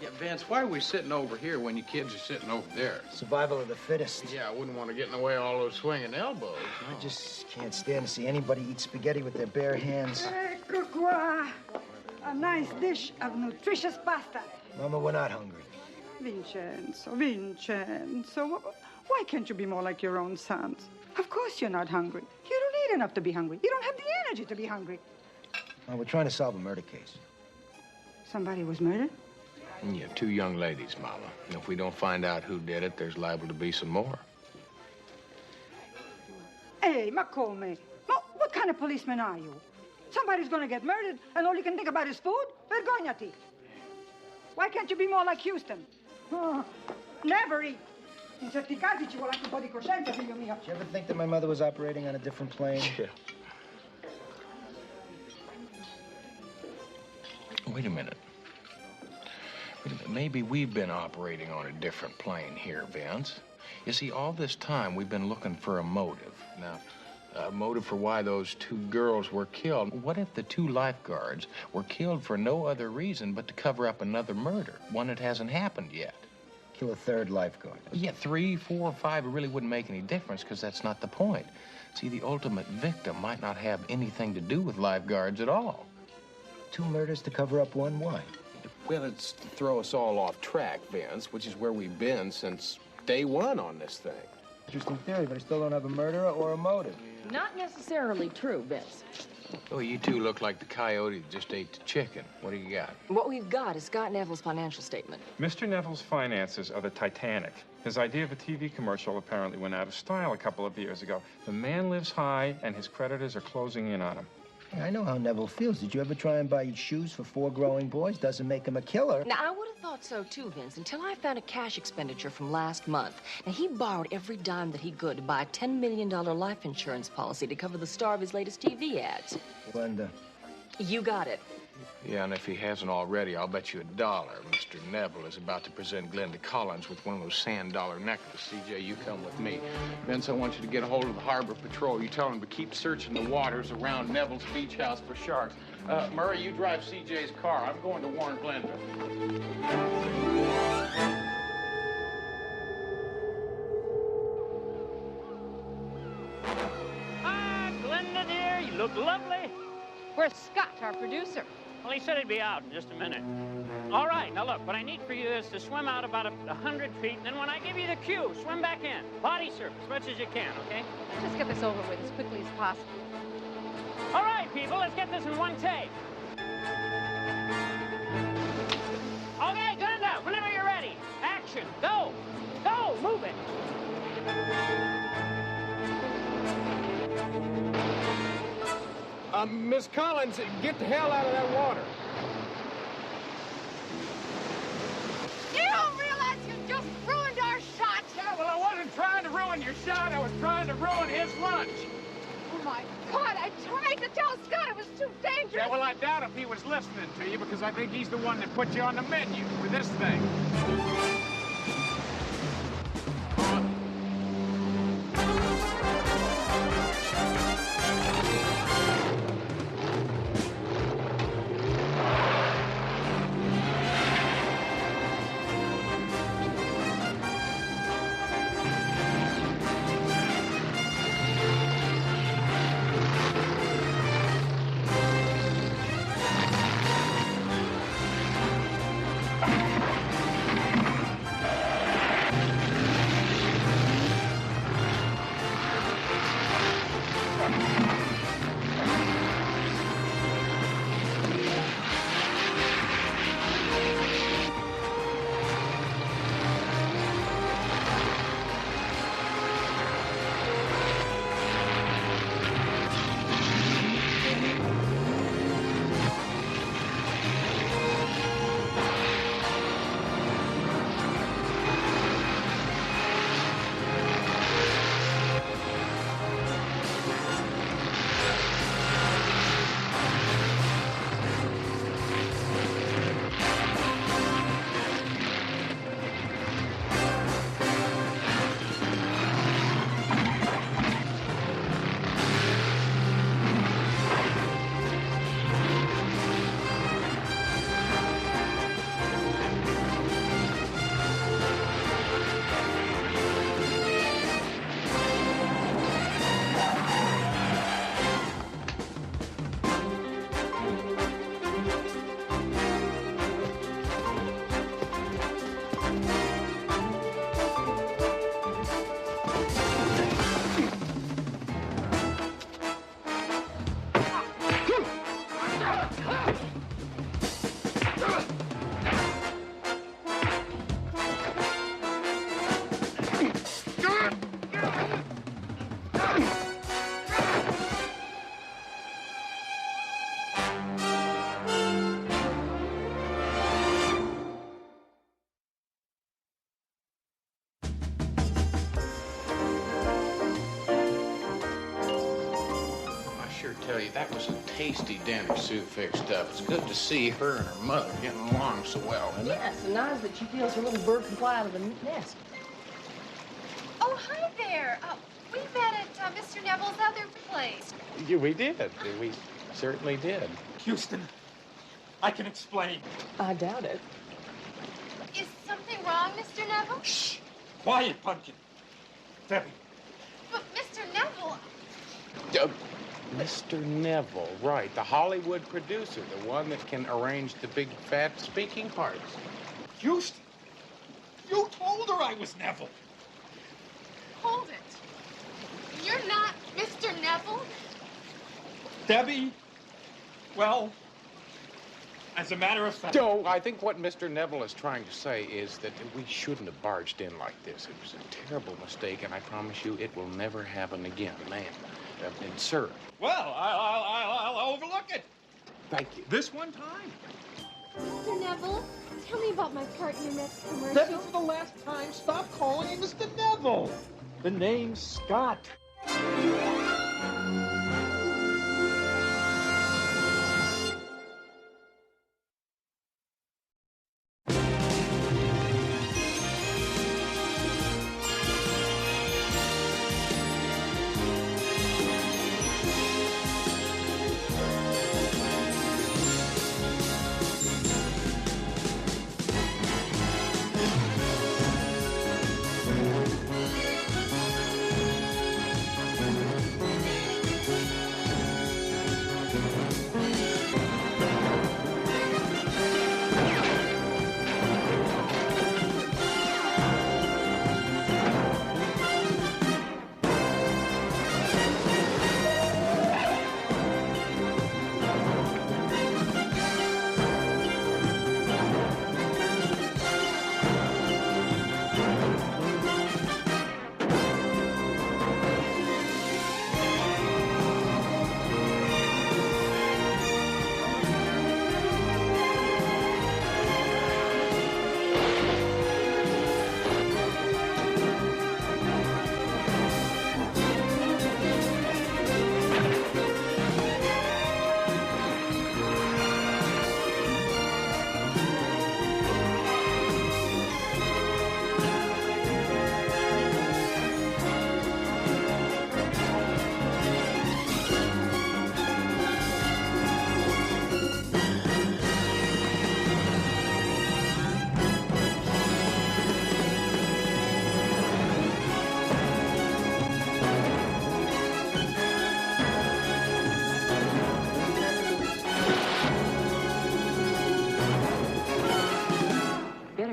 Yeah, Vince, why are we sitting over here when you kids are sitting over there? Survival of the fittest. Yeah, I wouldn't want to get in the way of all those swinging elbows. No. I just can't stand to see anybody eat spaghetti with their bare hands. Ecco qua. A nice dish of nutritious pasta. Mama, we're not hungry. Vincenzo, why can't you be more like your own sons? Of course you're not hungry. You don't eat enough to be hungry. You don't have the energy to be hungry. Well, we're trying to solve a murder case. Somebody was murdered? Yeah, 2 young ladies, Mama. And if we don't find out who did it, there's liable to be some more. Hey, ma come? What kind of policeman are you? Somebody's gonna get murdered and all you can think about is food? Vergognati. Why can't you be more like Houston? Oh, never eat. In certi casi ci vuole anche un po' di coscienza, figlio mio. Did you ever think that my mother was operating on a different plane? Yeah. Wait a minute. Maybe we've been operating on a different plane here, Vince. You see, all this time we've been looking for a motive. Now, a motive for why those 2 girls were killed. What if the 2 lifeguards were killed for no other reason but to cover up another murder, one that hasn't happened yet? Kill a 3rd lifeguard. Yeah, 3, 4, 5, it really wouldn't make any difference because that's not the point. See, the ultimate victim might not have anything to do with lifeguards at all. 2 murders to cover up one? Why? Well, it's to throw us all off track, Vince, which is where we've been since day 1 on this thing. Interesting theory, but I still don't have a murderer or a motive. Not necessarily true, Vince. Oh, you two look like the coyote that just ate the chicken. What do you got? What we've got is Scott Neville's financial statement. Mr. Neville's finances are the Titanic. His idea of a TV commercial apparently went out of style a couple of years ago. The man lives high, and his creditors are closing in on him. I know how Neville feels. Did you ever try and buy shoes for 4 growing boys? Doesn't make him a killer. Now, I would have thought so too, Vince, until I found a cash expenditure from last month. Now, he borrowed every dime that he could to buy a $10 million life insurance policy to cover the star of his latest TV ads. Glenda. You got it. Yeah, and if he hasn't already, I'll bet you $1 Mr. Neville is about to present Glenda Collins with one of those sand dollar necklaces. CJ, you come with me. Vince, I want you to get a hold of the Harbor Patrol. You tell them to keep searching the waters around Neville's beach house for sharks. Murray, you drive CJ's car. I'm going to warn Glenda. Ah, Glenda, dear, you look lovely. Where's Scott, our producer? Well, he said he'd be out in just a minute. All right, now look, what I need for you is to swim out about 100 feet, and then when I give you the cue, swim back in. Body surface, as much as you can, okay? Let's just get this over with as quickly as possible. All right, people, let's get this in one take. Okay, Glenda, whenever you're ready. Action, go. Go, move it. Miss Collins, get the hell out of that water. You don't realize you just ruined our shot. Yeah, well, I wasn't trying to ruin your shot. I was trying to ruin his lunch. Oh, my God, I tried to tell Scott it was too dangerous. Yeah, well, I doubt if he was listening to you because I think he's the one that put you on the menu for this thing. Tell you, that was a tasty dinner Sue fixed up. It's good to see her and her mother getting along so well, isn't it? Yes, and nice that she feels her little bird can fly out of the nest. Oh, hi there. We met at Mr. Neville's other place. Yeah, we did. We certainly did. Houston, I can explain. I doubt it. Is something wrong, Mr. Neville? Shh. Quiet, Pumpkin. Debbie. But Mr. Neville... Mr. Neville, right. The Hollywood producer, the one that can arrange the big, fat speaking parts. Houston, you told her I was Neville. Hold it. Debbie, well, as a matter of fact... Joe, I think what Mr. Neville is trying to say is that we shouldn't have barged in like this. It was a terrible mistake, and I promise you it will never happen again. Ma'am, and sir. Well, I'll overlook it. Thank you. This one time. Mr. Neville, tell me about my part in your next commercial. Debbie, for the last time, stop calling me Mr. Neville. The name's Scott.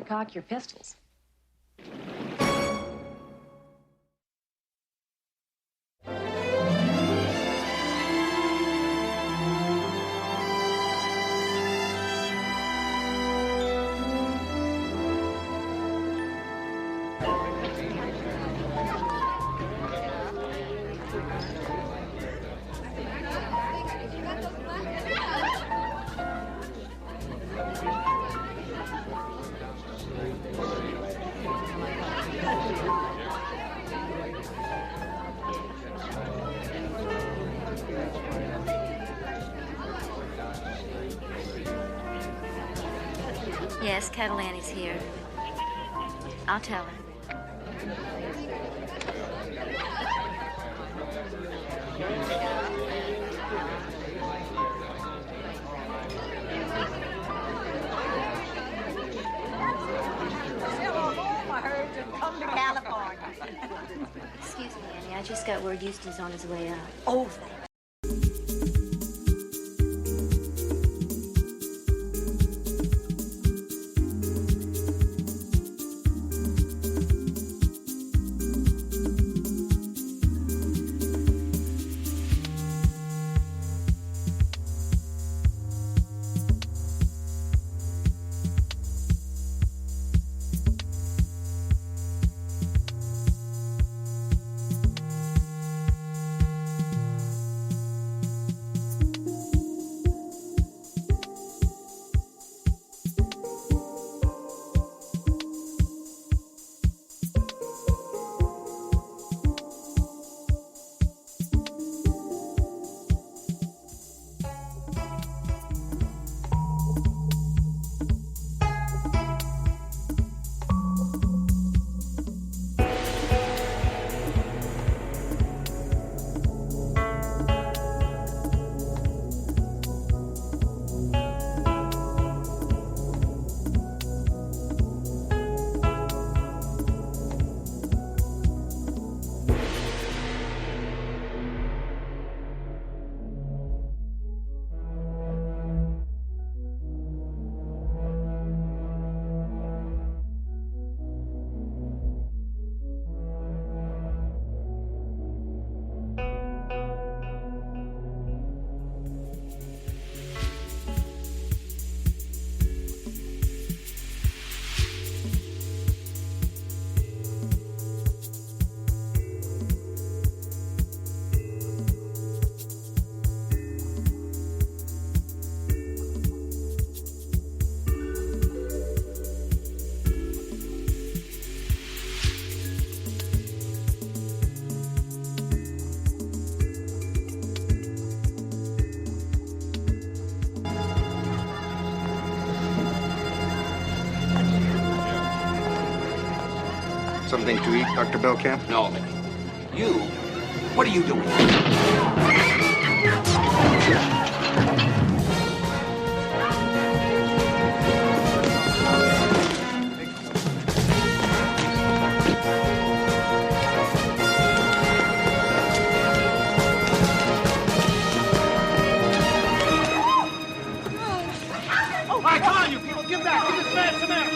Cock your pistols. Yes, Catalani's here. I'll tell her. I heard you come to California. Excuse me, Annie. I just got word Houston's on his way up. Oh, thank something to eat, Dr. Belkamp? No. You? What are you doing? All right, come on, you people. Give back. Give this man some air.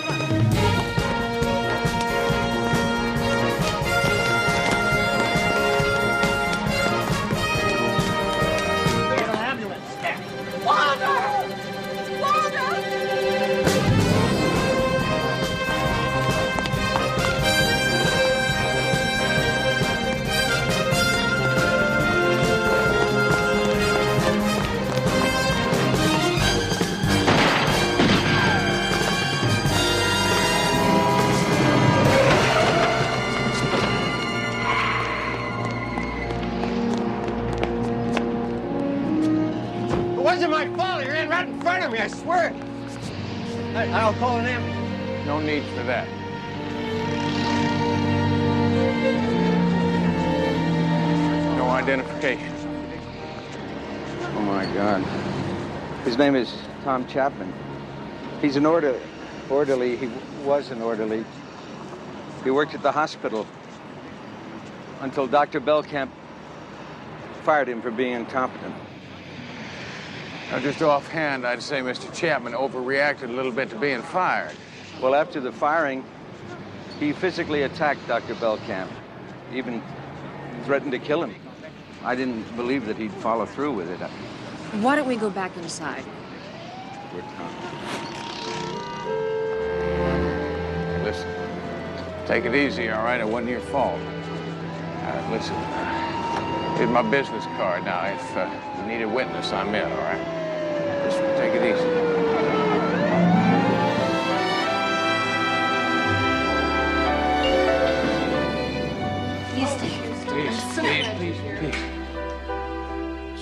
It wasn't my fault. He ran right in front of me, I swear. I'll call an ambulance. No need for that. No identification. Oh, my God. His name is Tom Chapman. He's an orderly. He was an orderly. He worked at the hospital until Dr. Belkamp fired him for being incompetent. Now, just offhand, I'd say Mr. Chapman overreacted a little bit to being fired. Well, after the firing, he physically attacked Dr. Belkamp, even threatened to kill him. I didn't believe that he'd follow through with it. Why don't we go back inside? Poor Tom. Listen, take it easy, all right? It wasn't your fault. Listen, here's my business card. Now, if you need a witness, I'm in, all right? Just take it easy. Houston. Please.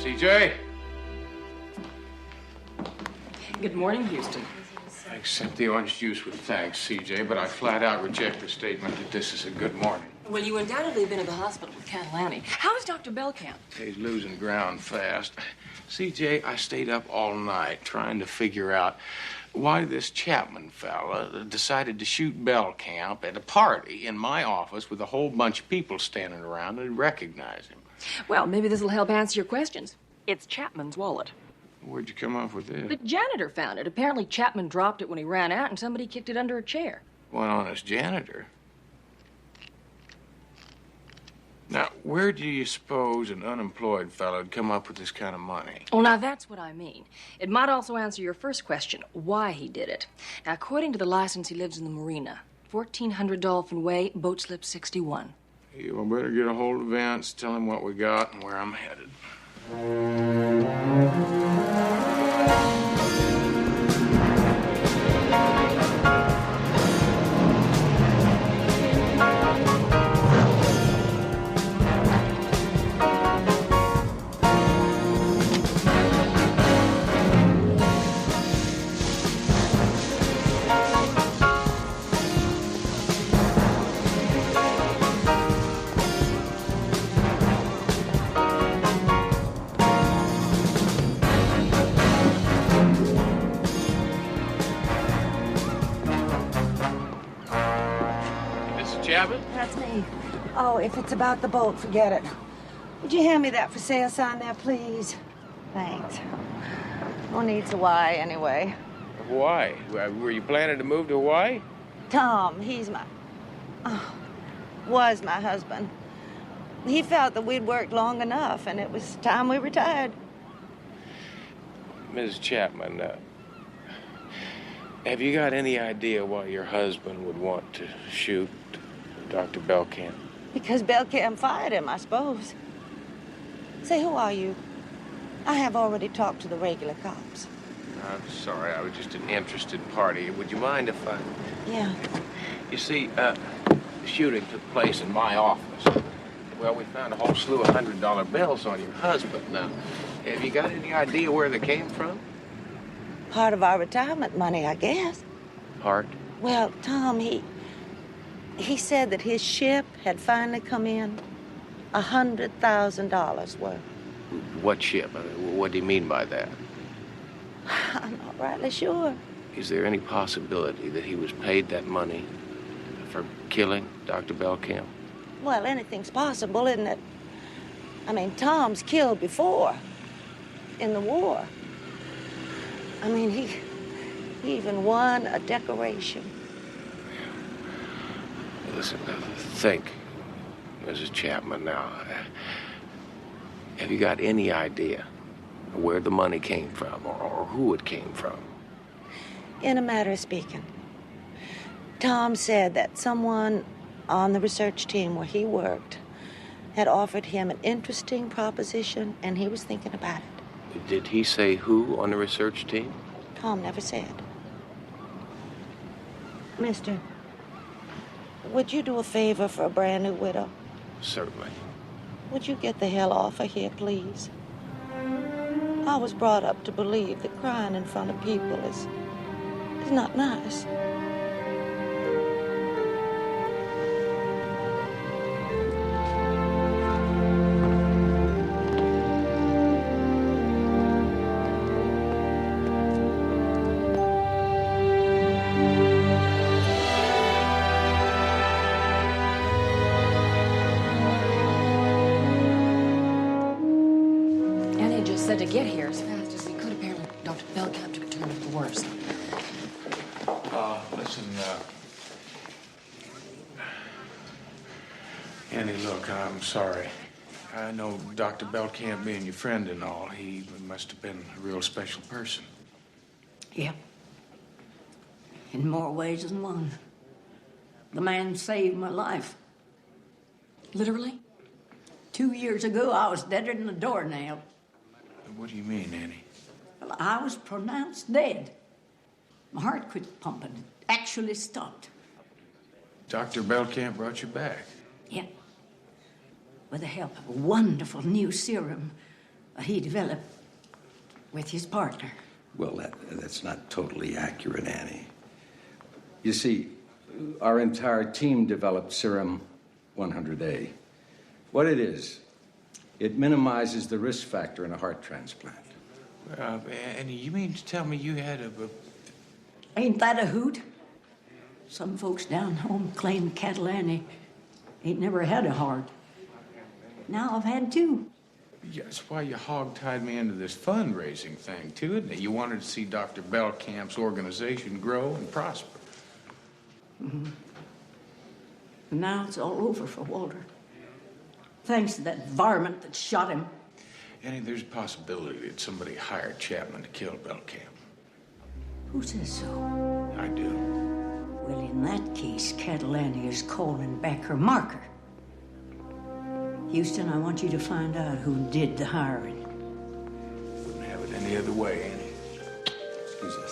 CJ? Good morning, Houston. I accept the orange juice with thanks, CJ, but I flat out reject the statement that this is a good morning. Well, you undoubtedly have been at the hospital with Catalani. How is Dr. Belkamp? He's losing ground fast. CJ, I stayed up all night trying to figure out why this Chapman fella decided to shoot Belkamp at a party in my office with a whole bunch of people standing around and recognize him. Well, maybe this will help answer your questions. It's Chapman's wallet. Where'd you come up with this? The janitor found it. Apparently, Chapman dropped it when he ran out, and somebody kicked it under a chair. One honest janitor. Now, where do you suppose an unemployed fellow would come up with this kind of money? Well, now, that's what I mean. It might also answer your first question, why he did it. Now, according to the license, he lives in the marina. 1400 Dolphin Way, boat slip 61. You better get a hold of Vance, tell him what we got and where I'm headed. Chapman? That's me. Oh, if it's about the boat, forget it. Would you hand me that for sale sign there, please? Thanks. No need to why, anyway. Hawaii? Were you planning to move to Hawaii? Tom, he's was my husband. He felt that we'd worked long enough, and it was time we retired. Mrs. Chapman, have you got any idea why your husband would want to shoot Dr. Belkamp? Because Belkamp fired him, I suppose. Say, who are you? I have already talked to the regular cops. I'm sorry, I was just an interested party. Would you mind if I... Yeah. You see, the shooting took place in my office. Well, we found a whole slew of $100 bills on your husband. Now, have you got any idea where they came from? Part of our retirement money, I guess. Part? Well, Tom, He said that his ship had finally come in $100,000 worth. What ship? What do you mean by that? I'm not rightly sure. Is there any possibility that he was paid that money for killing Dr. Belkamp? Well, anything's possible, isn't it? I mean, Tom's killed before, in the war. I mean, he even won a decoration. Listen, think, Mrs. Chapman, now. Have you got any idea where the money came from or who it came from? In a matter of speaking, Tom said that someone on the research team where he worked had offered him an interesting proposition, and he was thinking about it. Did he say who on the research team? Tom never said. Mister, would you do a favor for a brand new widow? Certainly. Would you get the hell off of here, please? I was brought up to believe that crying in front of people is not nice. Annie just said to get here as fast as we could. Apparently, Dr. Belkamp took a turn for the worse. Listen, Annie, look, I'm sorry. I know Dr. Belkamp being your friend and all, he must have been a real special person. Yeah. In more ways than one. The man saved my life. Literally? 2 years ago, I was deader than a doornail. What do you mean, Annie? Well, I was pronounced dead. My heart quit pumping. It actually stopped. Dr. Belkamp brought you back. Yeah. With the help of a wonderful new serum he developed with his partner. Well, that's not totally accurate, Annie. You see, our entire team developed Serum 100A. What it is, it minimizes the risk factor in a heart transplant. Annie, you mean to tell me you had a... Ain't that a hoot? Some folks down home claim Cattle Annie ain't never had a heart. Now I've had two. Yeah, that's why you hog-tied me into this fundraising thing, too, isn't it? You wanted to see Dr. Belkamp's organization grow and prosper. Mm-hmm. Now it's all over for Walter. Thanks to that varmint that shot him. Annie, there's a possibility that somebody hired Chapman to kill Belkamp. Who says so? I do. Well, in that case, Cattle Annie is calling back her marker. Houston, I want you to find out who did the hiring. Wouldn't have it any other way, Annie. Excuse us.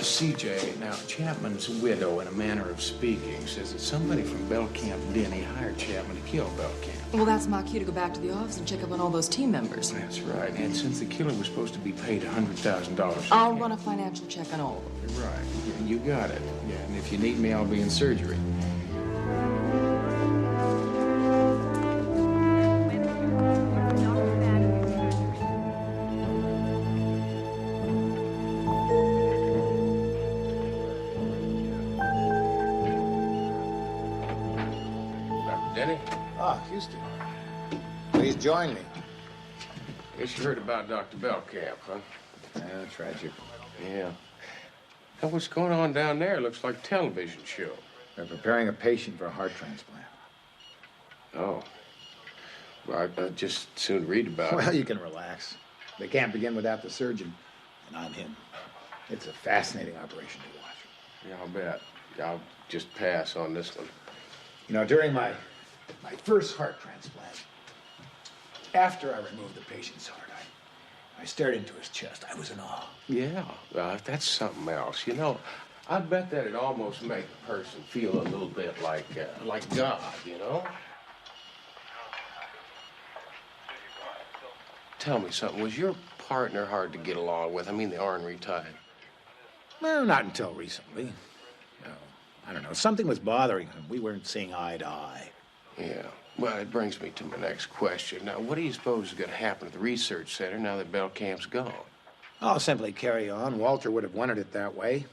CJ, now, Chapman's widow, in a manner of speaking, says that somebody from Belkamp Denny hired Chapman to kill Belkamp. Well, that's my cue to go back to the office and check up on all those team members. That's right. And since the killer was supposed to be paid $100,000... I'll run a financial check on all of them. Right. Yeah, you got it. Yeah, and if you need me, I'll be in surgery. Houston. Please join me. Guess you heard about Dr. Belkamp, huh? Yeah, tragic. Yeah. Now, what's going on down there? Looks like a television show. They're preparing a patient for a heart transplant. Oh. Well, I'd just soon read about it. Well, you can relax. They can't begin without the surgeon, and I'm him. It's a fascinating operation to watch. Yeah, I'll bet. I'll just pass on this one. You know, during my first heart transplant, after I removed the patient's heart, I stared into his chest. I was in awe. Yeah, that's something else. You know, I bet that it almost make a person feel a little bit like God, you know? Tell me something. Was your partner hard to get along with? I mean, the ornery type. Well, not until recently. I don't know, something was bothering him. We weren't seeing eye to eye. Yeah. Well, it brings me to my next question. Now, what do you suppose is going to happen at the research center now that Belcamp's gone? I'll simply carry on. Walter would have wanted it that way.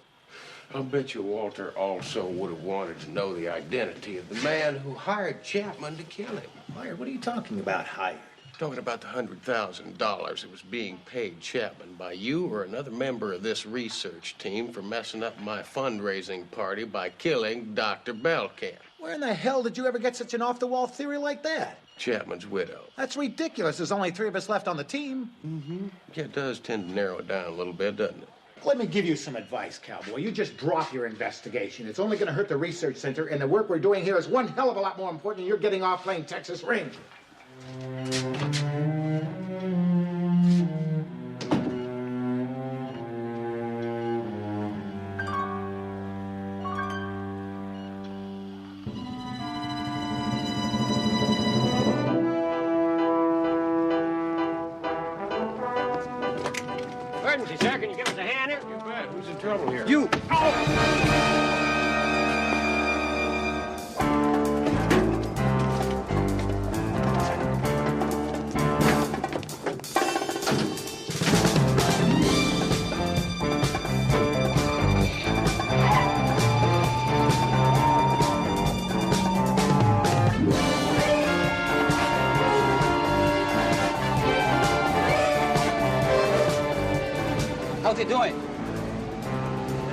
I'll bet you Walter also would have wanted to know the identity of the man who hired Chapman to kill him. Hired? What are you talking about, hired? Talking about the $100,000 that was being paid Chapman by you or another member of this research team for messing up my fundraising party by killing Dr. Belcamp. Where in the hell did you ever get such an off-the-wall theory like that? Chapman's widow. That's ridiculous. There's only 3 of us left on the team. Mm-hmm. Yeah, it does tend to narrow it down a little bit, doesn't it? Let me give you some advice, cowboy. You just drop your investigation. It's only going to hurt the research center, and the work we're doing here is one hell of a lot more important than you're getting off playing Texas Ranger. Emergency, sir. Can you give us a hand here? You bet. Who's in trouble here? You! How's he doing?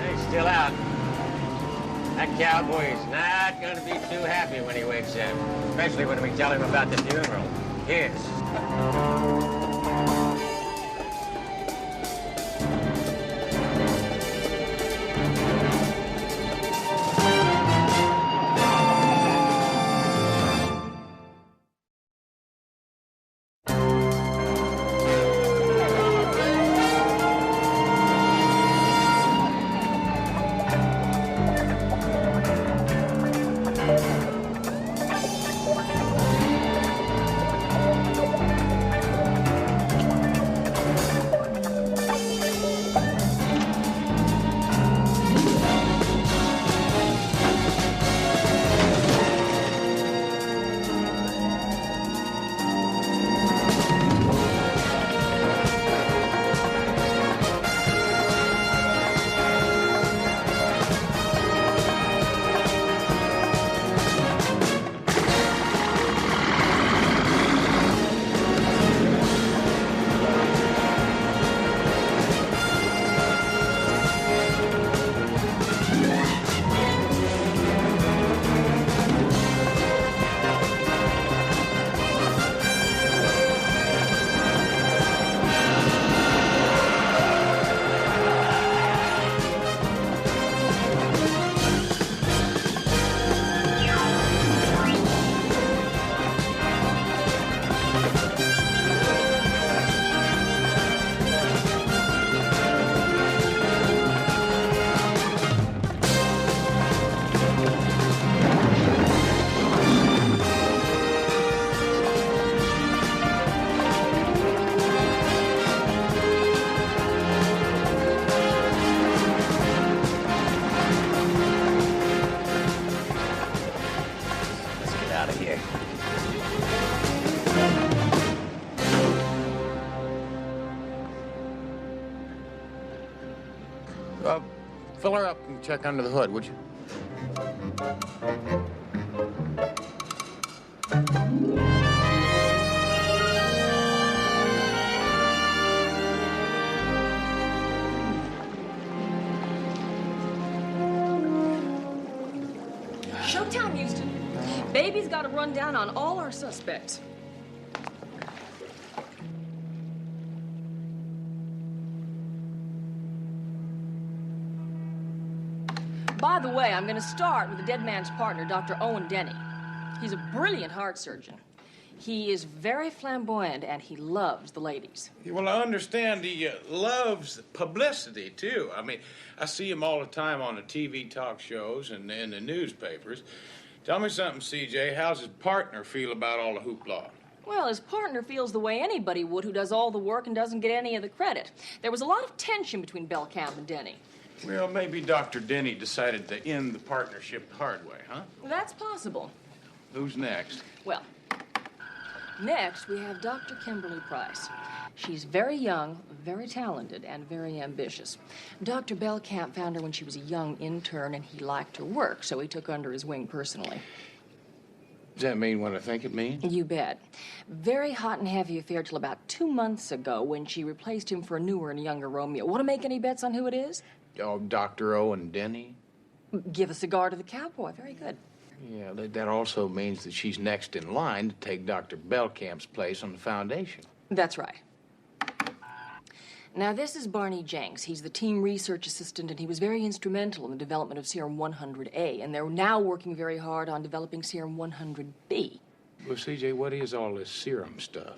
He's still out. That cowboy is not going to be too happy when he wakes up, especially when we tell him about the funeral. Yes. Fill her up and check under the hood, would you? Showtime, Houston. Baby's got a rundown on all our suspects. By the way, I'm going to start with the dead man's partner, Dr. Owen Denny. He's a brilliant heart surgeon. He is very flamboyant, and he loves the ladies. Well, I understand he loves publicity, too. I mean, I see him all the time on the TV talk shows and in the newspapers. Tell me something, CJ. How's his partner feel about all the hoopla? Well, his partner feels the way anybody would who does all the work and doesn't get any of the credit. There was a lot of tension between Belcamp and Denny. Well, maybe Dr. Denny decided to end the partnership the hard way, huh? That's possible. Who's next? Well, next we have Dr. Kimberly Price. She's very young, very talented, and very ambitious. Dr. Belcamp found her when she was a young intern, and he liked her work, so he took her under his wing personally. Does that mean what I think it means? You bet. Very hot and heavy affair till about 2 months ago when she replaced him for a newer and younger Romeo. Want to make any bets on who it is? Oh, Dr. Owen Denny? Give a cigar to the cowboy. Very good. Yeah, that also means that she's next in line to take Dr. Belcamp's place on the foundation. That's right. Now, this is Barney Jenks. He's the team research assistant, and he was very instrumental in the development of Serum 100A, and they're now working very hard on developing Serum 100B. Well, CJ, what is all this serum stuff?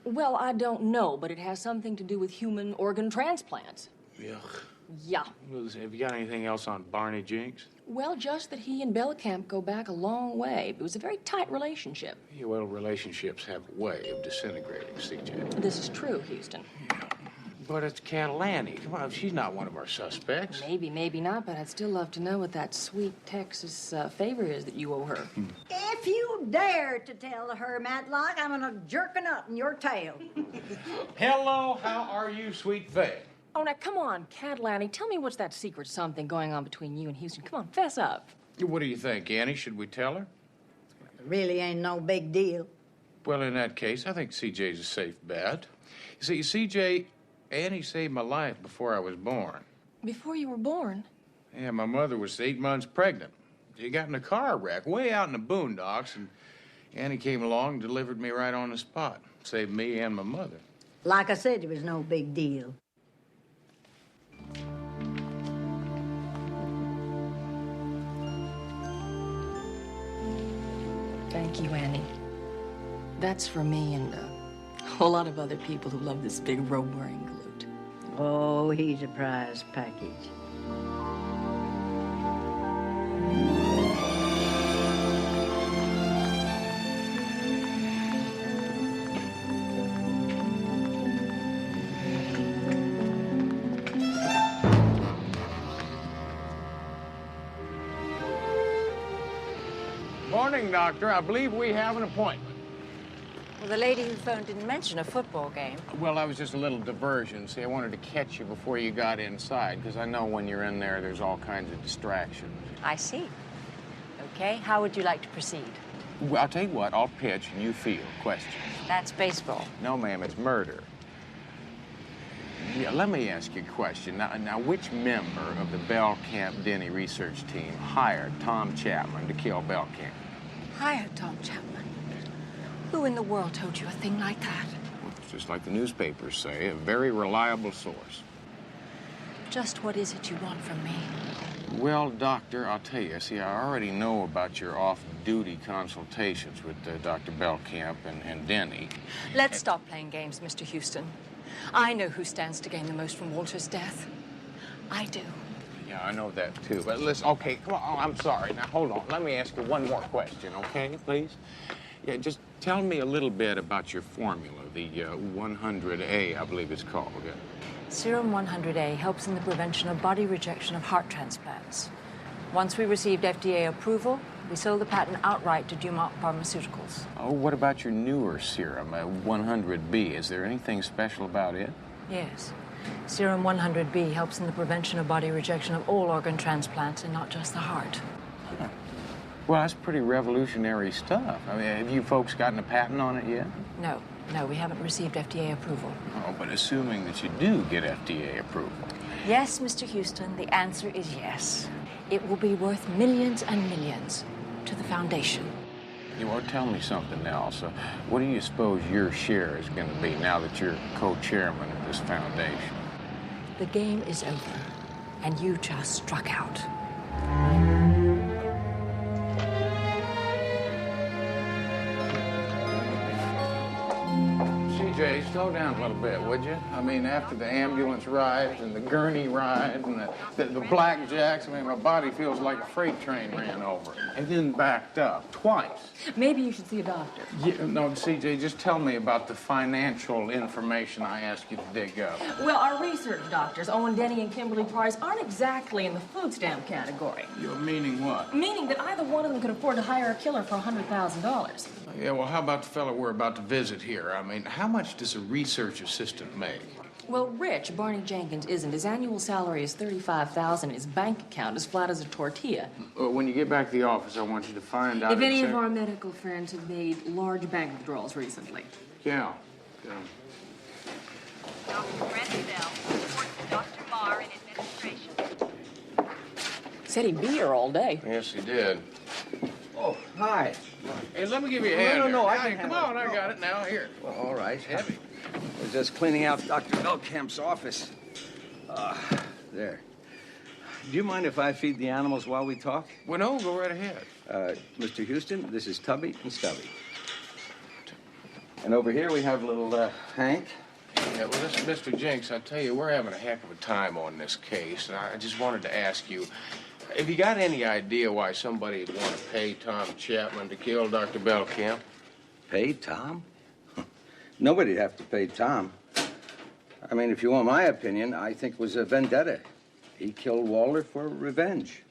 Well, I don't know, but it has something to do with human organ transplants. Yuck. Yeah. Well, have you got anything else on Barney Jenks? Well, just that he and Belcamp go back a long way. It was a very tight relationship. Yeah, well, relationships have a way of disintegrating, CJ. This is true, Houston. But it's Catalani. Come on, she's not one of our suspects. Maybe, maybe not, but I'd still love to know what that sweet Texas favor is that you owe her. If you dare to tell her, Matlock, I'm gonna jerk a nut in your tail. Hello, how are you, sweet Faye? Oh, now, come on, Catalani. Tell me what's that secret something going on between you and Houston. Come on, fess up. What do you think, Annie? Should we tell her? Really ain't no big deal. Well, in that case, I think CJ's a safe bet. You see, CJ, Annie saved my life before I was born. Before you were born? Yeah, my mother was 8 months pregnant. She got in a car wreck way out in the boondocks, and Annie came along and delivered me right on the spot. Saved me and my mother. Like I said, it was no big deal. Thank you, Annie. That's for me and a whole lot of other people who love this big robe-wearing galoot. Oh, he's a prize package. Morning, Doctor. I believe we have an appointment. Well, the lady who phoned didn't mention a football game. Well, that was just a little diversion. See, I wanted to catch you before you got inside, because I know when you're in there, there's all kinds of distractions. I see. Okay, how would you like to proceed? Well, I'll tell you what. I'll pitch and you field questions. That's baseball. No, ma'am, it's murder. Yeah, let me ask you a question. Now, which member of the Belcamp Denny research team hired Tom Chapman to kill Belcamp? Hired Tom Chapman? Who in the world told you a thing like that? Well, it's just like the newspapers say, a very reliable source. Just what is it you want from me? Well, Doctor, I'll tell you. See, I already know about your off-duty consultations with Dr. Belcamp and Denny. Let's stop playing games, Mr. Houston. I know who stands to gain the most from Walter's death. I do. Yeah, I know that, too. But listen, okay, come on. Oh, I'm sorry. Now, hold on. Let me ask you one more question, okay, please? Yeah, just tell me a little bit about your formula, the 100A, I believe it's called. Yeah. Serum 100A helps in the prevention of body rejection of heart transplants. Once we received FDA approval, we sold the patent outright to Dumont Pharmaceuticals. Oh, what about your newer serum, 100B? Is there anything special about it? Yes. Serum 100B helps in the prevention of body rejection of all organ transplants and not just the heart. Huh. Well, that's pretty revolutionary stuff. I mean, have you folks gotten a patent on it yet? No, we haven't received FDA approval. Oh, but assuming that you do get FDA approval. Yes, Mr. Houston, the answer is yes. It will be worth millions and millions to the foundation. You won't tell me something else. What do you suppose your share is going to be now that you're co-chairman of this foundation? The game is over, and you just struck out. CJ, slow down a little bit, would you? I mean, after the ambulance ride and the gurney ride and the blackjacks, I mean, my body feels like a freight train ran over it and then backed up twice. Maybe you should see a doctor. Yeah, no, CJ, just tell me about the financial information I asked you to dig up. Well, our research doctors, Owen Denny and Kimberly Price, aren't exactly in the food stamp category. You're meaning what? Meaning that either one of them could afford to hire a killer for $100,000. Yeah, well, how about the fellow we're about to visit here? I mean, how much does a research assistant make? Well, Rich, Barney Jenkins, isn't. His annual salary is $35,000. His bank account is flat as a tortilla. Well, when you get back to the office, I want you to find out... If any of our medical friends have made large bank withdrawals recently. Yeah. Dr. Brent Bell reports to Dr. Marr in administration. Said he'd be here all day. Yes, he did. Oh, hi. Hey, let me give you a hand. No, here. I can Come have on, it. I got it now. Here. Well, all right. It's heavy. We're just cleaning out Dr. Belkamp's office. There. Do you mind if I feed the animals while we talk? Well, no, go right ahead. Mr. Houston, this is Tubby and Stubby. And over here we have little Hank. Yeah, well, listen, Mr. Jenks, I tell you, we're having a heck of a time on this case, and I just wanted to ask you, have you got any idea why somebody would want to pay Tom Chapman to kill Dr. Belkamp? Pay Tom? Nobody'd have to pay Tom. I mean, if you want my opinion, I think it was a vendetta. He killed Walter for revenge.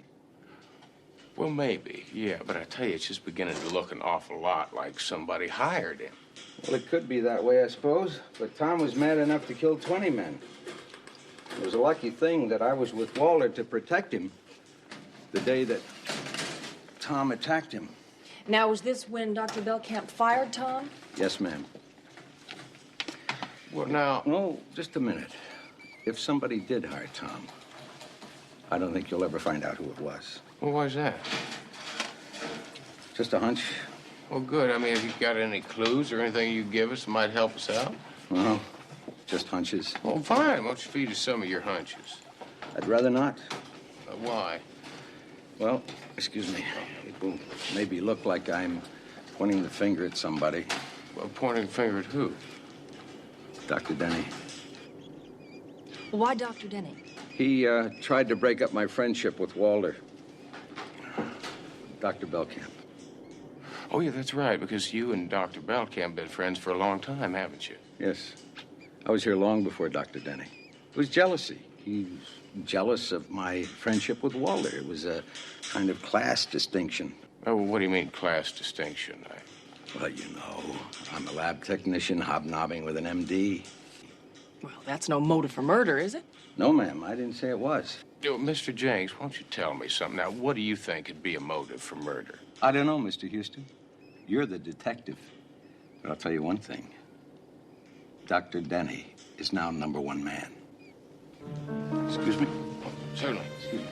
Well, maybe, yeah, but I tell you, it's just beginning to look an awful lot like somebody hired him. Well, it could be that way, I suppose, but Tom was mad enough to kill 20 men. It was a lucky thing that I was with Walter to protect him the day that Tom attacked him. Now, was this when Dr. Belkamp fired Tom? Yes, ma'am. Well, now... No, just a minute. If somebody did hire Tom, I don't think you'll ever find out who it was. Well, why's that? Just a hunch. Well, good. I mean, have you got any clues or anything you can give us that might help us out? No, just hunches. Well, fine. Why don't you feed us some of your hunches? I'd rather not. Why? Well, excuse me. It will maybe look like I'm pointing the finger at somebody. Well, pointing the finger at who? Dr. Denny. Why Dr. Denny? He tried to break up my friendship with Walter. Dr. Belkamp. Oh, yeah, that's right, because you and Dr. Belkamp have been friends for a long time, haven't you? Yes. I was here long before Dr. Denny. It was jealousy. He was jealous of my friendship with Walter. It was a kind of class distinction. Oh, well, what do you mean, class distinction? Well, you know, I'm a lab technician hobnobbing with an MD. Well, that's no motive for murder, is it? No, ma'am, I didn't say it was. Mr. Jenks, why don't you tell me something? Now, what do you think could be a motive for murder? I don't know, Mr. Houston. You're the detective. But I'll tell you one thing. Dr. Denny is now #1 man. Excuse me? Certainly. Excuse me.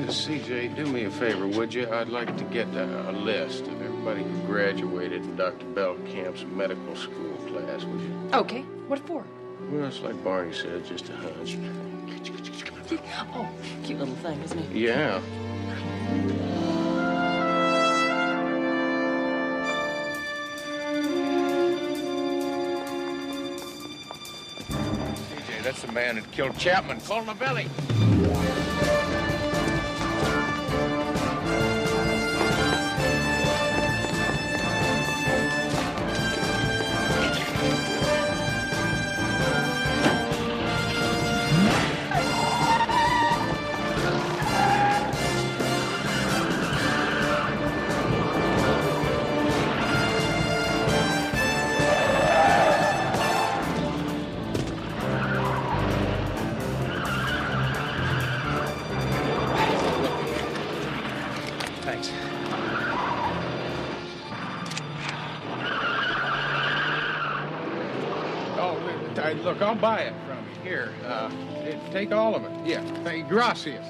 CJ, do me a favor, would you? I'd like to get a list of everybody who graduated in Dr. Belkamp's medical school class, would you? Okay. What for? Well, it's like Barney said, just a hunch. Oh, cute little thing, isn't he? Yeah. CJ, that's the man that killed Chapman. Call him a belly. Thanks. Oh, look, I'll buy it from you. Here, take all of it. Yeah, thank you. Gracias.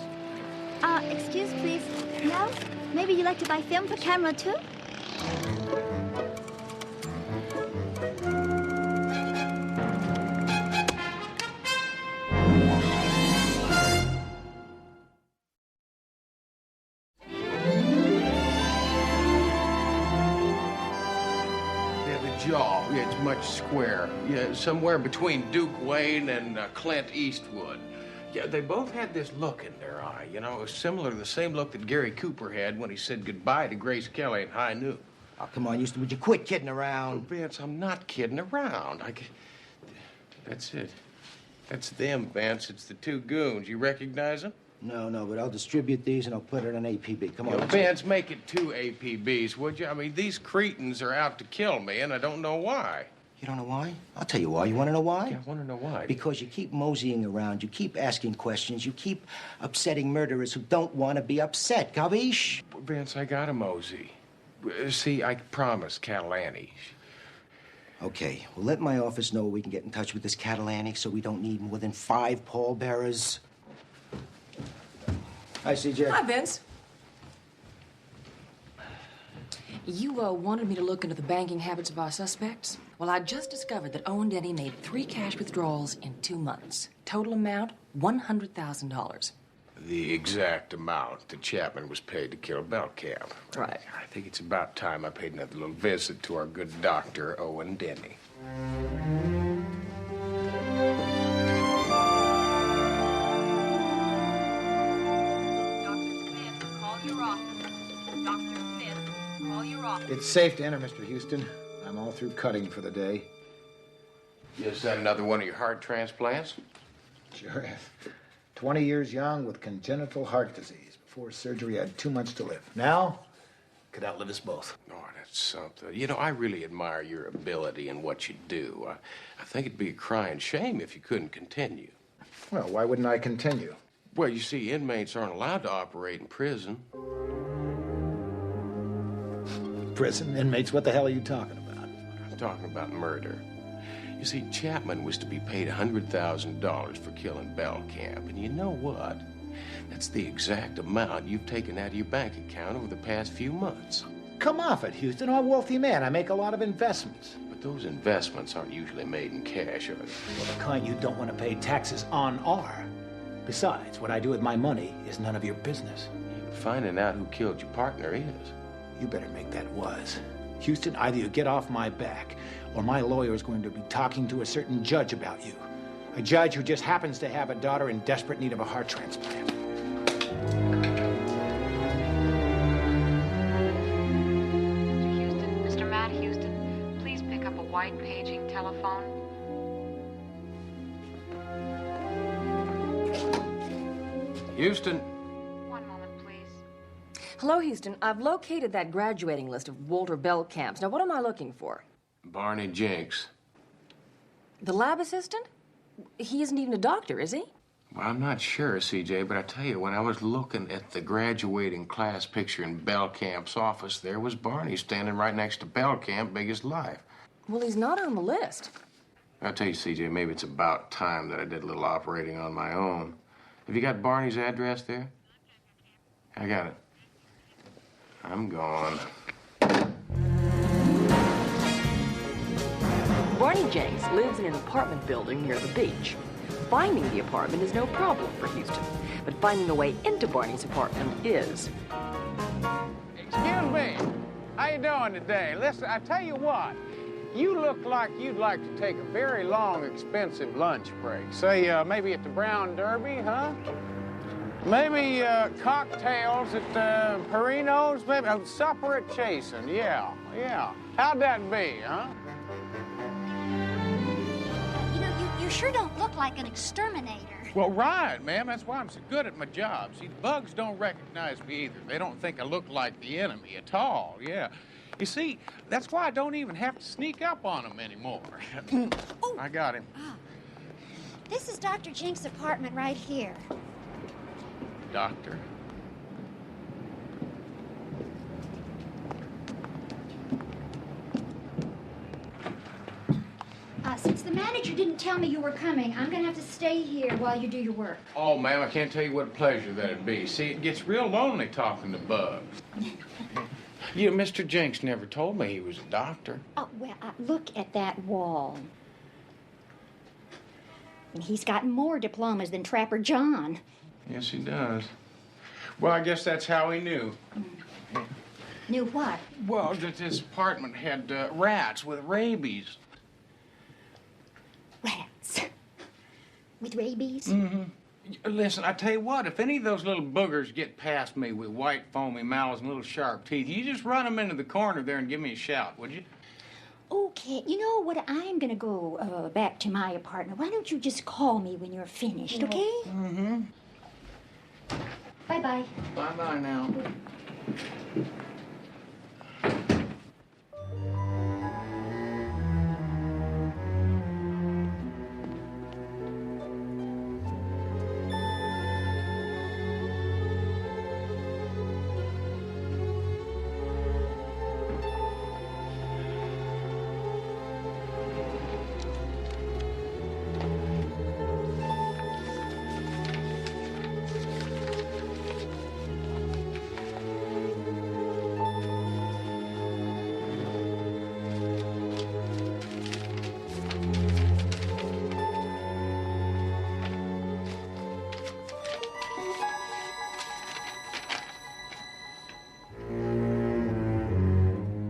Excuse, please. No? Maybe you like to buy film for camera, too? jaw. Yeah, it's much square. Yeah, somewhere between Duke Wayne and Clint Eastwood. Yeah, they both had this look in their eye. You know, it was similar to the same look that Gary Cooper had when he said goodbye to Grace Kelly in High Noon. Oh, come on, Houston, would you quit kidding around? Oh, Vance, I'm not kidding around. That's it. That's them, Vance. It's the two goons. You recognize them? No, but I'll distribute these and I'll put it on APB. Come on. Vance, make it 2 APBs, would you? I mean, these cretins are out to kill me, and I don't know why. You don't know why? I'll tell you why. You want to know why? Yeah, I want to know why. Because you keep moseying around, you keep asking questions, you keep upsetting murderers who don't want to be upset, capiche? Vance, I got a mosey. See, I promised Catalani. Okay, well, let my office know we can get in touch with this Catalani so we don't need more than 5 pallbearers. Hi, CJ. Hi, Vince. You wanted me to look into the banking habits of our suspects? Well, I just discovered that Owen Denny made 3 cash withdrawals in 2 months. Total amount, $100,000. The exact amount that Chapman was paid to kill Belcamp. Right. I think it's about time I paid another little visit to our good doctor, Owen Denny. It's safe to enter, Mr. Houston. I'm all through cutting for the day. Is that another one of your heart transplants? Sure. 20 years young with congenital heart disease. Before surgery, I had 2 months to live. Now, could outlive us both. Oh, that's something. You know, I really admire your ability and what you do. I think it'd be a crying shame if you couldn't continue. Well, why wouldn't I continue? Well, you see, inmates aren't allowed to operate in prison. Prison inmates? What the hell are you talking about? I'm talking about murder. You see, Chapman was to be paid $100,000 for killing Belcamp, and you know what? That's the exact amount you've taken out of your bank account over the past few months. Come off it, Houston. I'm a wealthy man. I make a lot of investments. But those investments aren't usually made in cash, are they? Well, the kind you don't want to pay taxes on are. Besides, what I do with my money is none of your business. Finding out who killed your partner is. You better make that was. Houston, either you get off my back, or my lawyer is going to be talking to a certain judge about you. A judge who just happens to have a daughter in desperate need of a heart transplant. Mr. Matt Houston, please pick up a white paging telephone. Houston. One moment, please. Hello, Houston. I've located that graduating list of Walter Belcamp's. Now, what am I looking for? Barney Jenks. The lab assistant? He isn't even a doctor, is he? Well, I'm not sure, CJ, but I tell you, when I was looking at the graduating class picture in Belcamp's office, there was Barney standing right next to Belcamp, big as life. Well, he's not on the list. I'll tell you, CJ, maybe it's about time that I did a little operating on my own. Have you got Barney's address there? I got it. I'm gone. Barney Jenks lives in an apartment building near the beach. Finding the apartment is no problem for Houston, but finding a way into Barney's apartment is. Excuse me. How you doing today? Listen, I tell you what. You look like you'd like to take a very long, expensive lunch break. Say, maybe at the Brown Derby, huh? Maybe cocktails at Perino's, maybe a supper at Chasen. Yeah. How'd that be, huh? You know, you sure don't look like an exterminator. Well, right, ma'am. That's why I'm so good at my job. See, the bugs don't recognize me either. They don't think I look like the enemy at all, yeah. You see, that's why I don't even have to sneak up on them anymore. Oh. I got him. This is Dr. Jenks' apartment right here. Doctor? Since the manager didn't tell me you were coming, I'm gonna have to stay here while you do your work. Oh, ma'am, I can't tell you what a pleasure that'd be. See, it gets real lonely talking to bugs. You know, Mr. Jenks never told me he was a doctor. Oh, well, look at that wall. And he's got more diplomas than Trapper John. Yes, he does. Well, I guess that's how he knew. Knew what? Well, that this apartment had rats with rabies. Rats. With rabies? Mm-hmm. Listen, I tell you what, if any of those little boogers get past me with white foamy mouths and little sharp teeth, you just run them into the corner there and give me a shout, would you? Okay, you know what? I'm gonna go back to my apartment. Why don't you just call me when you're finished, okay? Mm-hmm. Bye-bye. Bye-bye now.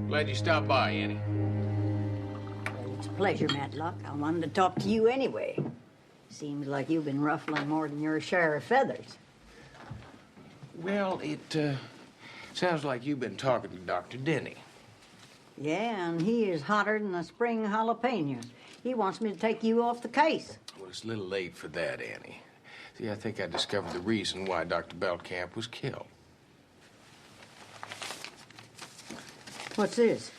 Glad you stopped by, Annie. It's a pleasure, Matlock. I wanted to talk to you anyway. Seems like you've been ruffling more than your share of feathers. Well, it sounds like you've been talking to Dr. Denny. Yeah, and he is hotter than a spring jalapeno. He wants me to take you off the case. Well, it's a little late for that, Annie. See, I think I discovered the reason why Dr. Belcamp was killed. What's this?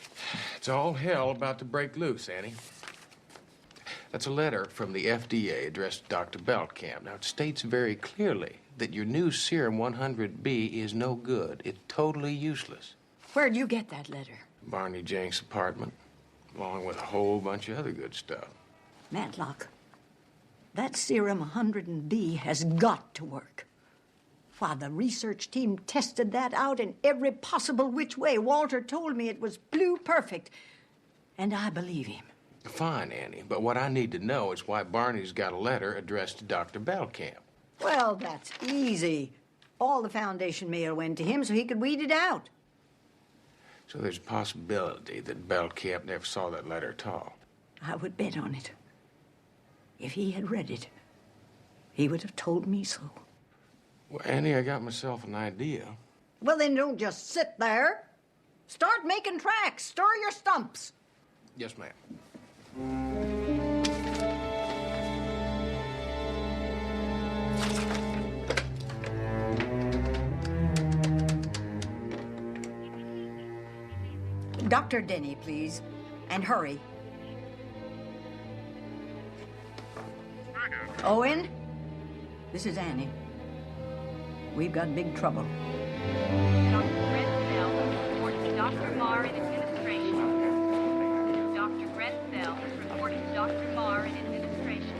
It's all hell about to break loose, Annie. That's a letter from the FDA addressed to Dr. Belcamp. Now, it states very clearly that your new serum 100B is no good. It's totally useless. Where'd you get that letter? Barney Jenks' apartment, along with a whole bunch of other good stuff. Matlock, that serum 100B has got to work. Why, the research team tested that out in every possible which way. Walter told me it was blue perfect, and I believe him. Fine, Annie, but what I need to know is why Barney's got a letter addressed to Dr. Belcamp. Well, that's easy. All the Foundation mail went to him so he could weed it out. So there's a possibility that Belcamp never saw that letter at all. I would bet on it. If he had read it, he would have told me so. Well, Annie, I got myself an idea. Well, then don't just sit there. Start making tracks. Stir your stumps. Yes, ma'am. Dr. Denny, please. And hurry. Owen? This is Annie. We've got big trouble. Dr. Grenfell reports to Dr. Marr in administration. Dr. Grenfell reporting to Dr. Marr in administration.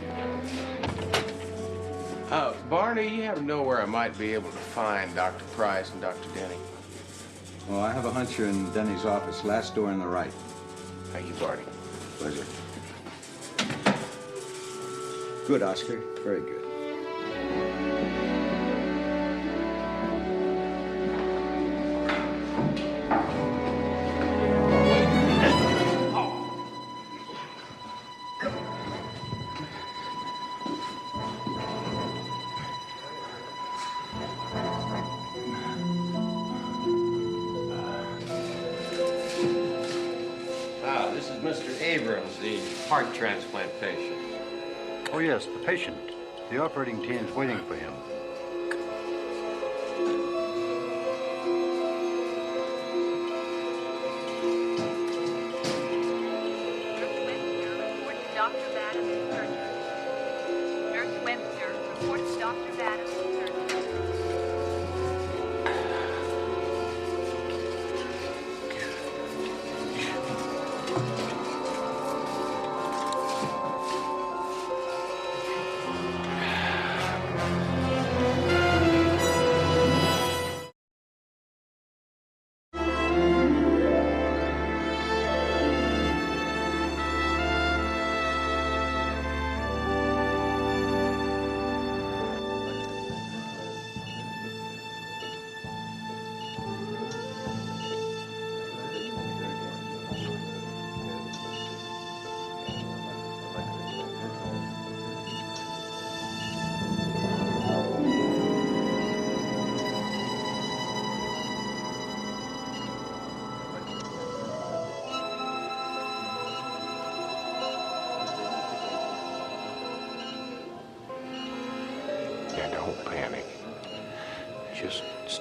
Barney, you happen to know where I might be able to find Dr. Price and Dr. Denny? Well, I have a hunch you're in Denny's office, last door on the right. Thank you, Barney. Pleasure. Good, Oscar. Very good. This is Mr. Abrams, the heart transplant patient. Oh, yes, the patient. The operating team's waiting for him. Dr. Madden's surgery. Nurse Webster reports Dr. Madden's surgery.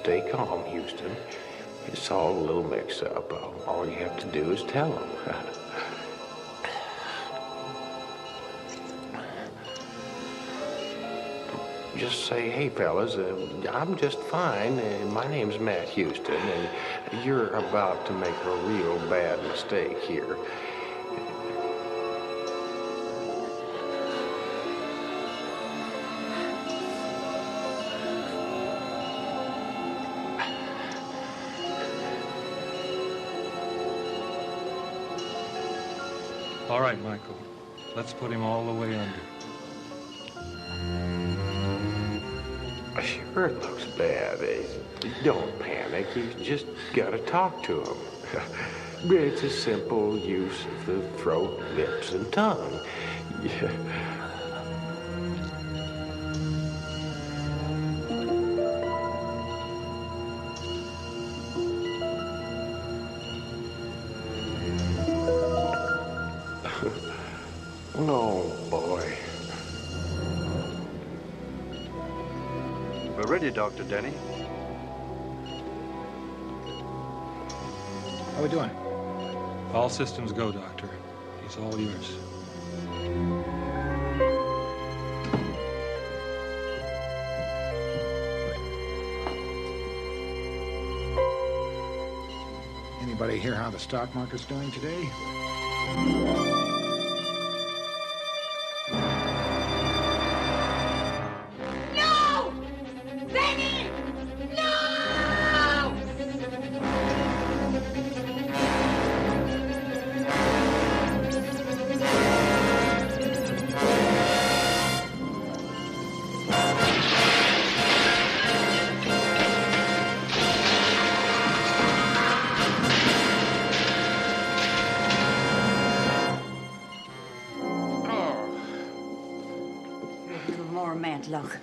stay calm, Houston. It's all a little mix-up. All you have to do is tell them. Just say, hey, fellas, I'm just fine. My name's Matt Houston, and you're about to make a real bad mistake here. All right, Michael. Let's put him all the way under. Sure, it looks bad. Don't panic. You just gotta talk to him. It's a simple use of the throat, lips, and tongue. Yeah. Oh, boy. We're ready, Dr. Denny. How we doing? All systems go, Doctor. He's all yours. Anybody hear how the stock market's doing today? No! Benny! No! More Matlock.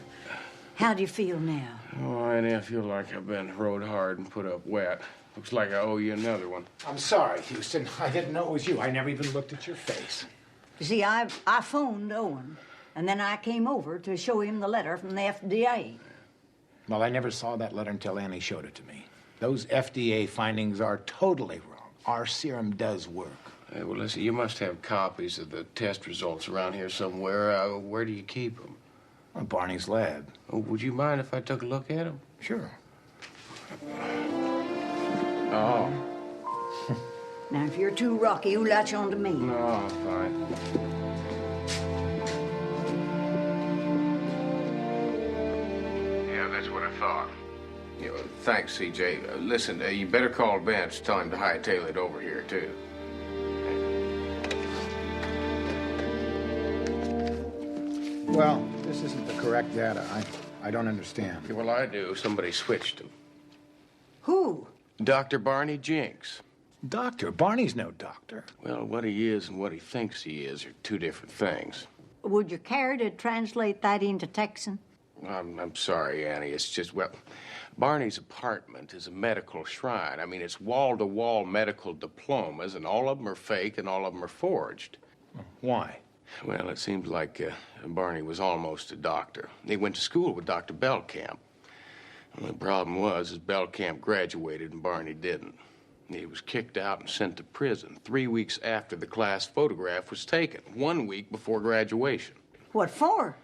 How do you feel now? Oh, Annie, I feel like I've been rode hard and put up wet. Looks like I owe you another one. I'm sorry, Houston. I didn't know it was you. I never even looked at your face. You see, I phoned Owen, and then I came over to show him the letter from the FDA. Well, I never saw that letter until Annie showed it to me. Those FDA findings are totally wrong. Our serum does work. Hey, well, listen, you must have copies of the test results around here somewhere. Where do you keep them? Well, Barney's lab. Oh, would you mind if I took a look at them? Sure. Oh. Now, if you're too rocky, you latch on to me. No, fine. Yeah, that's what I thought. You know, thanks, CJ. Listen, you better call Vance. Tell him to hightail it over here, too. Well, this isn't the correct data. I don't understand. Yeah, well, I do. Somebody switched him. Who? Dr. Barney Jinks. Doctor? Barney's no doctor. Well, what he is and what he thinks he is are two different things. Would you care to translate that into Texan? I'm sorry, Annie. It's just, well, Barney's apartment is a medical shrine. I mean, it's wall-to-wall medical diplomas, and all of them are fake and all of them are forged. Why? Well, it seems like Barney was almost a doctor. He went to school with Dr. Belkamp. Well, the problem was Belkamp graduated and Barney didn't. He was kicked out and sent to prison 3 weeks after the class photograph was taken, 1 week before graduation. What for?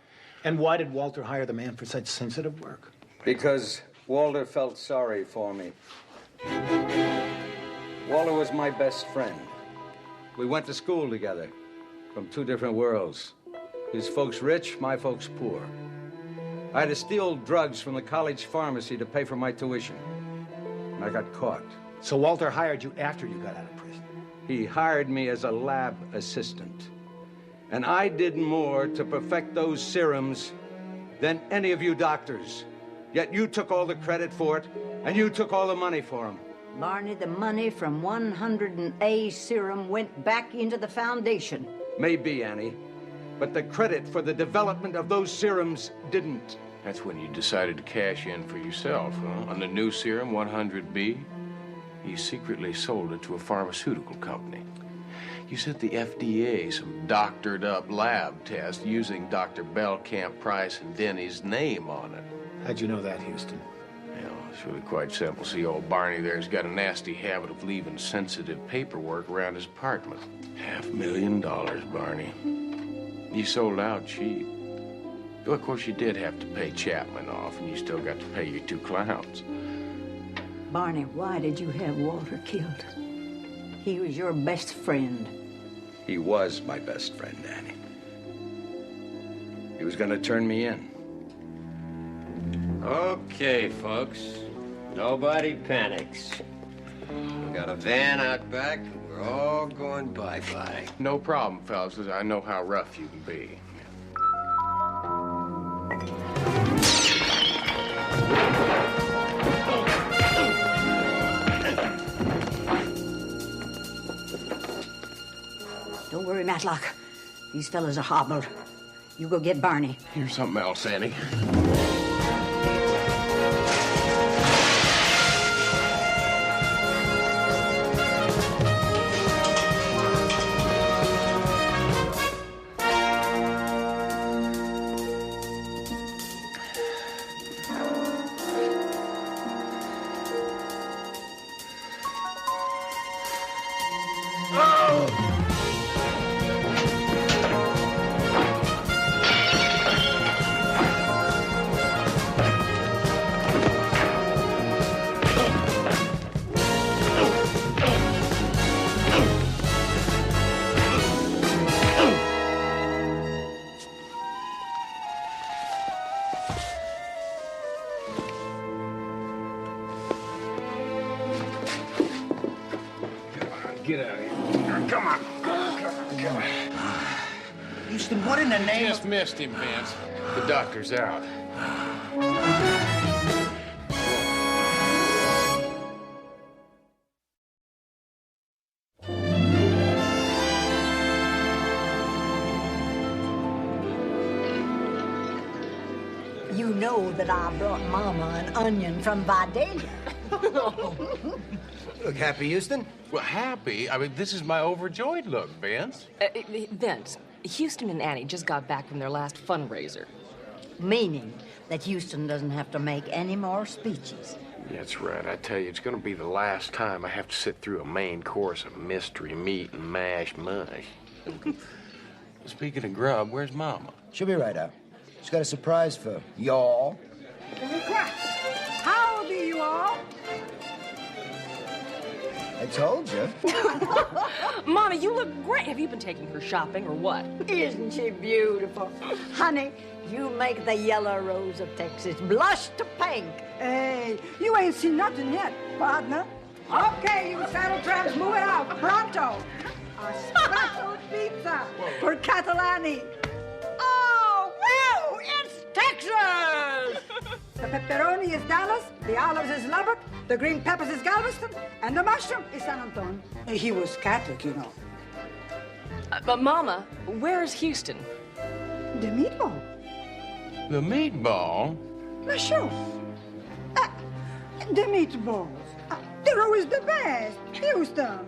And why did Walter hire the man for such sensitive work? Because Walter felt sorry for me. Walter was my best friend. We went to school together, from two different worlds. His folks rich, my folks poor. I had to steal drugs from the college pharmacy to pay for my tuition. And I got caught. So Walter hired you after you got out of prison? He hired me as a lab assistant. And I did more to perfect those serums than any of you doctors. Yet you took all the credit for it, and you took all the money for them. Barney, the money from 100A serum went back into the foundation. Maybe, Annie. But the credit for the development of those serums didn't. That's when you decided to cash in for yourself, huh? On the new serum, 100B? You secretly sold it to a pharmaceutical company. You sent the FDA some doctored-up lab test using Dr. Belkamp, Price, and Denny's name on it. How'd you know that, Houston? Well, It's really quite simple. See, old Barney there's got a nasty habit of leaving sensitive paperwork around his apartment. $500,000, Barney. You sold out cheap. Well, of course, you did have to pay Chapman off, and you still got to pay your 2 clowns. Barney, why did you have Walter killed? He was your best friend. He was my best friend, Annie. He was going to turn me in. Okay, folks. Nobody panics. We got a van out back, and we're all going bye-bye. No problem, fellas. I know how rough you can be. Don't worry, Matlock. These fellas are hobbled. You go get Barney. Here's something else, Annie. Get out of here. Come on. Come on. Houston, what in the name Just missed him, Vance. The doctor's out. You know that I brought Mama an onion from Vidalia. Look happy, Houston? Well, happy? I mean, this is my overjoyed look, Vance. Vince, Houston and Annie just got back from their last fundraiser. Meaning that Houston doesn't have to make any more speeches. That's right. I tell you, it's going to be the last time I have to sit through a main course of mystery meat and mashed mush. Speaking of grub, where's Mama? She'll be right out. She's got a surprise for y'all. How do you all? I told you. Mama, you look great. Have you been taking her shopping or what? Isn't she beautiful? Honey, you make the yellow rose of Texas blush to pink. Hey, you ain't seen nothing yet, partner. Okay, you saddle tramps, move it out, pronto. A special pizza for Catalani. Oh, wow, it's Texas! The pepperoni is Dallas, the olives is Lubbock, the green peppers is Galveston, and the mushroom is San Antonio. He was Catholic, you know. But Mama, where's Houston? The meatball. The meatball? Monsieur. The meatballs. They're always the best. Houston.